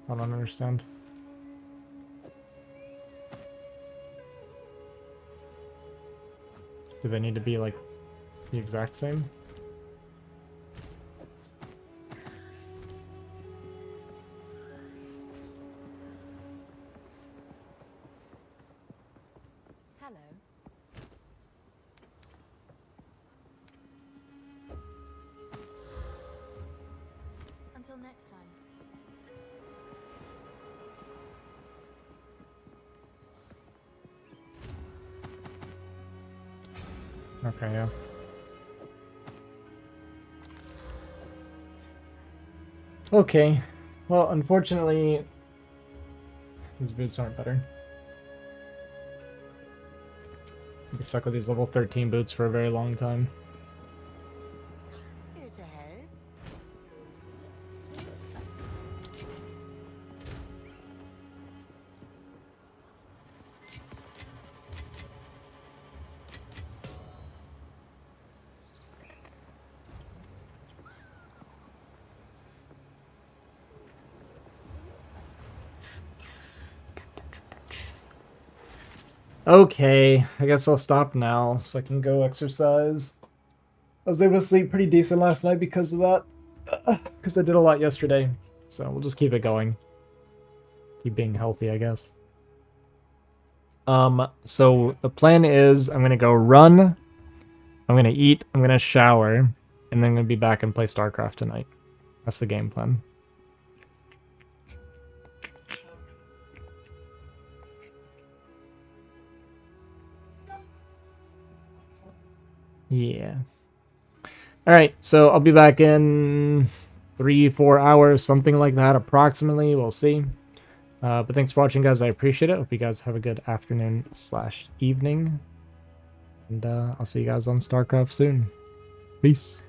I don't understand. Do they need to be like the exact same? Hello. Until next time. Okay, yeah. Okay. Well, unfortunately, these boots aren't better. I'll be stuck with these level 13 boots for a very long time. Here to help. Okay, I guess I'll stop now so I can go exercise. I was able to sleep pretty decent last night because of that. Because I did a lot yesterday. So we'll just keep it going. Keep being healthy, I guess. So the plan is I'm gonna go run, I'm gonna eat, I'm gonna shower, and then I'm gonna be back and play StarCraft tonight. That's the game plan. Yeah. Alright, so I'll be back in 3-4 hours, something like that, approximately. We'll see. But thanks for watching, guys. I appreciate it. Hope you guys have a good afternoon/evening. And I'll see you guys on StarCraft soon. Peace.